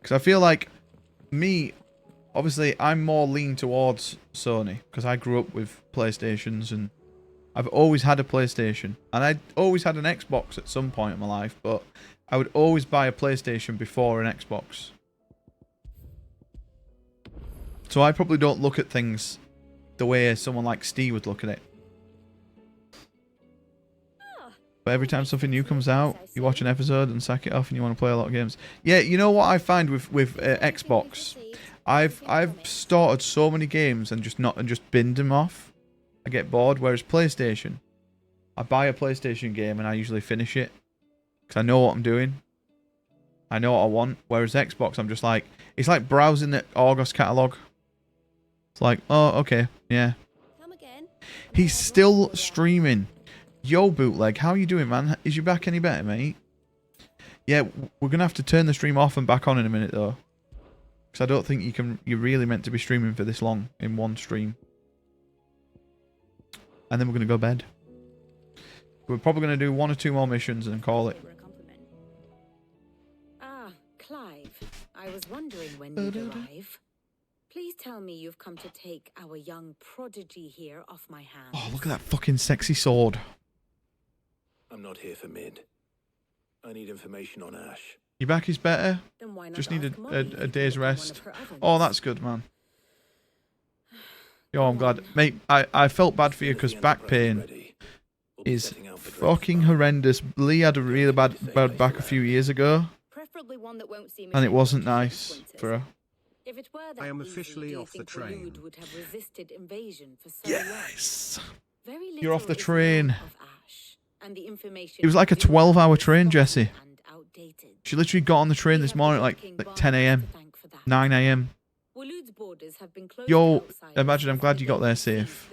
Because I feel like me... Obviously, I'm more lean towards Sony. Because I grew up with PlayStations and... I've always had a PlayStation. And I always had an Xbox at some point in my life. But I would always buy a PlayStation before an Xbox. So I probably don't look at things the way someone like Steve would look at it. But every time something new comes out, you watch an episode and sack it off and you want to play a lot of games. Yeah, you know what I find with Xbox? I've started so many games and just binned them off. I get bored. Whereas PlayStation, I buy a PlayStation game and I usually finish it because I know what I'm doing. I know what I want. Whereas Xbox, I'm just like, it's like browsing the August catalog. It's like, oh, okay, yeah. He's still streaming. Yo, Bootleg, how you doing, man? Is your back any better, mate? Yeah, we're gonna have to turn the stream off and back on in a minute though, because I don't think you're really meant to be streaming for this long in one stream. And then we're gonna go to bed. We're probably gonna do 1 or 2 more missions and then call it. Ah, Clive. I was wondering when you'd arrive. Please tell me you've come to take our young prodigy here off my hands. Oh, look at that fucking sexy sword. I'm not here for Mid. I need information on Ash. Your back is better? Then why not Just need ask Molly a day's rest. one of her ovens? Oh, that's good, man. Yo, I'm glad. Mate, I felt bad for you because back pain is fucking horrendous. Lee had a really bad back a few years ago. Preferably one that won't see And it wasn't nice for her. If it were that I am easy, officially do you off the think train. Waloed would have resisted invasion for so Yes. long? Very You're off little the is train. known of Ash, and the information It was like a we do 12-hour have train, is Jesse. and outdated. She literally got on the train this morning at like 10 AM. 9 AM. Waloed's borders have been closed Yo, outside imagine, I'm glad you got there safe.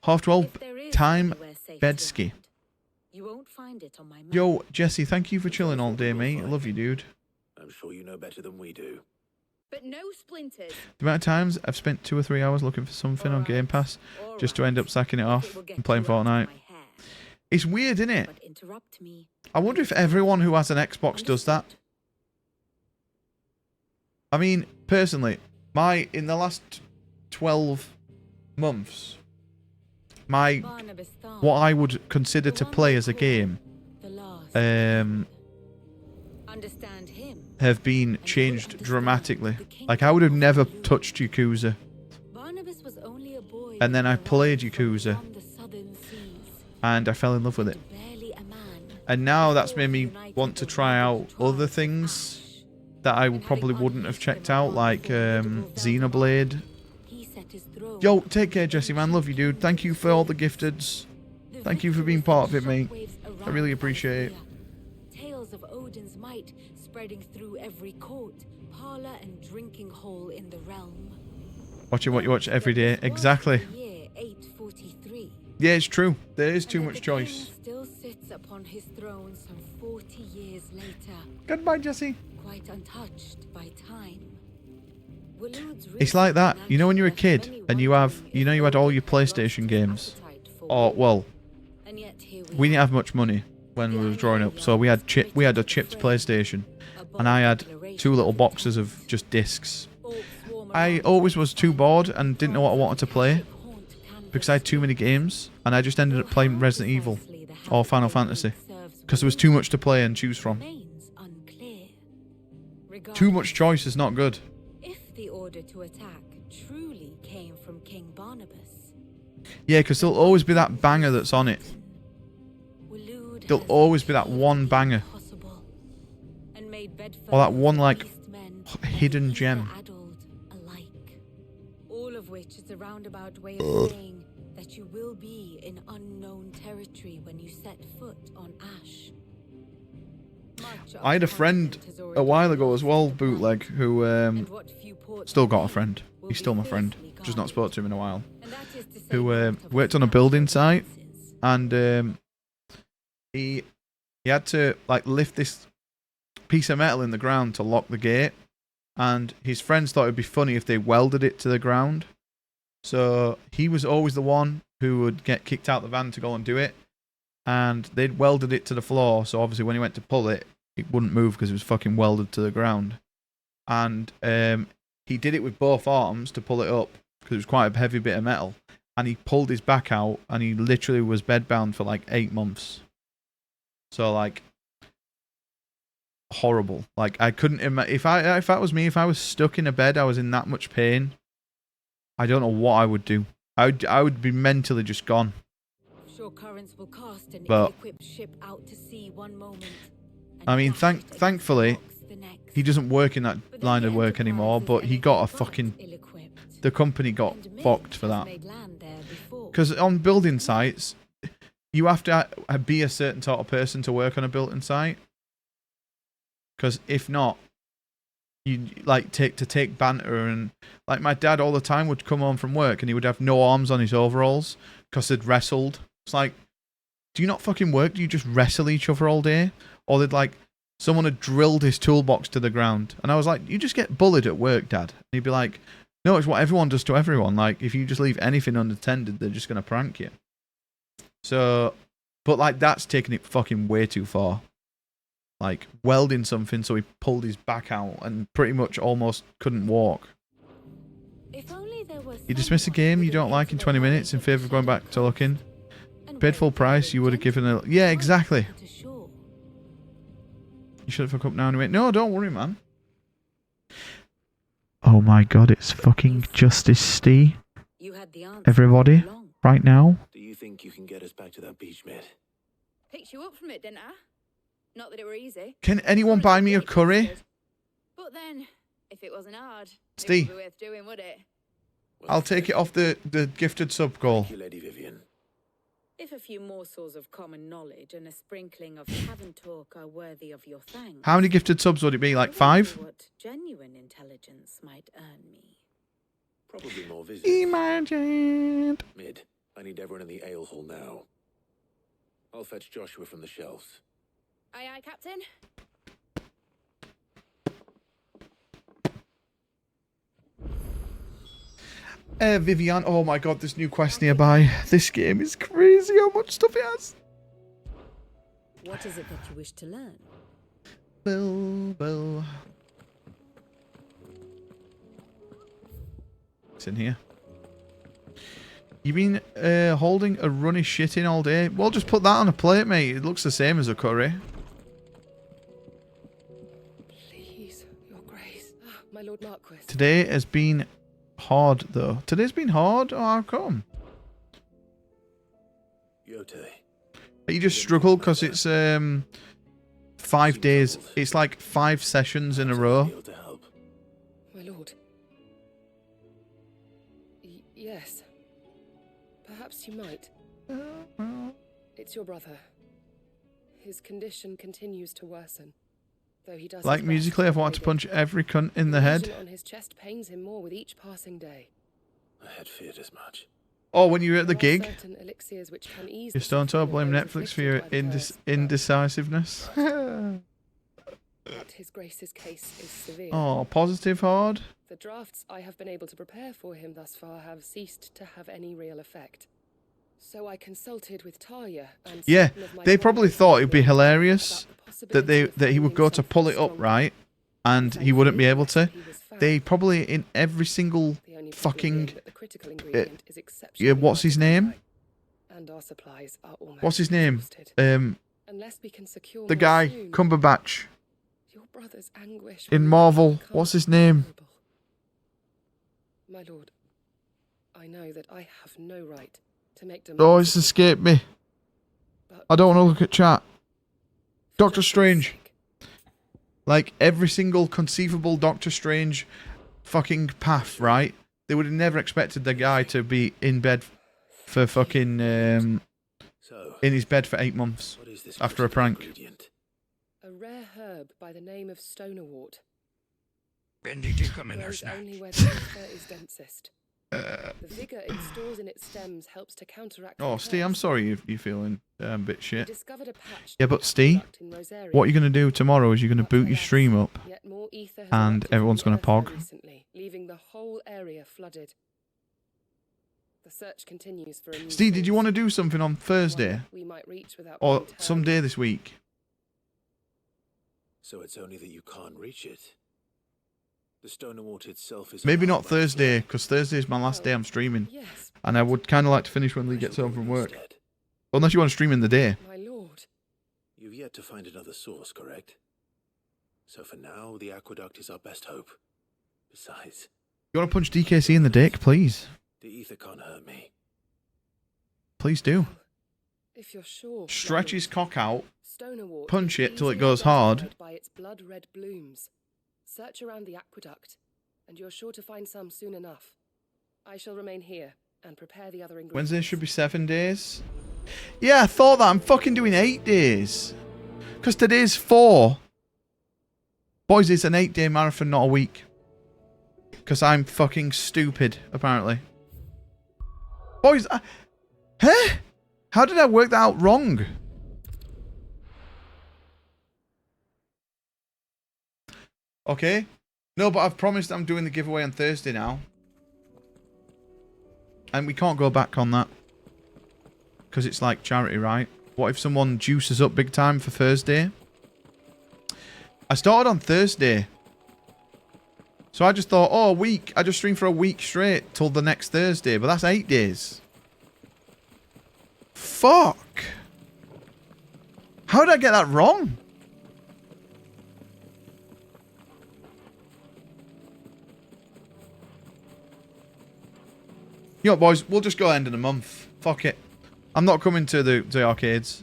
12:30, time, Bedsky. You won't find it on my map. Yo, Jesse, thank you for chilling all day, mate. I love you, dude. I'm sure you know better than we do. But no splinters. The amount of times I've spent 2 or 3 hours looking for something on Game Pass just to end up sacking it off and playing Fortnite. It's weird, isn't it? I wonder if everyone who has an Xbox does that. I mean, personally, in the last 12 months, what I would consider to play as a game, have been changed dramatically. Like, I would have never touched Yakuza. And then I played Yakuza. And I fell in love with it. And now that's made me want to try out other things that I probably wouldn't have checked out, like Xenoblade. Yo, take care, Jesse, man. Love you, dude. Thank you for all the gifteds. Thank you for being part of it, mate. I really appreciate it. Tales of Odin's might spreading through every court, parlor, and drinking hole in the realm. Watching what you watch every day. Exactly. Year 843. Yeah, it's true. There is too much choice. Still sits upon his throne some 40 years later. Goodbye, Jesse. Quite untouched by time. It's like that. You know when you're a kid and you had all your PlayStation games? Or, well, we didn't have much money when we were growing up, so we had a chipped PlayStation. And I had 2 little boxes of just discs. I always was too bored and didn't know what I wanted to play because I had too many games, and I just ended up playing Resident Evil or Final Fantasy because there was too much to play and choose from. Too much choice is not good. If the order to attack truly came from King Barnabas, Yeah, because there'll always be that banger that's on it. There'll always be that one banger. Or that one, like, hidden gem. all of which is a roundabout way of saying that you will be in unknown territory when you set foot on Ash. I had a friend a while ago as well, Bootleg, who still got a friend. He's still my friend. Just not spoke to him in a while. Who worked on a building site, and he had to like lift this piece of metal in the ground to lock the gate, and his friends thought it'd be funny if they welded it to the ground. So he was always the one who would get kicked out the van to go and do it, and they'd welded it to the floor, so obviously when he went to pull it, it wouldn't move because it was fucking welded to the ground. And he did it with both arms to pull it up because it was quite a heavy bit of metal, and he pulled his back out, and he literally was bedbound for like 8 months. So like horrible. Like I couldn't imagine if that was me, if I was stuck in a bed, I was in that much pain, I don't know what I would do. I would be mentally just gone. Sure currents will cast an But ill-equipped ship out to sea one moment. I mean, thankfully, he doesn't work in that line of work anymore. But he got a fucking. The company got fucked for that. Because on building sites, you have to be a certain sort of person to work on a building site. Because if not, you like take banter, and like my dad all the time would come home from work and he would have no arms on his overalls because they'd wrestled. It's like, do you not fucking work? Do you just wrestle each other all day? Or they'd like, someone had drilled his toolbox to the ground, and I was like, you just get bullied at work, Dad. And he'd be like, no, it's what everyone does to everyone. Like, if you just leave anything unattended, they're just gonna prank you. So, but like that's taking it fucking way too far. Like welding something so he pulled his back out and pretty much almost couldn't walk. You dismiss a game you don't like in 20 minutes in favour of going back to looking. Paid full price, you would have given a... Yeah, exactly. You should have fucked up now anyway. No, don't worry, man. Oh my god, it's fucking Justice Stee. Everybody, right now. Do you think you can get us back to that beach, mate? Picked you up from it, didn't I? Not that it were easy. Can anyone buy me a curry? But then, if it wasn't hard, Steve. it would be worth doing, would it? I'll take it off the gifted sub goal. Thank you, Lady Vivian. If a few morsels of common knowledge and a sprinkling of tavern talk are worthy of your thanks, How many gifted subs would it be? Like 5? what genuine intelligence might earn me. Probably more visits. Imagined. Mid, I need everyone in the ale hall now. I'll fetch Joshua from the shelves. Aye, aye, Captain. Vivian, oh my god, this new quest nearby. This game is crazy how much stuff it has. What is it that you wish to learn? Bill. It's in here. You been holding a runny shit in all day? Well, just put that on a plate, mate. It looks the same as a curry. Please, your grace. My Lord Marquis. Today has been hard, though. Today's been hard? Oh, how come? Yote. You just struggled because it's 5 days. It's like 5 sessions in a row. My lord. Yes. Perhaps you might. It's your brother. His condition continues to worsen, though he does. Like musically, I've wanted to punch every cunt in the head. On his chest pains him more with each passing day. I had feared as much. Oh, when you were at the gig? Certain elixirs which can ease You're starting to blame Netflix for your indecisiveness. But his grace's case is severe. Oh, positive hard. The drafts I have been able to prepare for him thus far have ceased to have any real effect. So I consulted with Talia and Yeah, they probably thought it'd be hilarious that he would go to pull it up, right? And he wouldn't be able to. They probably in every single fucking what's his name? And our supplies are almost What's his name? Unless we can secure The guy, soon, Cumberbatch. your brother's anguish In will Marvel. become What's his name? My lord, I know that I have no right to make demands. Oh, it's escaped me. I don't want to look at chat. Doctor Strange. Like, every single conceivable Doctor Strange fucking path, right? They would have never expected the guy to be in bed for fucking, in his bed for 8 months after a prank. A rare herb by the name of stonerwort. Grows only where the ether is densest. The vigor it stores in its stems helps to counteract. Oh, the Steve, I'm curse. sorry if you're feeling a bit shit. Discovered a patch Yeah, but Steve, what you're going to do tomorrow is you're going to boot your stream up Yet more ether has and erupted everyone's from going to the earth pog. recently, leaving the whole area flooded. The search continues for a new Steve, did you source. want to do something on Thursday? We might reach without Or being some day this week? So it's only that you can't reach it. The Stonerwort itself is Maybe not Thursday, because Thursday is my last day I'm streaming. Yes. And I would kind of like to finish when Lee gets home from work. Unless you want to stream in the day. My lord. You've yet to find another source, correct? So for now, the aqueduct is our best hope. Besides, You want to punch DKC in the dick, please? The ether can't hurt me. Please do. If you're sure. Stretch his cock out. Stonewort Punch is it till it easily goes hard. identified by its blood-red blooms. Search around the aqueduct, and you're sure to find some soon enough. I shall remain here and prepare the other ingredients. Wednesday should be 7 days. Yeah, I thought that. I'm fucking doing 8 days. Because today's 4. Boys, it's an 8-day marathon, not a week. Because I'm fucking stupid, apparently. Boys, huh? How did I work that out wrong? Okay. No, but I've promised I'm doing the giveaway on Thursday now. And we can't go back on that. Because it's like charity, right? What if someone juices up big time for Thursday? I started on Thursday. So I just thought, oh, a week. I just stream for a week straight till the next Thursday. But that's 8 days. Fuck. How did I get that wrong? You know what, boys? We'll just go end of the month. Fuck it. I'm not coming to the arcades.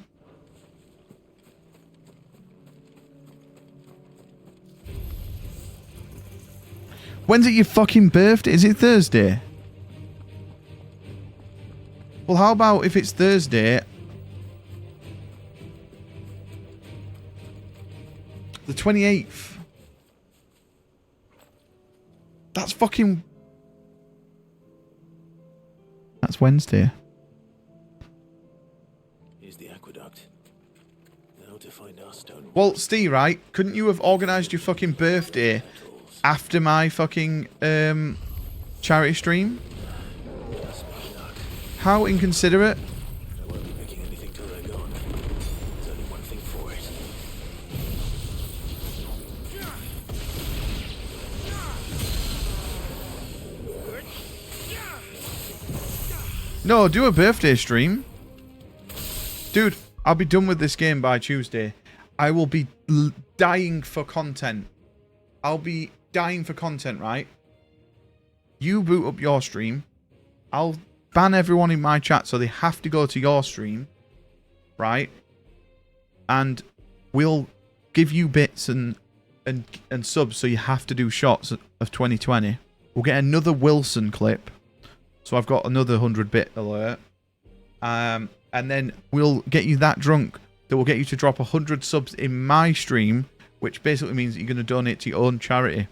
When's it your fucking birthday? Is it Thursday? Well, how about if it's Thursday? The 28th. That's fucking... That's Wednesday. Here's the aqueduct. Now to find our stone. Well, Steve, right? Couldn't you have organised your fucking birthday after my fucking charity stream? How inconsiderate. I won't be making anything till they're gone. There's only one thing for it. No, do a birthday stream. Dude, I'll be done with this game by Tuesday. I will be dying for content. I'll be dying for content, right? You boot up your stream. I'll ban everyone in my chat so they have to go to your stream. Right? And we'll give you bits and subs so you have to do shots of 2020. We'll get another Wilson clip. So I've got another 100-bit alert. And then we'll get you that drunk that will get you to drop 100 subs in my stream, which basically means that you're going to donate to your own charity.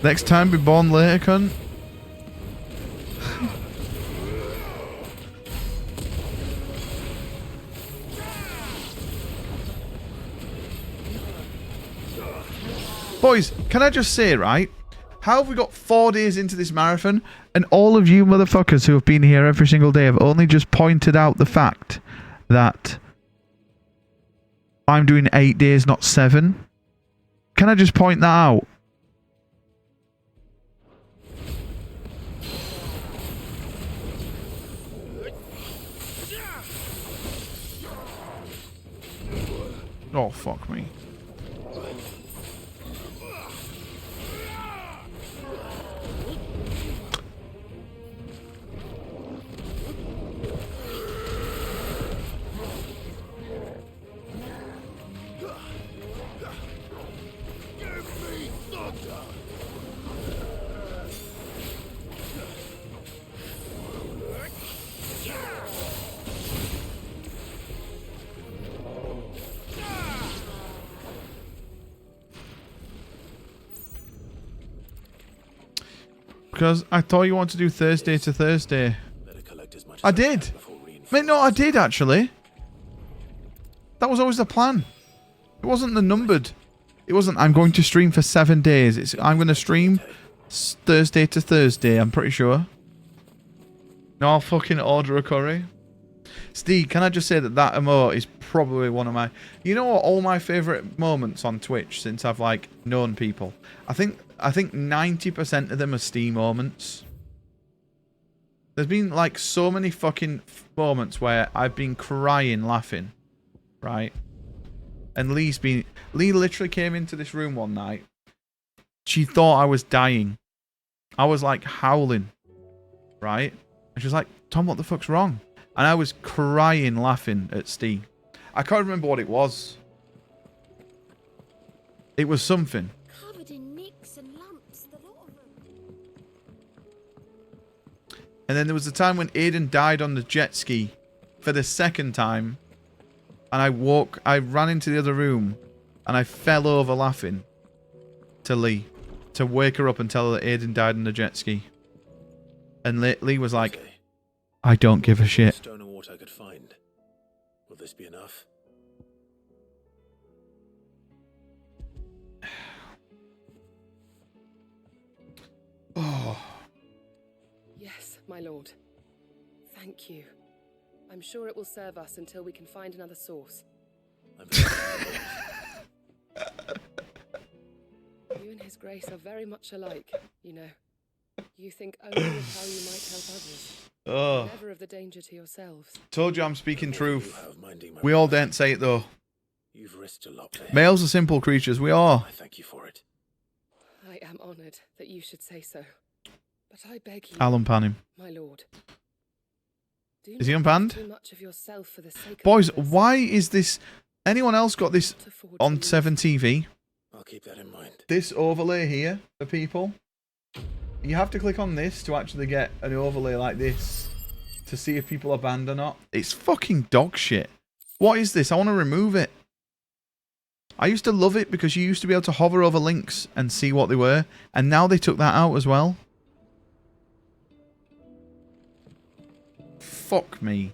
Next time, be born later, cunt. Boys, can I just say, right? How have we got 4 days into this marathon and all of you motherfuckers who have been here every single day have only just pointed out the fact that I'm doing 8 days, not 7? Can I just point that out? Oh, fuck me. Because I thought you wanted to do Thursday to Thursday. I did. Mate, no, I did actually. That was always the plan. It wasn't the numbered. It wasn't, I'm going to stream for 7 days. It's, I'm going to stream Thursday to Thursday, I'm pretty sure. No, I'll fucking order a curry. Steve, can I just say that emote is probably one of my... You know what? All my favourite moments on Twitch since I've, like, known people. I think 90% of them are Steve moments. There's been, like, so many fucking moments where I've been crying laughing. Right? And Lee literally came into this room one night. She thought I was dying. I was, like, howling. Right? And she was like, Tom, what the fuck's wrong? And I was crying laughing at Steve. I can't remember what it was. It was something. Covered in nicks and lumps, the lot of them. And then there was a time when Aiden died on the jet ski for the second time. And I ran into the other room and I fell over laughing to Lee to wake her up and tell her that Aiden died on the jet ski. And Lee was like, I don't give a shit. Stone and water I could find. Will this be enough? Oh. Yes, my lord. Thank you. I'm sure it will serve us until we can find another source. You and His Grace are very much alike, you know. You think only of how you might help others. Oh. Never of the danger to yourselves. Told you I'm speaking truth. We all don't say it though. You've risked a lot. Males are simple creatures. We are. I thank you for it. I am honoured that you should say so. But I beg you, I'll unpan him. my lord. Is he unpanned? Too much of yourself for the sake of Boys, others. why is this... Anyone else got this on 7 TV? I'll keep that in mind. This overlay here for people. You have to click on this to actually get an overlay like this to see if people are banned or not. It's fucking dog shit. What is this? I want to remove it. I used to love it because you used to be able to hover over links and see what they were. And now they took that out as well. Fuck me.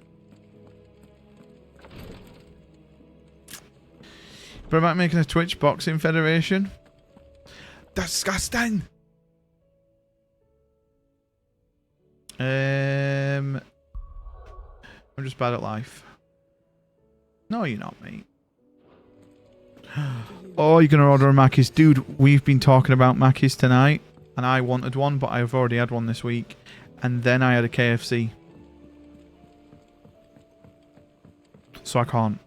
But about making a Twitch boxing federation? Disgusting. I'm just bad at life. No, you're not, mate. Oh, you're gonna order a Mackey's, dude. We've been talking about Mackey's tonight, and I wanted one, but I've already had one this week, and then I had a KFC, so I can't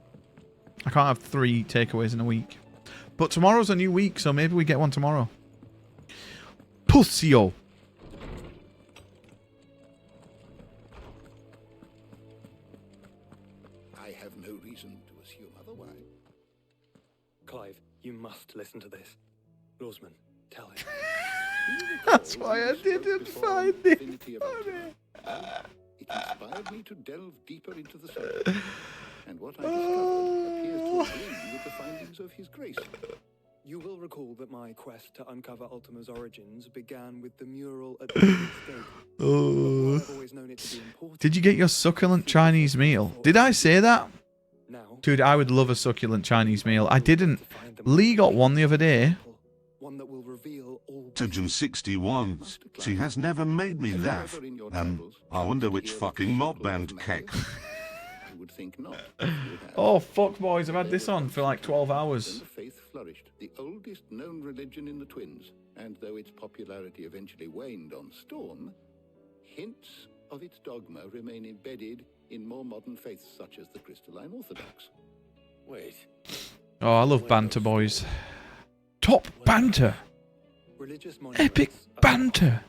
have 3 takeaways in a week. But tomorrow's a new week, so maybe we get one tomorrow. Pussyo. I have no reason to assume otherwise. Clive, you must listen to this. Lawsman, tell him. That's why I didn't find it funny. It inspired me to delve deeper into the subject. And what I discovered appears to agree with the findings of His Grace. You will recall that my quest to uncover Ultima's origins began with the mural at the stake. Oh. I've always known it to be important. Did you get your succulent Chinese meal? Did I say that? Dude, I would love a succulent Chinese meal. I didn't. Lee got one the other day. One that will reveal all 161. She has never made me laugh. I wonder which fucking mob band cake. I would think not. Oh, fuck, boys. I've had this on for like 12 hours. The faith flourished, the oldest known religion in the Twins, and though its popularity eventually waned on Storm, hints of its dogma remain embedded in more modern faiths such as the Crystalline Orthodox. Wait. Oh, I love banter, boys. Top banter. Epic banter.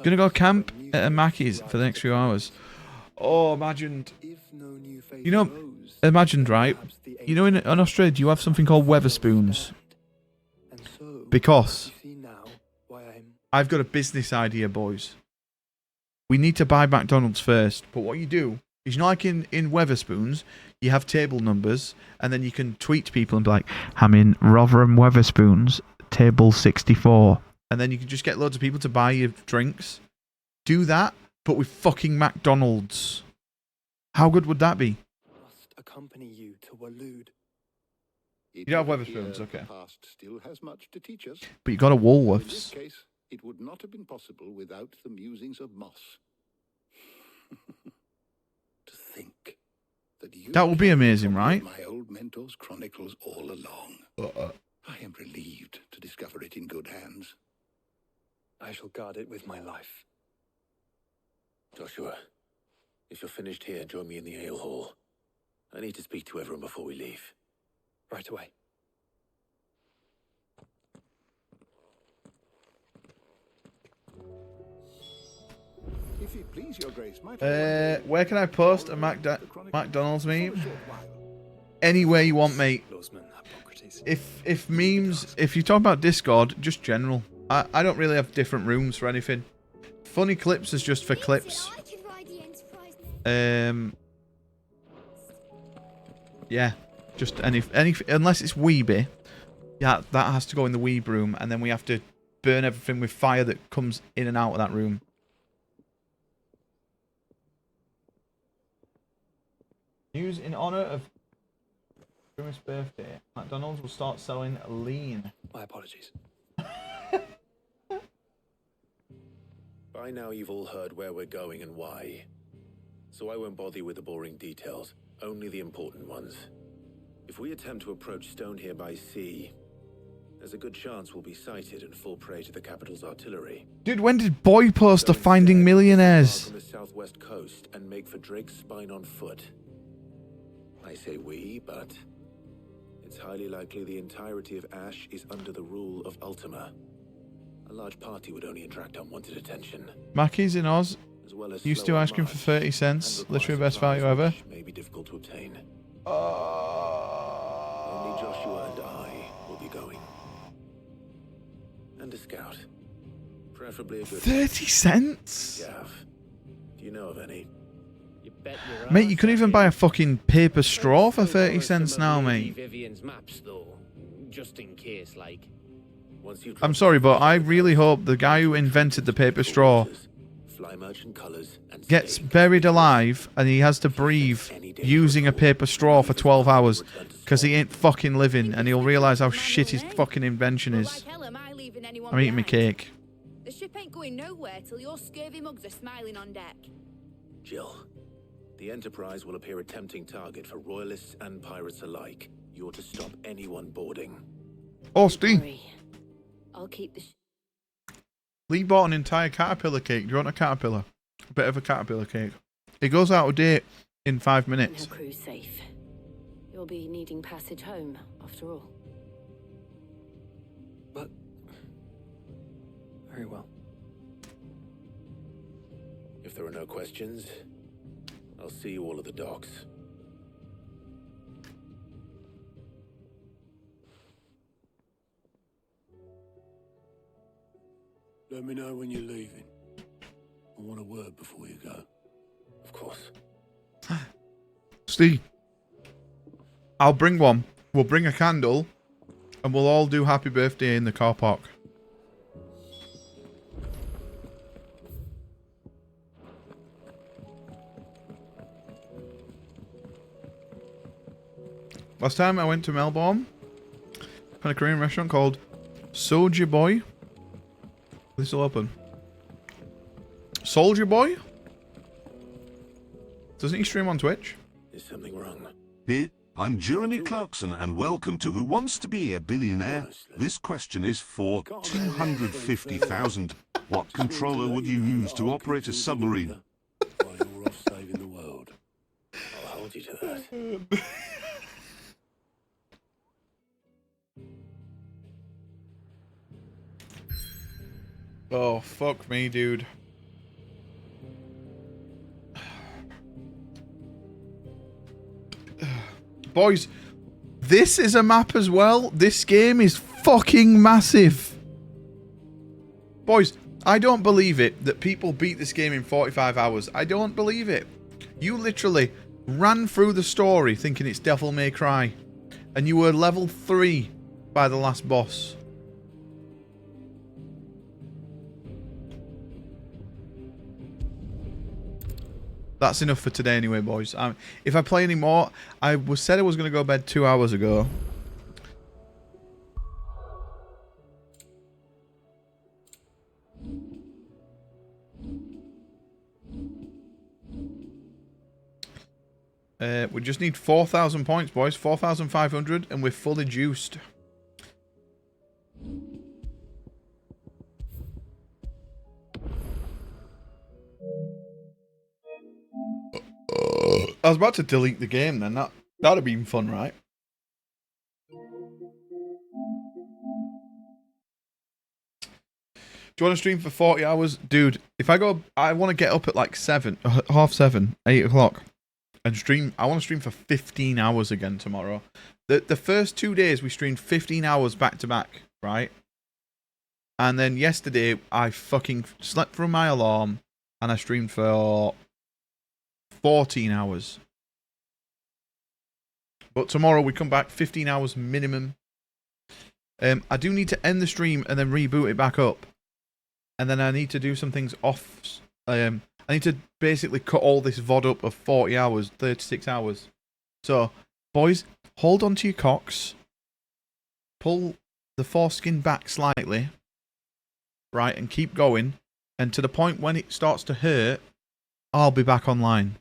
Gonna go camp at a Mackey's for the next few hours. Oh, imagined. You know, imagined, right? You know, in Australia, do you have something called Weatherspoons? Because I've got a business idea, boys. We need to buy McDonald's first. But what you do is, you know, like in Weatherspoons, you have table numbers, and then you can tweet to people and be like, I'm in Rotherham Weatherspoons, table 64. And then you can just get loads of people to buy you drinks. Do that, but with fucking McDonald's. How good would that be? must accompany you to Waloed. You don't have Weatherspoons, okay. The past still has much to teach us. But you got a In Woolworths. this case, it would not have been possible without the musings of Moss. To That would be amazing, right? My old mentor's chronicles all along. I am relieved to discover it in good hands. I shall guard it with my life. Joshua, if you're finished here, join me in the ale hall. I need to speak to everyone before we leave. Right away. If it please your grace, might Where can I post a McDonald's meme? Anywhere you want, mate. If memes, if you talk about Discord, just general. I don't really have different rooms for anything. Funny clips is just for clips. Yeah, just any unless it's Weeby. Yeah, that has to go in the Weeb room, and then we have to burn everything with fire that comes in and out of that room. News in honor of Grimace's birthday. McDonald's will start selling lean. My apologies. By now you've all heard where we're going and why. So I won't bother you with the boring details, only the important ones. If we attempt to approach Stone here by sea, there's a good chance we'll be sighted and fall prey to the capital's artillery. Dude, when did Boy post a Finding Millionaires? From the southwest coast and make for Drake's Spine on foot. I say we, but it's highly likely the entirety of Ash is under the rule of Ultima. A large party would only attract unwanted attention. Mackey's in Oz. As well as Used to ice cream for 30 cents. Literally best value ever. May be difficult to obtain. Only Joshua and I will be going. And a scout. Preferably a good 30 cents? Gav. Do you know of any? Mate, you couldn't even buy a fucking paper straw for 30 cents now, mate. Vivian's maps, though, just in case, like. I'm sorry, but I really hope the guy who invented the paper straw gets buried alive and he has to breathe using a paper straw for 12 hours because he ain't fucking living, and he'll realise how shit his fucking invention is. I'm eating my cake. The ship ain't going nowhere till your scurvy mugs are smiling on deck. Jill, the Enterprise will appear a tempting target for royalists and pirates alike. You're to stop anyone boarding. Oh, Steve. I'll keep the. Lee bought an entire caterpillar cake. Do you want a caterpillar? A bit of a caterpillar cake. It goes out of date in 5 minutes. No crew's safe. You'll be needing passage home, after all. But very well. If there are no questions, I'll see you all at the docks. Let me know when you're leaving. I want a word before you go. Of course. Steve, I'll bring one. We'll bring a candle, and we'll all do happy birthday in the car park. Last time I went to Melbourne, found a Korean restaurant called Soldier Boy. This will open. Soldier Boy? Doesn't he stream on Twitch? Is something wrong? Hey, I'm Jeremy Clarkson and welcome to Who Wants to Be a Billionaire? This question is for 250,000. What controller would you use to operate a submarine? While you're off saving the world. I'll hold you to that. Oh, fuck me, dude. Boys, this is a map as well. This game is fucking massive. Boys, I don't believe it that people beat this game in 45 hours. I don't believe it. You literally ran through the story thinking it's Devil May Cry. And you were level 3 by the last boss. That's enough for today anyway, boys. If I play any more, said I was going to go to bed 2 hours ago. We just need 4,000 points, boys. 4,500, and we're fully juiced. I was about to delete the game then. That'd have been fun, right? Do you want to stream for 40 hours? Dude, if I want to get up at like 7, half 7, 8 o'clock and stream. I want to stream for 15 hours again tomorrow. The first 2 days we streamed 15 hours back to back, right? And then yesterday I fucking slept through my alarm and I streamed for 14 hours. But tomorrow we come back 15 hours minimum. I do need to end the stream and then reboot it back up. And then I need to do some things off. I need to basically cut all this VOD up of 40 hours, 36 hours. So, boys, hold on to your cocks. Pull the foreskin back slightly. Right, and keep going. And to the point when it starts to hurt, I'll be back online.